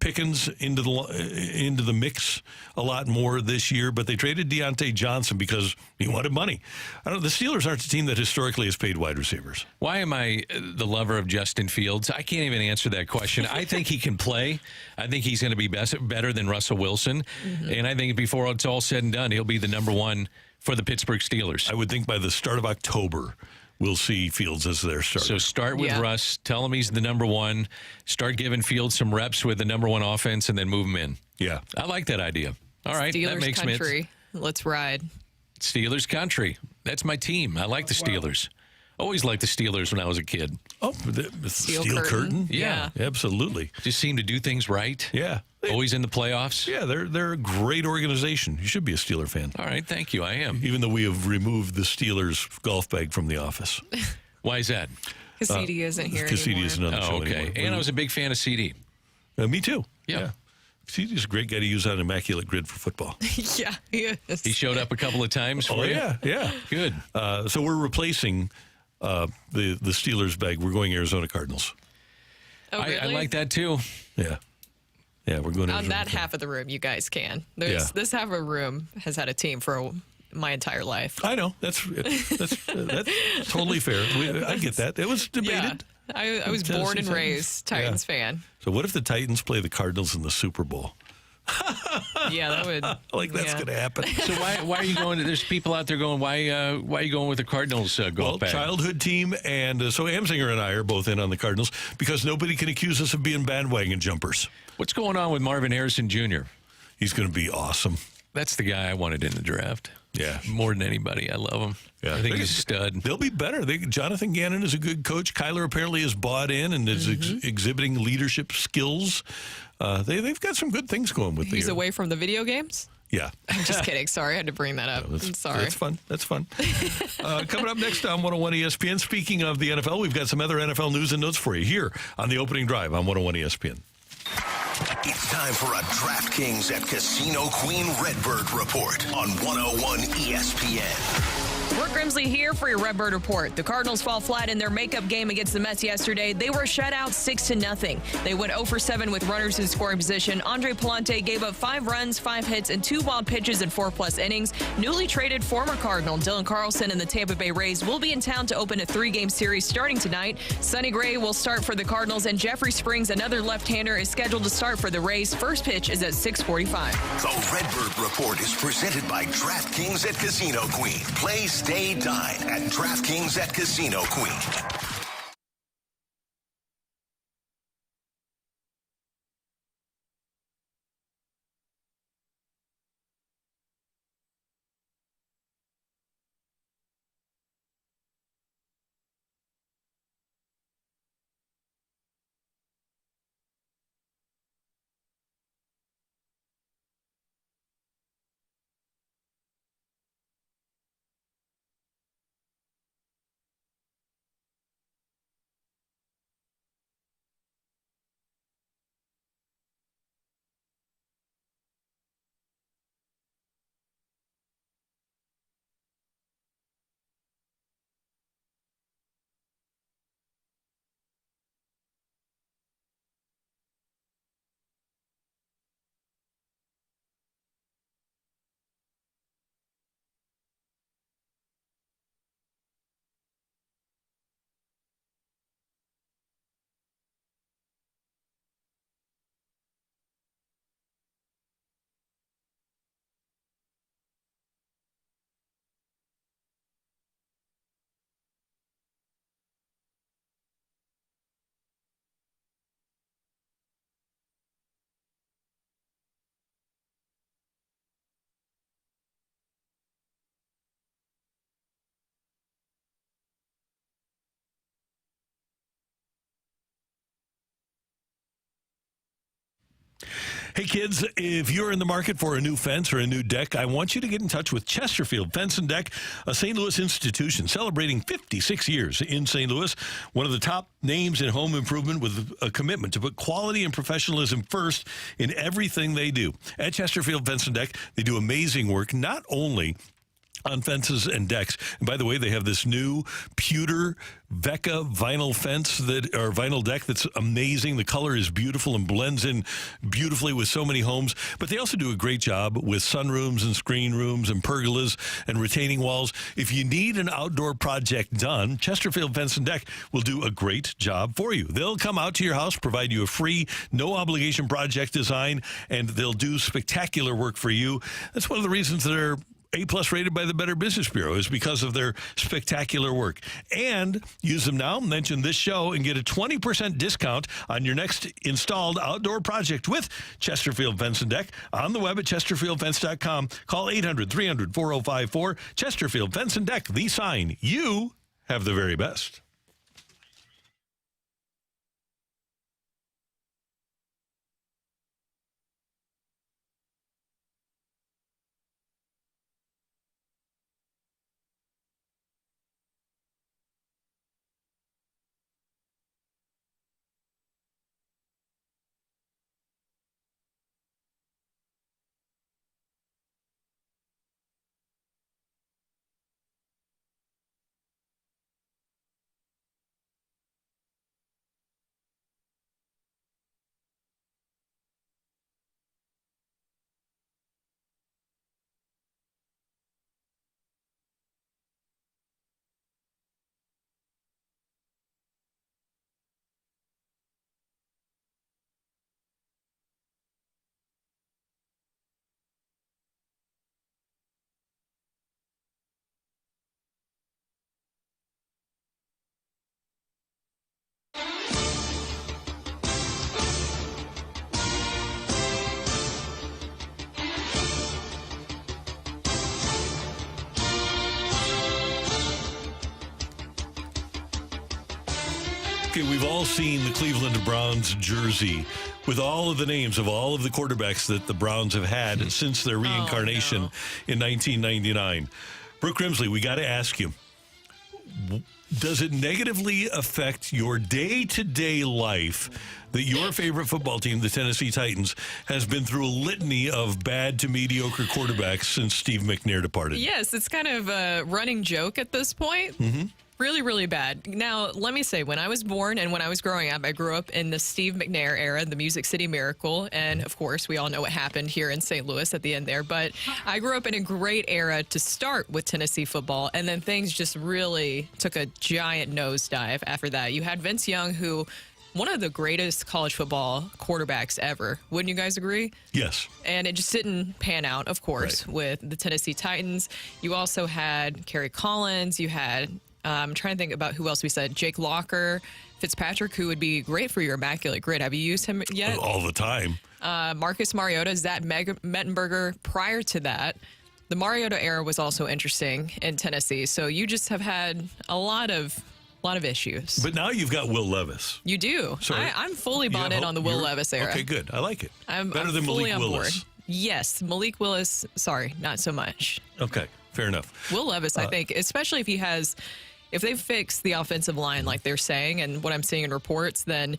Pickens into the mix a lot more this year, but they traded Deontay Johnson because he wanted money. The Steelers aren't a team that historically has paid wide receivers. Why am I the lover of Justin Fields? I can't even answer that question. I think he can play. I think he's going to be better than Russell Wilson. And I think before it's all said and done, he'll be the number one for the Pittsburgh Steelers. I would think by the start of October, we'll see Fields as their starter. So start with Russ. Tell him he's the number one. Start giving Fields some reps with the number one offense and then move him in. Yeah. I like that idea. All right. Steelers that makes country. Let's ride. Steelers country. That's my team. I like the Steelers. Always liked the Steelers when I was a kid. Oh, the Steel Curtain? Yeah. Absolutely. Just seem to do things right. Yeah. Always in the playoffs. Yeah, they're a great organization. You should be a Steeler fan. All right, thank you. I am. Even though we have removed the Steelers golf bag from the office. Why is that? Because CD isn't here CD anymore. isn't on the show okay. anymore. And I was a big fan of CD. Me too. Yeah. CD's a great guy to use on Immaculate Grid for football. Yeah, he is. He showed up a couple of times for you? Yeah. Good. So we're replacing the Steelers bag. We're going Arizona Cardinals. Oh, really? I like that too. Yeah. Yeah, we're going on that half of the room. You guys can. This half of the room has had a team for my entire life. I know that's totally fair. I get that. It was debated. Yeah, I was born and raised Titans fan. So what if the Titans play the Cardinals in the Super Bowl? Yeah, that would. That's going to happen. So why are you going? There's people out there going. Why are you going with the Cardinals golf bag? Childhood team, and so Amsinger and I are both in on the Cardinals because nobody can accuse us of being bandwagon jumpers. What's going on with Marvin Harrison Jr.? He's going to be awesome. That's the guy I wanted in the draft. Yeah, more than anybody. I love him. Yeah, I think he's a stud. They'll be better. Jonathan Gannon is a good coach. Kyler apparently is bought in and is exhibiting leadership skills. They've got some good things going with He's away from the video games? Yeah. I'm just kidding. Sorry, I had to bring that up. I'm sorry. That's fun. Coming up next on 101 ESPN, speaking of the NFL, we've got some other NFL news and notes for you here on the opening drive on 101 ESPN. It's time for a DraftKings at Casino Queen Redbird report on 101 ESPN. Brooke Grimsley here for your Redbird report. The Cardinals fall flat in their makeup game against the Mets yesterday. They were shut out 6-0. They went 0 for 7 with runners in scoring position. Andre Palante gave up 5 runs, 5 hits, and 2 wild pitches in 4+ innings. Newly traded former Cardinal Dylan Carlson and the Tampa Bay Rays will be in town to open a 3-game series starting tonight. Sonny Gray will start for the Cardinals, and Jeffrey Springs, another left-hander, is scheduled to start for the Rays. First pitch is at 6:45. The Redbird report is presented by DraftKings at Casino Queen. Play, stay, dine at DraftKings at Casino Queen. Hey, kids, if you're in the market for a new fence or a new deck, I want you to get in touch with Chesterfield Fence and Deck, a St. Louis institution celebrating 56 years in St. Louis, one of the top names in home improvement with a commitment to put quality and professionalism first in everything they do. At Chesterfield Fence and Deck, they do amazing work, not only on fences and decks. And by the way, they have this new pewter Vecca vinyl fence or vinyl deck that's amazing. The color is beautiful and blends in beautifully with so many homes. But they also do a great job with sunrooms and screen rooms and pergolas and retaining walls. If you need an outdoor project done, Chesterfield Fence and Deck will do a great job for you. They'll come out to your house, provide you a free, no obligation project design, and they'll do spectacular work for you. That's one of the reasons they're A+ rated by the Better Business Bureau, is because of their spectacular work. And use them now, mention this show, and get a 20% discount on your next installed outdoor project with Chesterfield Fence and Deck on the web at chesterfieldfence.com. Call 800-300-4054. Chesterfield Fence and Deck, the sign. You have the very best. Okay, we've all seen the Cleveland Browns jersey with all of the names of all of the quarterbacks that the Browns have had since their reincarnation in 1999. Brooke Grimsley, we got to ask you, does it negatively affect your day-to-day life that your favorite football team, the Tennessee Titans, has been through a litany of bad to mediocre quarterbacks since Steve McNair departed? Yes, it's kind of a running joke at this point. Mm-hmm. Really, really bad. Now, let me say, when I was born and when I was growing up, I grew up in the Steve McNair era, the Music City Miracle. And, of course, we all know what happened here in St. Louis at the end there. But I grew up in a great era to start with Tennessee football. And then things just really took a giant nosedive after that. You had Vince Young, who... one of the greatest college football quarterbacks ever. Wouldn't you guys agree? Yes. And it just didn't pan out, of course, with the Tennessee Titans. You also had Kerry Collins. You had, I'm trying to think about who else we said, Jake Locker, Fitzpatrick, who would be great for your Immaculate Grid. Have you used him yet? All the time. Marcus Mariota, Zach Mettenberger. Prior to that, the Mariota era was also interesting in Tennessee. So you just have had a lot of issues. But now you've got Will Levis. You do. So I'm fully bought in on the Will Levis era. Okay, good. I like it. I'm Better than fully Malik on Willis. board. Yes, Malik Willis, sorry, not so much. Okay, fair enough. Will Levis, I think, especially if they fix the offensive line like they're saying and what I'm seeing in reports, then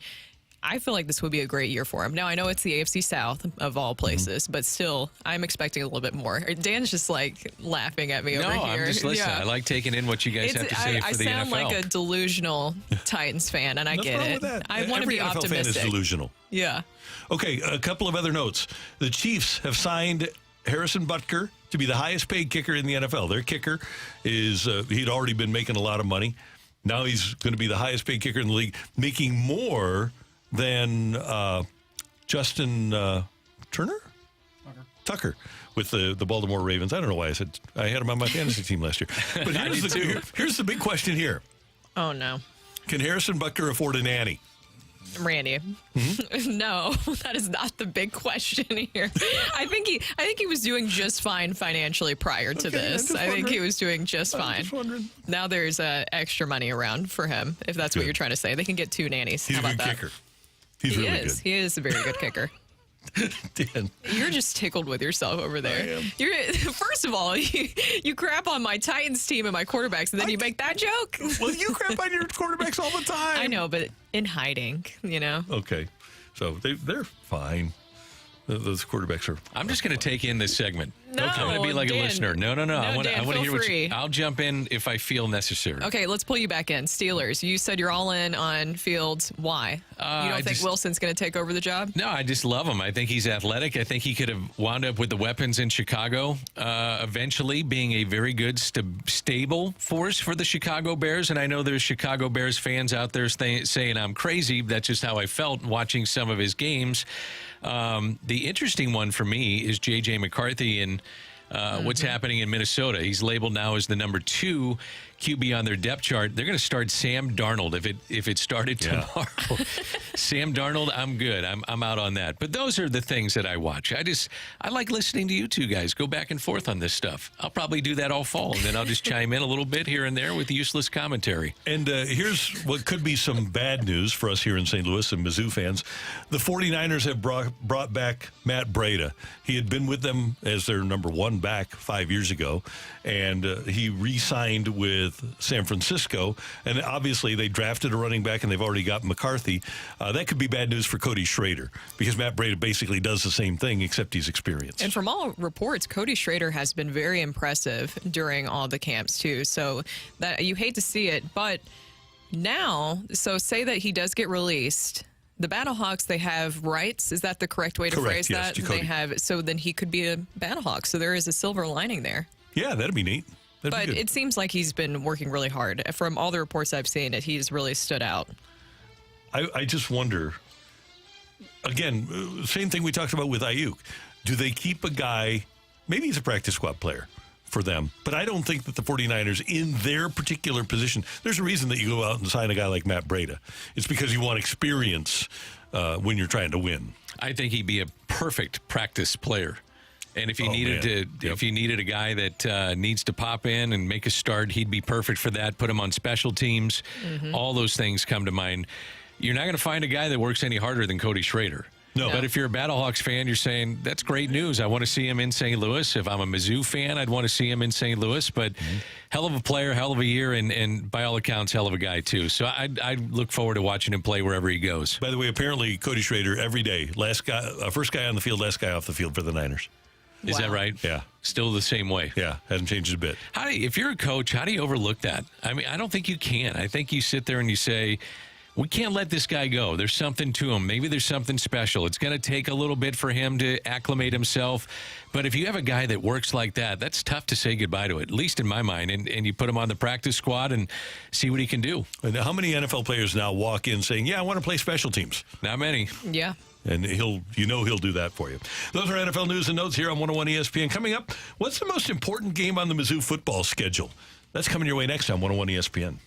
I feel like this would be a great year for him. Now, I know it's the AFC South of all places, but still, I'm expecting a little bit more. Dan's just like laughing at me over here. No, I'm just listening. Yeah. I like taking in what you guys have to say for the NFL. I sound like a delusional Titans fan, and I get wrong it. with that. I want to Every be NFL optimistic. fan is delusional. Yeah. Okay, a couple of other notes. The Chiefs have signed Harrison Butker to be the highest paid kicker in the NFL. Their kicker is, he'd already been making a lot of money. Now he's going to be the highest paid kicker in the league, making more than Justin Turner? Tucker with the Baltimore Ravens. I don't know why I said I had him on my fantasy team last year. But here's the big question here. Oh, no. Can Harrison Butker afford a nanny? Randy. Mm-hmm. No, that is not the big question here. I think he was doing just fine financially prior to this. I think he was doing just fine. Now there's extra money around for him, if that's what you're trying to say. They can get 2 nannies. He's How a about good that? kicker. He's really good. He is a very good kicker. Dan. You're just tickled with yourself over there. I am. You're first of all, you crap on my Titans team and my quarterbacks, and then you make that joke. Well, you crap on your quarterbacks all the time. I know, but in hiding, Okay. So they're fine. Those quarterbacks are. I'm just going to take in this segment. No, I'm going to be like Dan. a listener. No. I want to Dan, hear feel what free. I'll jump in if I feel necessary. Okay, let's pull you back in. Steelers, you said you're all in on Fields. Why? You don't think Wilson's going to take over the job? No, I just love him. I think he's athletic. I think he could have wound up with the weapons in Chicago, eventually being a very good, stable force for the Chicago Bears. And I know there's Chicago Bears fans out there saying I'm crazy. That's just how I felt watching some of his games. The interesting one for me is J.J. McCarthy and what's happening in Minnesota. He's labeled now as the number 2 QB on their depth chart. They're going to start Sam Darnold if it started tomorrow. Sam Darnold, I'm good. I'm out on that. But those are the things that I watch. I like listening to you two guys go back and forth on this stuff. I'll probably do that all fall, and then I'll just chime in a little bit here and there with useless commentary. And here's what could be some bad news for us here in St. Louis and Mizzou fans. The 49ers have brought back Matt Breida. He had been with them as their number 1 back 5 years ago, and he re-signed with San Francisco, and obviously they drafted a running back and they've already got McCarthy. That could be bad news for Cody Schrader because Matt Breida basically does the same thing except he's experienced. And from all reports, Cody Schrader has been very impressive during all the camps too. So that you hate to see it, but now, so say that he does get released. The Battlehawks, they have rights. Is that the correct way to phrase yes, that? They have, so then he could be a Battlehawk. So there is a silver lining there. Yeah, that'd be neat. But it seems like he's been working really hard. From all the reports I've seen, he's really stood out. I just wonder, again, same thing we talked about with Ayuk. Do they keep a guy, maybe he's a practice squad player for them, but I don't think that the 49ers in their particular position, there's a reason that you go out and sign a guy like Matt Breida. It's because you want experience when you're trying to win. I think he'd be a perfect practice player. And if you if you needed a guy that needs to pop in and make a start, he'd be perfect for that. Put him on special teams. All those things come to mind. You're not going to find a guy that works any harder than Cody Schrader. No. But if you're a Battlehawks fan, you're saying, that's great news. I want to see him in St. Louis. If I'm a Mizzou fan, I'd want to see him in St. Louis. But hell of a player, hell of a year, and by all accounts, hell of a guy, too. So I look forward to watching him play wherever he goes. By the way, apparently, Cody Schrader, every day, first guy on the field, last guy off the field for the Niners. Is that right? Yeah. Still the same way? Yeah, hasn't changed a bit. If you're a coach, how do you overlook that? I mean, I don't think you can. I think you sit there and you say, we can't let this guy go. There's something to him. Maybe there's something special. It's going to take a little bit for him to acclimate himself. But if you have a guy that works like that, that's tough to say goodbye to, at least in my mind. And you put him on the practice squad and see what he can do. And how many NFL players now walk in saying, yeah, I want to play special teams? Not many. Yeah. And he'll do that for you. Those are NFL news and notes here on 101 ESPN. Coming up, what's the most important game on the Mizzou football schedule? That's coming your way next on 101 ESPN.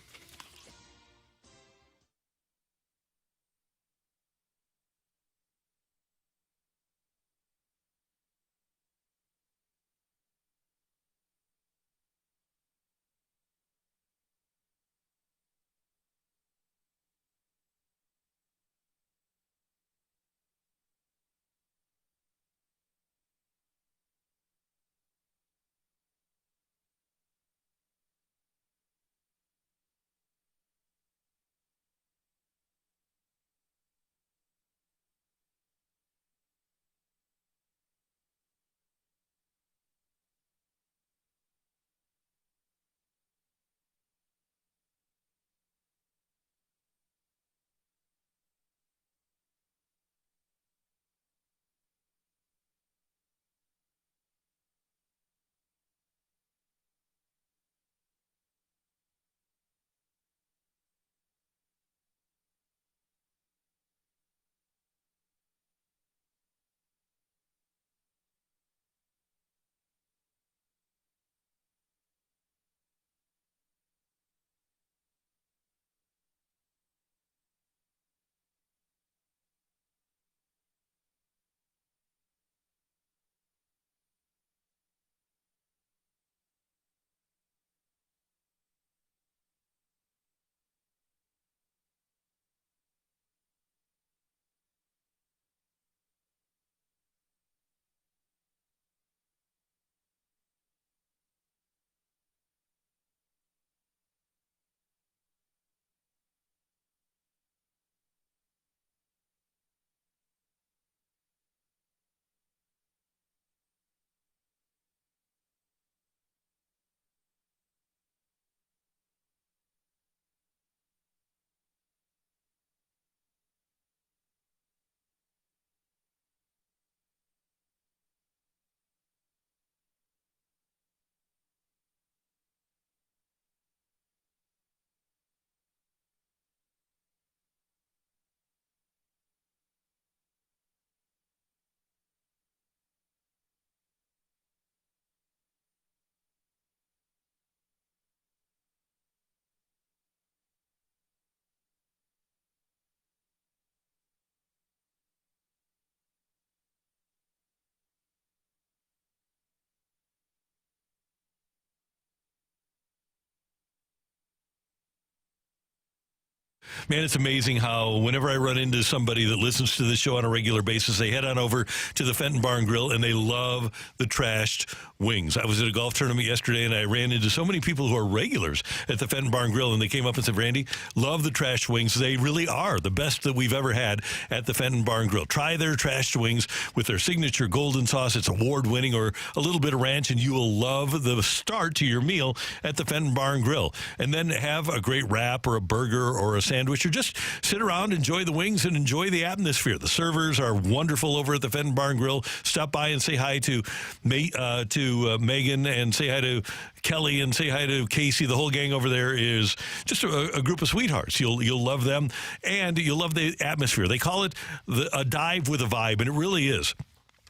Man, it's amazing how whenever I run into somebody that listens to this show on a regular basis, they head on over to the Fenton Bar and Grill, and they love the trashed wings. I was at a golf tournament yesterday, and I ran into so many people who are regulars at the Fenton Bar and Grill, and they came up and said, Randy, love the trashed wings. They really are the best that we've ever had at the Fenton Bar and Grill. Try their trashed wings with their signature golden sauce. It's award-winning, or a little bit of ranch, and you will love the start to your meal at the Fenton Bar and Grill. And then have a great wrap or a burger or a sandwich, or just sit around, enjoy the wings, and enjoy the atmosphere. The servers are wonderful over at the Fenton Bar and Grill. Stop by and say hi to Megan, and say hi to Kelly, and say hi to Casey. The whole gang over there is just a group of sweethearts. You'll love them, and you'll love the atmosphere. They call it a dive with a vibe, and it really is.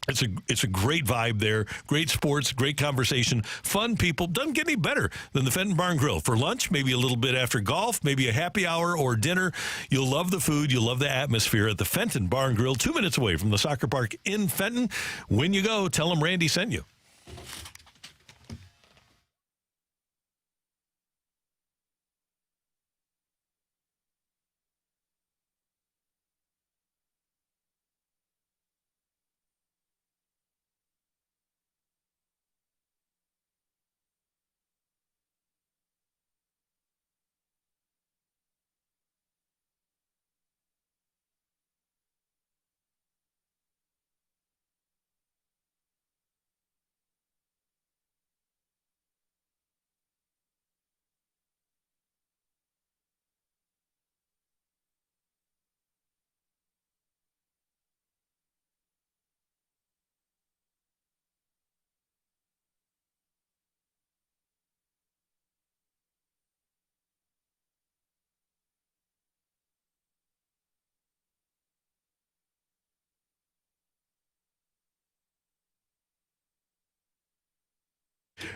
It's a great vibe there. Great sports, great conversation, fun people. Doesn't get any better than the Fenton Bar and Grill. For lunch, maybe a little bit after golf, maybe a happy hour or dinner. You'll love the food. You'll love the atmosphere at the Fenton Bar and Grill, 2 minutes away from the soccer park in Fenton. When you go, tell them Randy sent you.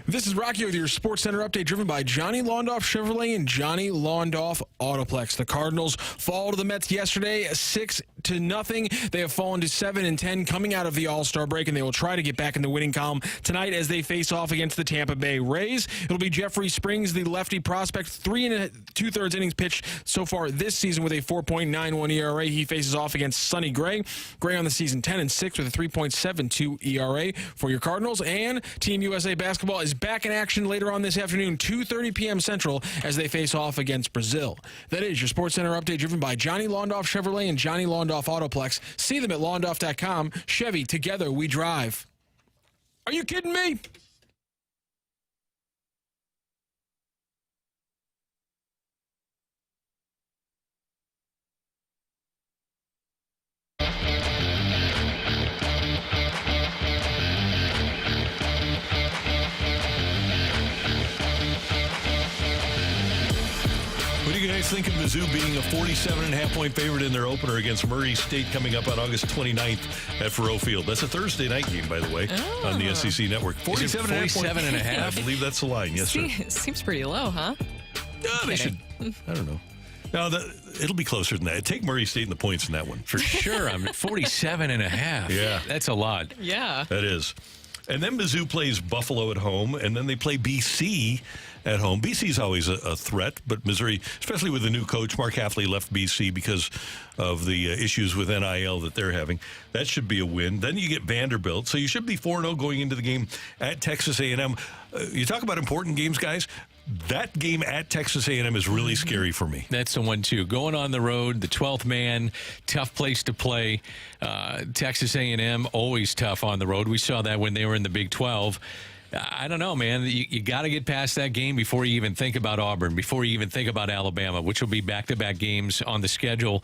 This is Rocky with your Sports Center update, driven by Johnny Londoff Chevrolet and Johnny Londoff Autoplex. The Cardinals fall to the Mets yesterday 6-0. They have fallen to 7-10 coming out of the All-Star break, and they will try to get back in the winning column tonight as they face off against the Tampa Bay Rays. It'll be Jeffrey Springs, the lefty prospect, 3 2/3 innings pitched so far this season with a 4.91 ERA. He faces off against Sonny Gray. Gray on the season 10-6 with a 3.72 ERA for your Cardinals. And Team USA Basketball is back in action later on this afternoon, 2:30 p.m. Central, as they face off against Brazil. That is your Sports Center update, driven by Johnny Londoff Chevrolet and Johnny Londoff Autoplex. See them at londoff.com. Chevy, together we drive. Are you kidding me? What do you guys think of Mizzou being a 47.5-point favorite in their opener against Murray State coming up on August 29th at Faurot Field? That's a Thursday night game, by the way, on the SEC Network. 47.5. I believe that's the line. Yes, sir. Seems pretty low, huh? No, they should. I don't know. No, it'll be closer than that. Take Murray State in the points in that one. For sure. I'm at 47.5. Yeah. That's a lot. Yeah. That is. And then Mizzou plays Buffalo at home, and then they play BC at home. BC's always a threat, but Missouri, especially with the new coach, Mark Hafley left BC because of the issues with NIL that they're having. That should be a win. Then you get Vanderbilt, so you should be 4-0 going into the game at Texas A&M. You talk about important games, guys. That game at Texas A&M is really scary for me. That's the one, too. Going on the road, the 12th man, tough place to play. Texas A&M, always tough on the road. We saw that when they were in the Big 12. I don't know, man. You got to get past that game before you even think about Auburn, before you even think about Alabama, which will be back-to-back games on the schedule.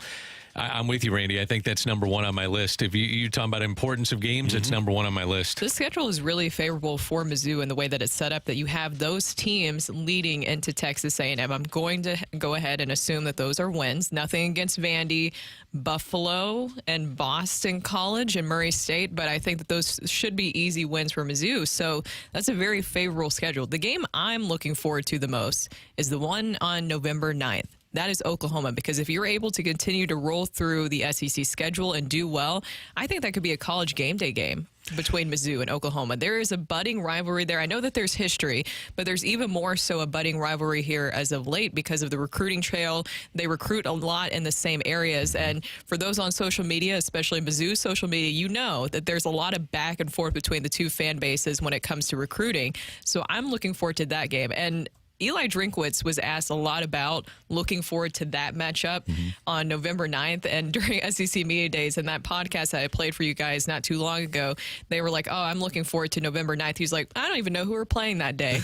I'm with you, Randy. I think that's number one on my list. If you're talking about importance of games, it's number one on my list. The schedule is really favorable for Mizzou in the way that it's set up, that you have those teams leading into Texas A&M. I'm going to go ahead and assume that those are wins. Nothing against Vandy, Buffalo, and Boston College and Murray State, but I think that those should be easy wins for Mizzou. So that's a very favorable schedule. The game I'm looking forward to the most is the one on November 9th. that is Oklahoma. Because if you're able to continue to roll through the SEC schedule and do well, I think that could be a college game day game between Mizzou and Oklahoma. There is a budding rivalry there. I know that there's history, but there's even more so a budding rivalry here as of late because of the recruiting trail. They recruit a lot in the same areas. And for those on social media, especially Mizzou's social media, you know that there's a lot of back and forth between the two fan bases when it comes to recruiting. So I'm looking forward to that game. And Eli Drinkwitz was asked a lot about looking forward to that matchup on November 9th. And during SEC Media Days and that podcast that I played for you guys not too long ago, they were like, oh, I'm looking forward to November 9th. He's like, I don't even know who we're playing that day.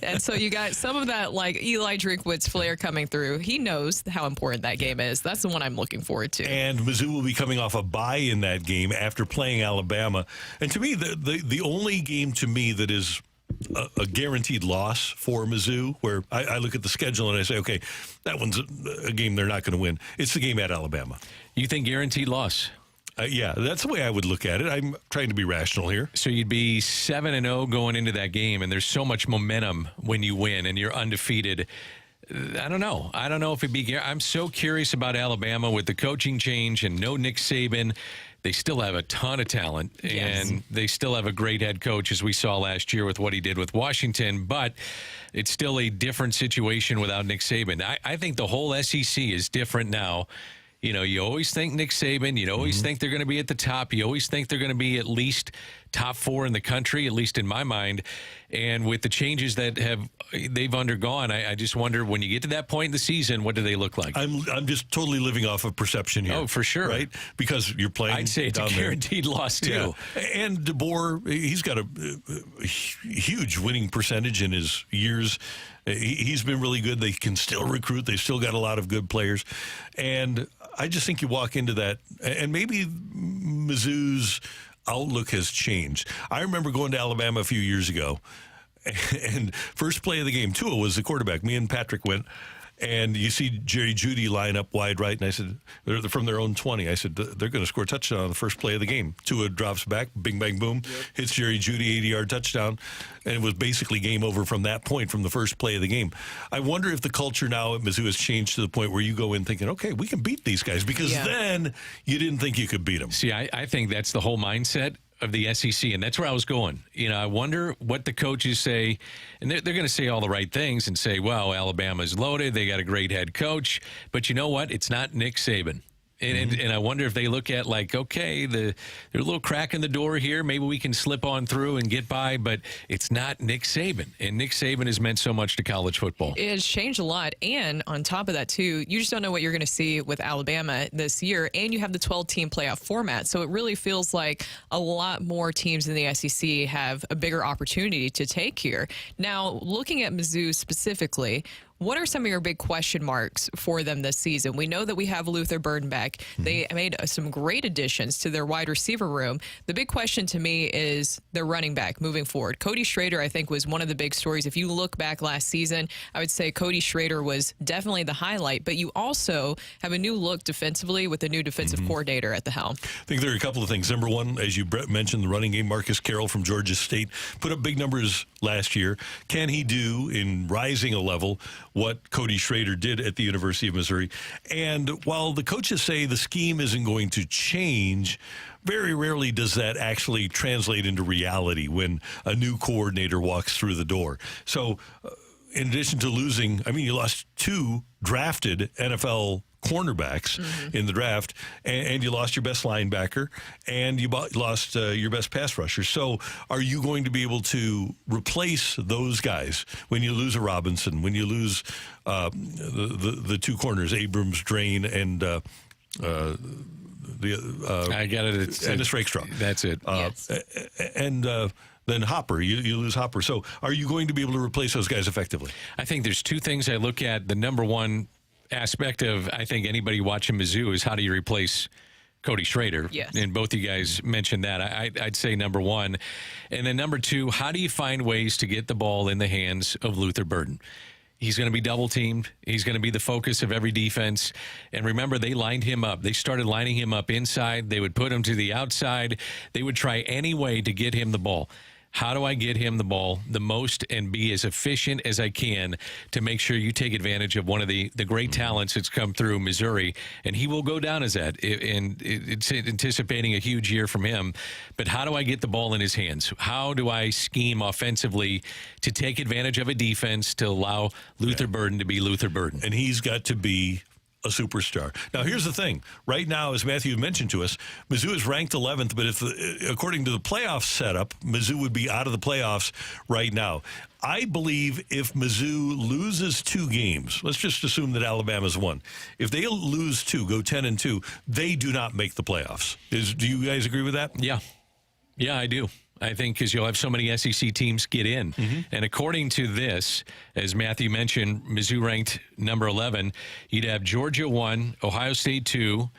And so you got some of that like Eli Drinkwitz flair coming through. He knows how important that game is. That's the one I'm looking forward to. And Mizzou will be coming off a bye in that game after playing Alabama. And to me, the only game to me that is a guaranteed loss for Mizzou, where I look at the schedule and I say, okay, that one's a game they're not going to win. It's the game at Alabama. You think guaranteed loss? Yeah, that's the way I would look at it. I'm trying to be rational here. So you'd be 7-0 going into that game, and there's so much momentum when you win and you're undefeated. I don't know. I don't know if it'd be. I'm so curious about Alabama with the coaching change and no Nick Saban. They still have a ton of talent, and they still have a great head coach, as we saw last year with what he did with Washington. But it's still a different situation without Nick Saban. I think the whole SEC is different now. You know, you always think Nick Saban. You always think they're going to be at the top. You always think they're going to be at least top 4 in the country, at least in my mind. And with the changes that they've undergone, I just wonder, when you get to that point in the season, what do they look like? I'm just totally living off of perception here. Oh, for sure. Right? Because you're playing. I'd say it's a guaranteed loss, too. Yeah. And DeBoer, he's got a huge winning percentage in his years. He's been really good. They can still recruit. They've still got a lot of good players. And I just think you walk into that, and maybe Mizzou's outlook has changed. I remember going to Alabama a few years ago, and first play of the game, Tua was the quarterback. Me and Patrick went, and you see Jerry Jeudy line up wide right, and I said, they're from their own 20. I said, they're going to score a touchdown on the first play of the game. Tua drops back, bing, bang, boom, hits Jerry Jeudy, 80-yard touchdown, and it was basically game over from that point, from the first play of the game. I wonder if the culture now at Mizzou has changed to the point where you go in thinking, okay, we can beat these guys, because then you didn't think you could beat them. See, I think that's the whole mindset of the SEC, and that's where I was going. You know, I wonder what the coaches say, and they're going to say all the right things and say, well, Alabama's loaded, they got a great head coach, but you know what? It's not Nick Saban. And I wonder if they look at like, okay, there's a little crack in the door here. Maybe we can slip on through and get by, but it's not Nick Saban. And Nick Saban has meant so much to college football. It has changed a lot. And on top of that, too, you just don't know what you're going to see with Alabama this year. And you have the 12-team playoff format. So it really feels like a lot more teams in the SEC have a bigger opportunity to take here. Now, looking at Mizzou specifically, what are some of your big question marks for them this season? We know that we have Luther Burden back. They made some great additions to their wide receiver room. The big question to me is their running back moving forward. Cody Schrader, I think, was one of the big stories. If you look back last season, I would say Cody Schrader was definitely the highlight, but you also have a new look defensively with a new defensive coordinator at the helm. I think there are a couple of things. Number one, as you mentioned, the running game, Marcus Carroll from Georgia State put up big numbers last year. Can he do, in rising a level, what Cody Schrader did at the University of Missouri? And while the coaches say the scheme isn't going to change, very rarely does that actually translate into reality when a new coordinator walks through the door. So in addition to losing, I mean, you lost 2 drafted NFL cornerbacks in the draft, and you lost your best linebacker, and you lost your best pass rusher. So are you going to be able to replace those guys when you lose a Robinson, when you lose the 2 corners, Abrams, Drain, and I got it. Ennis Rakestraw. That's it. And then Hopper, you lose Hopper. So are you going to be able to replace those guys effectively? I think there's 2 things I look at. The number one aspect of, I think, anybody watching Mizzou is, how do you replace Cody Schrader? Yes. And both you guys mentioned that. I'd say number one. And then number 2, how do you find ways to get the ball in the hands of Luther Burden? He's going to be double teamed. He's going to be the focus of every defense. And remember, they lined him up. They started lining him up inside. They would put him to the outside. They would try any way to get him the ball. How do I get him the ball the most and be as efficient as I can to make sure you take advantage of one of the great talents that's come through Missouri? And he will go down as that. And it's anticipating a huge year from him. But how do I get the ball in his hands? How do I scheme offensively to take advantage of a defense to allow Luther Burden to be Luther Burden? And he's got to be a superstar. Now, here's the thing. Right now, as Matthew mentioned to us, Mizzou is ranked 11th, but according to the playoff setup, Mizzou would be out of the playoffs right now. I believe if Mizzou loses 2 games, let's just assume that Alabama's won. If they lose 2, go 10-2, they do not make the playoffs. Do you guys agree with that? Yeah. Yeah, I do. I think because you'll have so many SEC teams get in. Mm-hmm. And according to this, as Matthew mentioned, Mizzou ranked number 11. You'd have Georgia 1, Ohio State 2.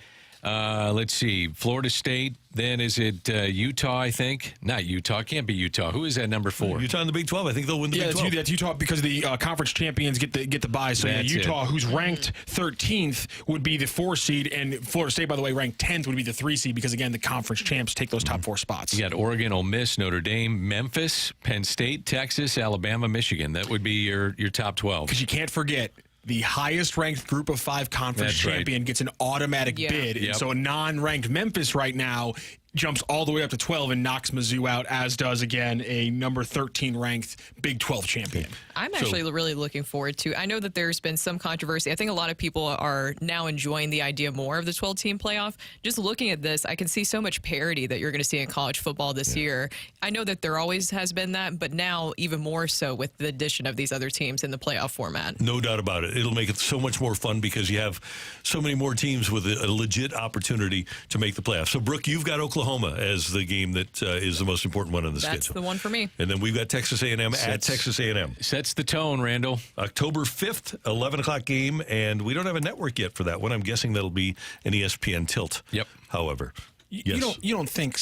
Let's see, Florida State. Then is it Utah, I think? Not Utah. Can't be Utah. Who is that number 4? Utah in the Big 12. I think they'll win the Big 12. Yeah, that's Utah because the conference champions get the bye. So Utah, who's ranked 13th, would be the 4 seed. And Florida State, by the way, ranked 10th, would be the 3 seed because, again, the conference champs take those top 4 spots. You got Oregon, Ole Miss, Notre Dame, Memphis, Penn State, Texas, Alabama, Michigan. That would be your top 12. Because you can't forget, the highest-ranked Group of 5 conference champion gets an automatic bid. Yep. So a non-ranked Memphis right now jumps all the way up to 12 and knocks Mizzou out, as does, again, a number 13-ranked Big 12 champion. I'm actually really looking forward to. I know that there's been some controversy. I think a lot of people are now enjoying the idea more of the 12-team playoff. Just looking at this, I can see so much parity that you're going to see in college football this year. I know that there always has been that, but now even more so with the addition of these other teams in the playoff format. No doubt about it. It'll make it so much more fun because you have so many more teams with a legit opportunity to make the playoffs. So, Brooke, you've got Oklahoma as the game that is the most important one on the schedule. That's the one for me. And then we've got Texas A&M at Texas A&M. Sets the tone, Randall. October 5th, 11 o'clock game, and we don't have a network yet for that one. I'm guessing that'll be an ESPN tilt. Yep. However, you don't think,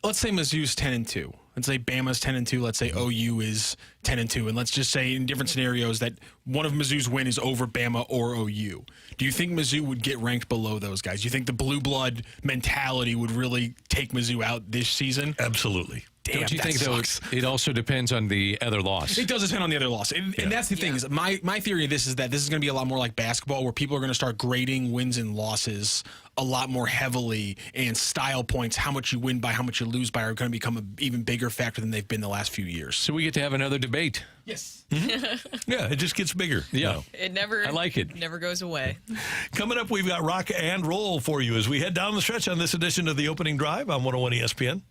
let's say Mizzou's 10-2. Let's say Bama's 10-2. Let's say OU is 10-2. And let's just say in different scenarios that one of Mizzou's win is over Bama or OU. Do you think Mizzou would get ranked below those guys? Do you think the blue blood mentality would really take Mizzou out this season? Absolutely. Damn, don't you think, sucks. though, it also depends on the other loss? It does depend on the other loss. And that's the thing. Is my theory of this is that this is going to be a lot more like basketball where people are going to start grading wins and losses a lot more heavily, and style points, how much you win by, how much you lose by, are going to become an even bigger factor than they've been the last few years. So we get to have another debate. Yes. Mm-hmm. Yeah, it just gets bigger. Yeah. No. It never. I like it. Never goes away. Coming up, we've got rock and roll for you as we head down the stretch on this edition of the Opening Drive on 101 ESPN.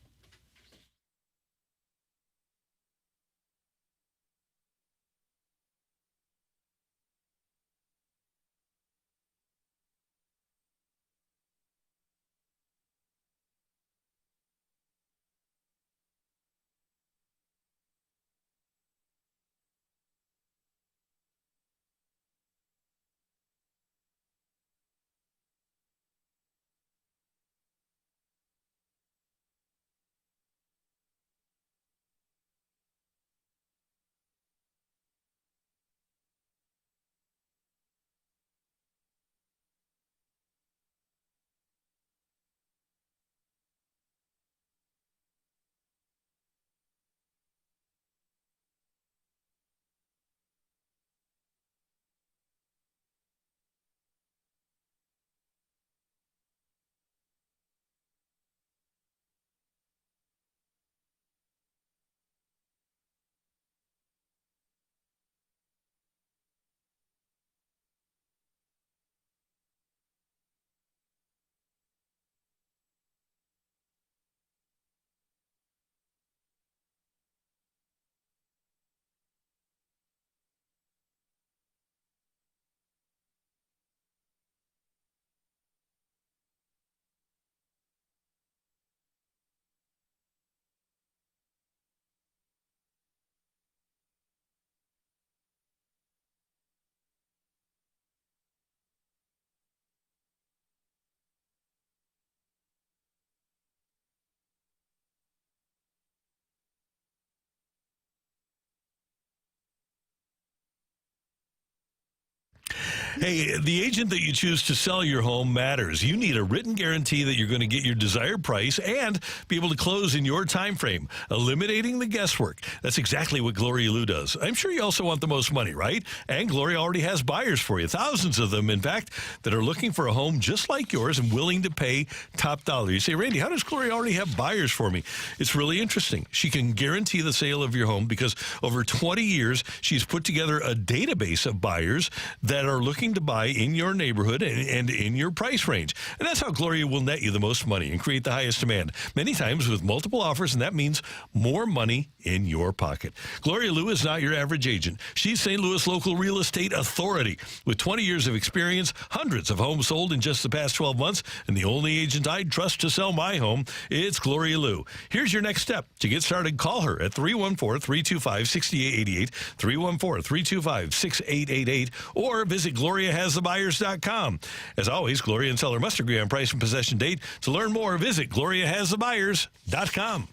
Hey, the agent that you choose to sell your home matters. You need a written guarantee that you're going to get your desired price and be able to close in your time frame, eliminating the guesswork. That's exactly what Gloria Lou does. I'm sure you also want the most money, right? And Gloria already has buyers for you, thousands of them, in fact, that are looking for a home just like yours and willing to pay top dollar. You say, Randy, how does Gloria already have buyers for me? It's really interesting. She can guarantee the sale of your home because over 20 years, she's put together a database of buyers that are looking to buy in your neighborhood and in your price range. And that's how Gloria will net you the most money and create the highest demand, many times with multiple offers, and that means more money in your pocket. Gloria Lou is not your average agent. She's St. Louis local real estate authority with 20 years of experience, hundreds of homes sold in just the past 12 months, and the only agent I'd trust to sell my home, it's Gloria Lou. Here's your next step. To get started, call her at 314-325-6888, 314-325-6888, or visit GloriaHasTheBuyers.com. As always, Gloria and seller must agree on price and possession date. To learn more, visit GloriaHasTheBuyers.com.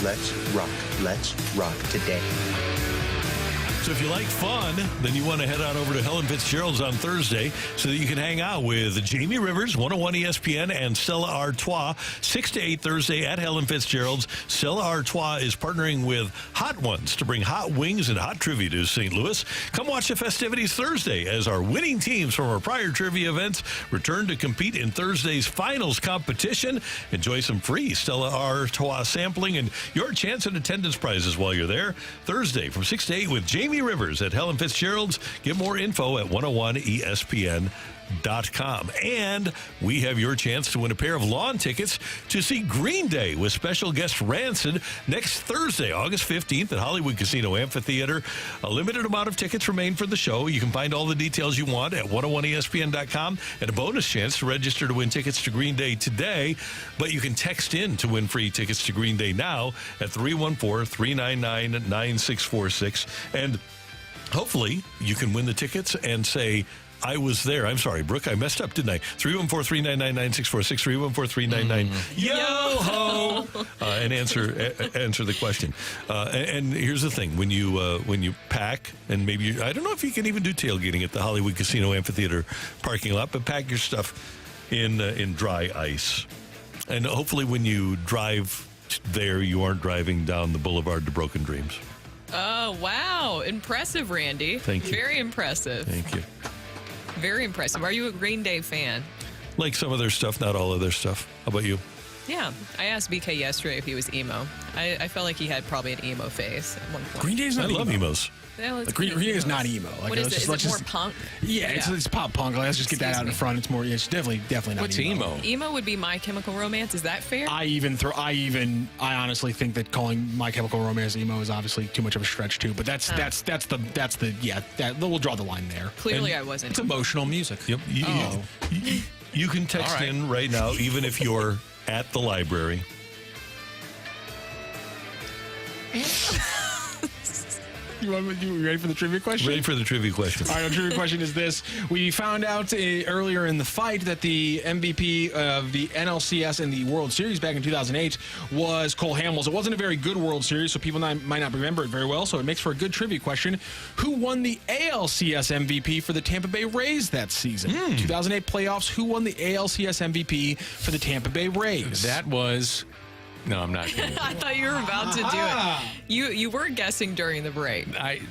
Let's rock. Let's rock today. So if you like fun, then you want to head on over to Helen Fitzgerald's on Thursday so that you can hang out with Jamie Rivers, 101 ESPN, and Stella Artois, 6 to 8 Thursday at Helen Fitzgerald's. Stella Artois is partnering with Hot Ones to bring hot wings and hot trivia to St. Louis. Come watch the festivities Thursday as our winning teams from our prior trivia events return to compete in Thursday's finals competition. Enjoy some free Stella Artois sampling and your chance at attendance prizes while you're there. Thursday from 6 to 8 with Jamie Rivers at Helen Fitzgerald's. Get more info at 101ESPN.com. And we have your chance to win a pair of lawn tickets to see Green Day with special guest Rancid next Thursday, August 15th at Hollywood Casino Amphitheater. A limited amount of tickets remain for the show. You can find all the details you want at 101ESPN.com and a bonus chance to register to win tickets to Green Day today. But you can text in to win free tickets to Green Day now at 314-399-9646. And hopefully you can win the tickets and say, I was there. I'm sorry, Brooke, I messed up, didn't I? 314-399-9646, 314-399 yo-ho, and answer the question. And here's the thing: when you pack, and maybe I don't know if you can even do tailgating at the Hollywood Casino Amphitheater parking lot, but pack your stuff in dry ice, and hopefully when you drive there, you aren't driving down the Boulevard to Broken Dreams. Oh, wow. Impressive, Randy. Thank you. Very impressive. Thank you. Very impressive. Are you a Green Day fan? Like some of their stuff, not all of their stuff. How about you? Yeah, I asked BK yesterday if he was emo. I felt like he had probably an emo phase at one point. Green Day's not I love emo. emos. Yeah, Green Day is not emo. Like, What is it? Is it more punk? Yeah, it's pop punk. Let's just get that out in front. It's more. It's definitely not. What's emo? Emo would be My Chemical Romance. Is that fair? I honestly think that calling My Chemical Romance emo is obviously too much of a stretch too. But we'll draw the line there. Clearly, I wasn't. It's emotional music. Yep. You can text in right now, even if you're at the library. You ready for the trivia question? Ready for the trivia question. All right, our trivia question is this. We found out earlier in the fight that the MVP of the NLCS and the World Series back in 2008 was Cole Hamels. It wasn't a very good World Series, so people might not remember it very well, so it makes for a good trivia question. Who won the ALCS MVP for the Tampa Bay Rays that season? 2008 playoffs, who won the ALCS MVP for the Tampa Bay Rays? That was... No, I'm not kidding. I thought you were about to do it. You were guessing during the break.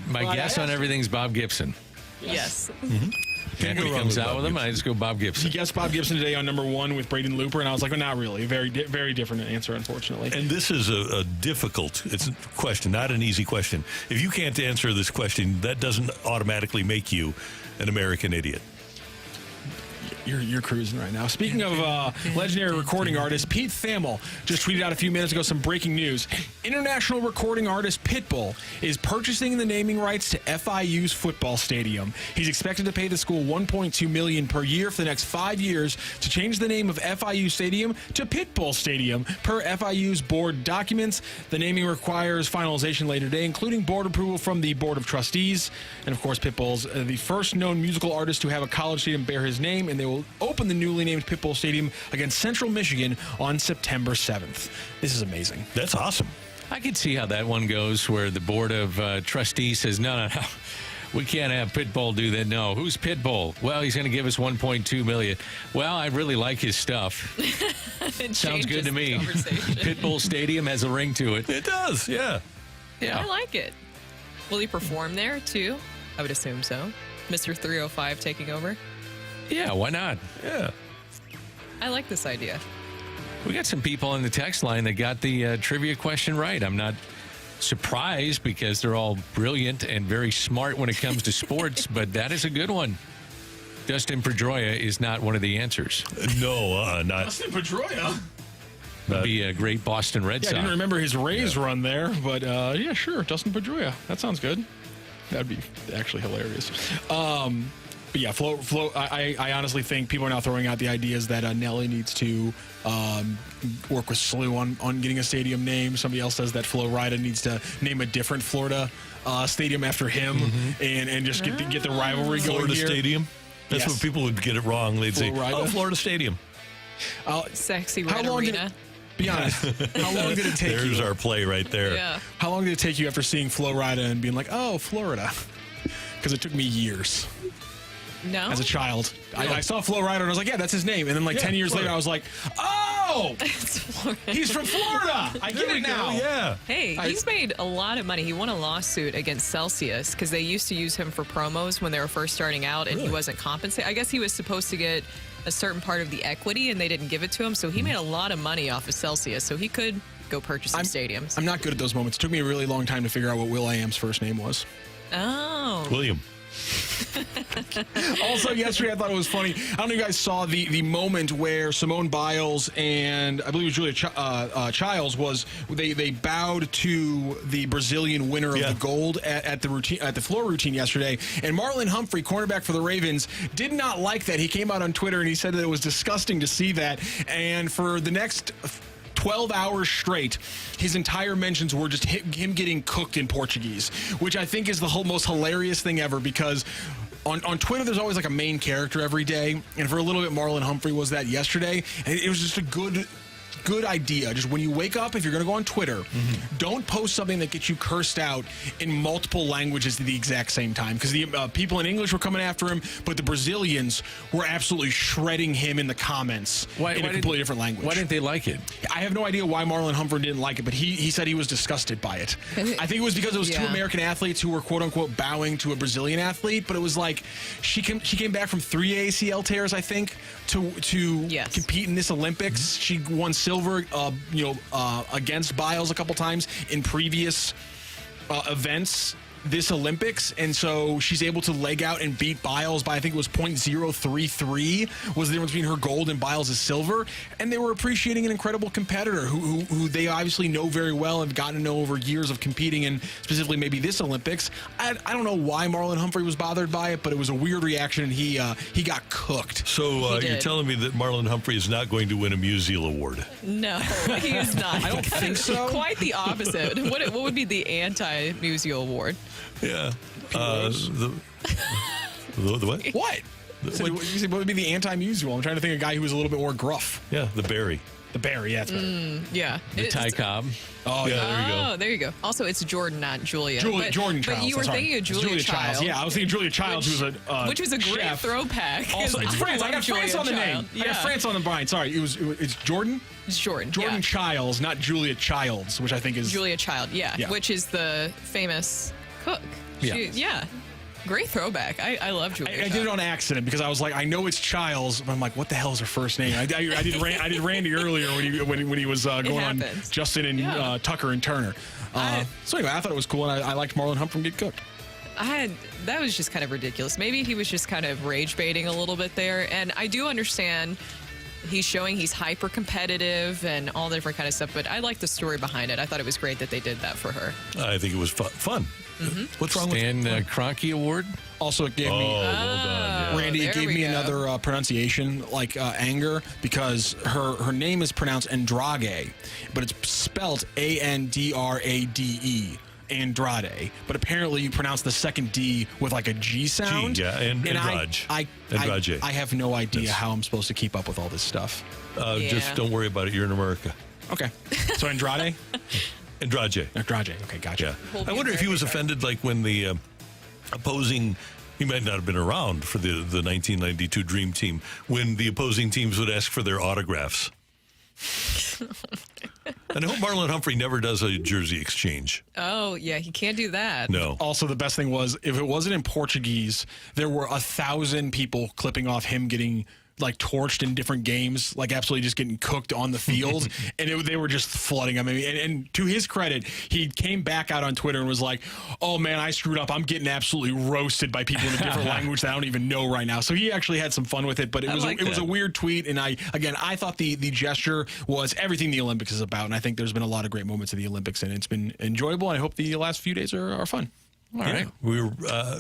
My guess on everything's Bob Gibson. Yes. After he comes out with him, I just go Bob Gibson. He guessed Bob Gibson today on number 1 with Braden Looper, and I was like, well, not really. Very different answer, unfortunately. And this is a difficult question, not an easy question. If you can't answer this question, that doesn't automatically make you an American idiot. You're cruising right now. Speaking of legendary recording artist, Pete Thamel just tweeted out a few minutes ago some breaking news. International recording artist Pitbull is purchasing the naming rights to FIU's football stadium. He's expected to pay the school $1.2 million per year for the next 5 years to change the name of FIU Stadium to Pitbull Stadium. Per FIU's board documents, the naming requires finalization later today, including board approval from the Board of Trustees. And of course, Pitbull's the first known musical artist to have a college stadium bear his name, and they will open the newly named Pitbull Stadium against Central Michigan on September 7th. This is amazing. That's awesome. I could see how that one goes, where the Board of Trustees says, no, we can't have Pitbull do that. No, who's Pitbull? Well, he's going to give us $1.2 million. Well, I really like his stuff. Sounds good to me. Pitbull Stadium has a ring to it. It does, yeah. I like it. Will he perform there, too? I would assume so. Mr. 305 taking over? Yeah, why not? Yeah. I like this idea. We got some people on the text line that got the trivia question right. I'm not surprised because they're all brilliant and very smart when it comes to sports, but that is a good one. Dustin Pedroia is not one of the answers. No, not. Dustin Pedroia? Would be a great Boston Red Sox. I didn't remember his Rays run there, but yeah, sure. Dustin Pedroia. That sounds good. That'd be actually hilarious. But yeah, Flo, I honestly think people are now throwing out the ideas that Nelly needs to work with SLU on getting a stadium name. Somebody else says that Flo Rida needs to name a different Florida stadium after him and just get the rivalry going Florida here. Stadium? That's what people would get it wrong. They'd say, Florida Stadium. Sexy Red Arena. Be honest. How long did it take you? There's our play right there. Yeah. How long did it take you after seeing Flo Rida and being like, oh, Florida? Because it took me years. No. As a child. I saw Flo Rida and I was like, yeah, that's his name. And then 10 years later, I was like, oh, he's from Florida. I get it now. Yeah. Hey, he's made a lot of money. He won a lawsuit against Celsius because they used to use him for promos when they were first starting out and he wasn't compensated. I guess he was supposed to get a certain part of the equity and they didn't give it to him. So he made a lot of money off of Celsius. So he could go purchase some stadiums. I'm not good at those moments. It took me a really long time to figure out what Will.i.am's first name was. Oh. William. Also, yesterday I thought it was funny. I don't know if you guys saw the moment where Simone Biles and I believe it was Julia Childs they bowed to the Brazilian winner of the gold at the floor routine yesterday. And Marlon Humphrey, cornerback for the Ravens, did not like that. He came out on Twitter and he said that it was disgusting to see that. And for the next 12 hours straight, his entire mentions were just him getting cooked in Portuguese, which I think is the most hilarious thing ever because on Twitter, there's always like a main character every day. And for a little bit, Marlon Humphrey was that yesterday. And it was just a good idea. Just when you wake up, if you're going to go on Twitter, don't post something that gets you cursed out in multiple languages at the exact same time. Because the people in English were coming after him, but the Brazilians were absolutely shredding him in the comments in a completely different language. Why didn't they like it? I have no idea why Marlon Humphrey didn't like it, but he said he was disgusted by it. I think it was because it was two American athletes who were quote unquote bowing to a Brazilian athlete, but it was like she came back from 3 ACL tears, I think, to compete in this Olympics. She won silver, against Biles a couple times in previous events this Olympics, and so she's able to leg out and beat Biles by, I think it was .033 was the difference between her gold and Biles' silver, and they were appreciating an incredible competitor who they obviously know very well and have gotten to know over years of competing in specifically maybe this Olympics. I don't know why Marlon Humphrey was bothered by it, but it was a weird reaction, and he got cooked. So you're telling me that Marlon Humphrey is not going to win a Musial Award? No, he is not. I don't think so. Quite the opposite. What would be the anti-Musial Award? Yeah. The what? What? What would be the anti-musial? I'm trying to think of a guy who was a little bit more gruff. Yeah, the Barry. The Barry, yeah, that's better. Yeah. The Ty Cobb. Oh, yeah, there you go. Oh, there you go. Also, it's Jordan, not Julia. Jordan Childs. But you were thinking of Julia Childs. Yeah, I was thinking Julia Childs, which was a great chef. throwback. Also, it's France. I got France on the name. Yeah. I got France on the brain. Sorry, it's Jordan? It's Jordan. Jordan Childs, not Julia Childs, which I think is... Julia Child, yeah. Which is the famous cook. Yeah. Great throwback. I love Julia. I did it on accident because I was like, I know it's Childs, but I'm like, what the hell is her first name? I did Randy earlier when he was going on Justin and Tucker and Turner. So anyway, I thought it was cool, and I liked Marlon Humphrey get cooked. That was just kind of ridiculous. Maybe he was just kind of rage baiting a little bit there, and I do understand. He's showing he's hyper competitive and all the different kind of stuff, but I like the story behind it. I thought it was great that they did that for her. I think it was fun. Mm-hmm. What's wrong with Stan Kroenke Award? Also, it gave me well done, Randy. It gave me another pronunciation anger because her name is pronounced Andrade, but it's spelled Andrade. Andrade, but apparently you pronounce the second D with like a G sound. G, yeah, and Andrade. I have no idea how I'm supposed to keep up with all this stuff. Just don't worry about it. You're in America. Okay. So Andrade? Andrade. Okay, gotcha. Yeah. I wonder if he was offended like when the opposing... He might not have been around for the 1992 Dream Team when the opposing teams would ask for their autographs. And I hope Marlon Humphrey never does a jersey exchange. Oh, yeah, he can't do that. No. Also, the best thing was, if it wasn't in Portuguese, there were 1,000 people clipping off him getting torched in different games, absolutely just getting cooked on the field, and they were just flooding him. I mean, and to his credit, he came back out on Twitter and was like, "Oh man, I screwed up. I'm getting absolutely roasted by people in a different language that I don't even know right now." So he actually had some fun with it, but it was a weird tweet, and I thought the gesture was everything the Olympics is about, and I think there's been a lot of great moments of the Olympics, and it's been enjoyable, and I hope the last few days are fun. All right.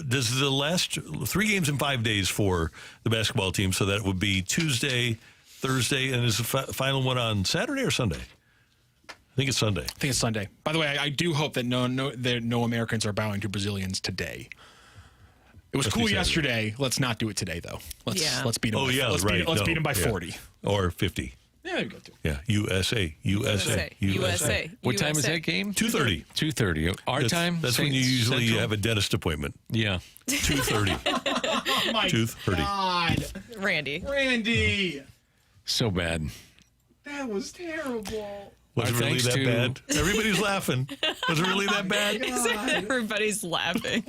Does the last 3 games in 5 days for the basketball team, so that would be Tuesday, Thursday, and is the final one on Saturday or Sunday? I think it's Sunday. By the way, I do hope that no Americans are bowing to Brazilians today. It was cool yesterday. Let's not do it today, though. Let's beat them. Let's beat them by 40 or 50. Yeah, there you go. Yeah, USA. What time is that game? 2:30. 2:30. Our time? That's when you usually have a dentist appointment. Yeah. 2:30. Oh, my 2:30. God. Randy. So bad. That was terrible. Was it really that bad? Everybody's laughing. Was it really that bad? Everybody's laughing.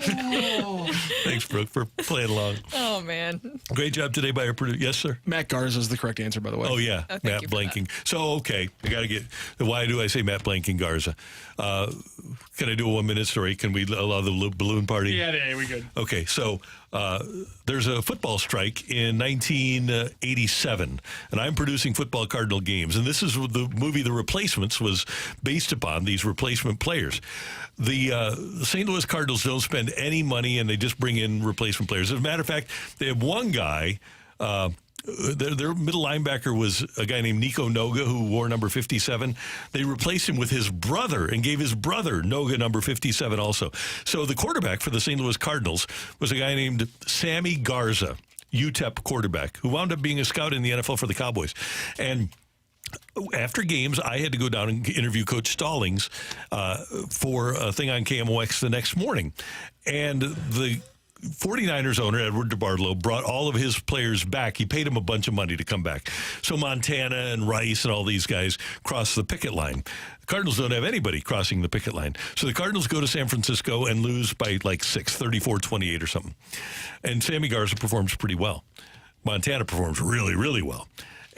Thanks, Brooke, for playing along. Oh, man. Great job today by our producer. Yes, sir? Matt Garza is the correct answer, by the way. Oh, yeah. Matt Blanking. So, okay. I got to get... Why do I say Matt Blanking Garza? Can I do a 1-minute story? Can we allow the balloon party? Yeah, we good. Okay, so there's a football strike in 1987, and I'm producing football Cardinal games, and this is the movie The Replacements was based upon, these replacement players. The St. Louis Cardinals don't spend any money, and they just bring in replacement players. As a matter of fact, they have one guy... Their middle linebacker was a guy named Nico Noga, who wore number 57. They replaced him with his brother and gave his brother Noga number 57 also. So the quarterback for the St. Louis Cardinals was a guy named Sammy Garza, UTEP quarterback, who wound up being a scout in the NFL for the Cowboys. And after games, I had to go down and interview Coach Stallings for a thing on KMOX the next morning. And the 49ers owner, Edward DeBartolo, brought all of his players back. He paid them a bunch of money to come back. So Montana and Rice and all these guys crossed the picket line. The Cardinals don't have anybody crossing the picket line. So the Cardinals go to San Francisco and lose by 6, 34-28 or something. And Sammy Garza performs pretty well. Montana performs really, really well.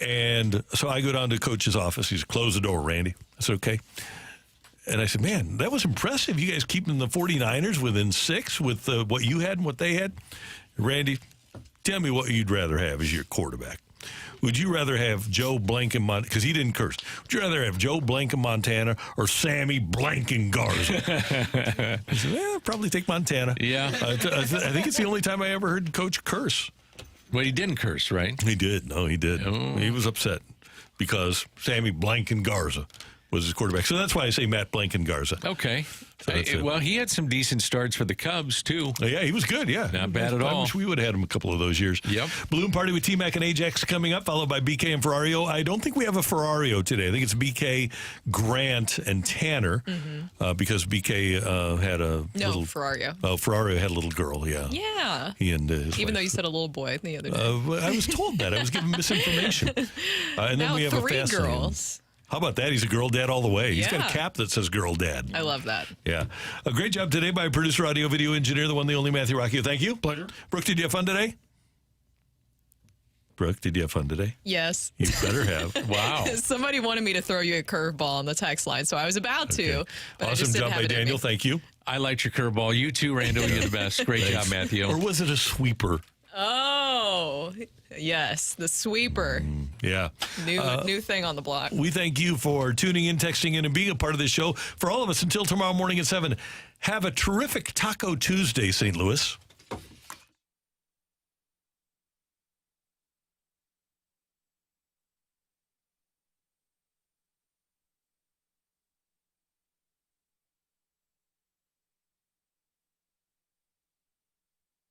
And so I go down to Coach's office. He's close the door, Randy. I said, okay. And I said, man, that was impressive. You guys keeping the 49ers within 6 with what you had and what they had. Randy, tell me what you'd rather have as your quarterback. Would you rather have Joe Blank and because he didn't curse. Would you rather have Joe Blank and Montana or Sammy Blank and Garza? I said, well, I'd probably take Montana. Yeah. I think it's the only time I ever heard Coach curse. Well, he didn't curse, right? He did. No, he did. Oh. He was upset because Sammy Blank and Garza was his quarterback. So that's why I say Matt Blank and Garza. Okay. So well, he had some decent starts for the Cubs, too. Yeah, he was good, yeah. Not bad at all. I wish we would have had him a couple of those years. Yep. Balloon Party with T-Mac and Ajax coming up, followed by BK and Ferrario. I don't think we have a Ferrario today. I think it's BK, Grant, and Tanner because BK had a little... Ferrario. Oh, Ferrario had a little girl, yeah. Yeah. He and his Even wife. though you said a little boy the other day. I was told that. I was given misinformation. And then now we have 3 a fast girls. How about that? He's a girl dad all the way. He's got Yeah. a cap that says girl dad. I love that. Yeah. A great job today by producer, audio, video engineer, the one, the only Matthew Rocchio. Thank you. Pleasure. Brooke, did you have fun today? Brooke, did you have fun today? Yes. You better have. Wow. Somebody wanted me to throw you a curveball on the text line, so I was about to. But I just Awesome didn't job have by it in Daniel. me. Thank you. I liked your curveball. You too, Randall. You're the best. Great job, Matthew. Or was it a sweeper? Oh, yes, the sweeper. Yeah. New thing on the block. We thank you for tuning in, texting in, and being a part of this show. For all of us, until tomorrow morning at 7, have a terrific Taco Tuesday, St. Louis.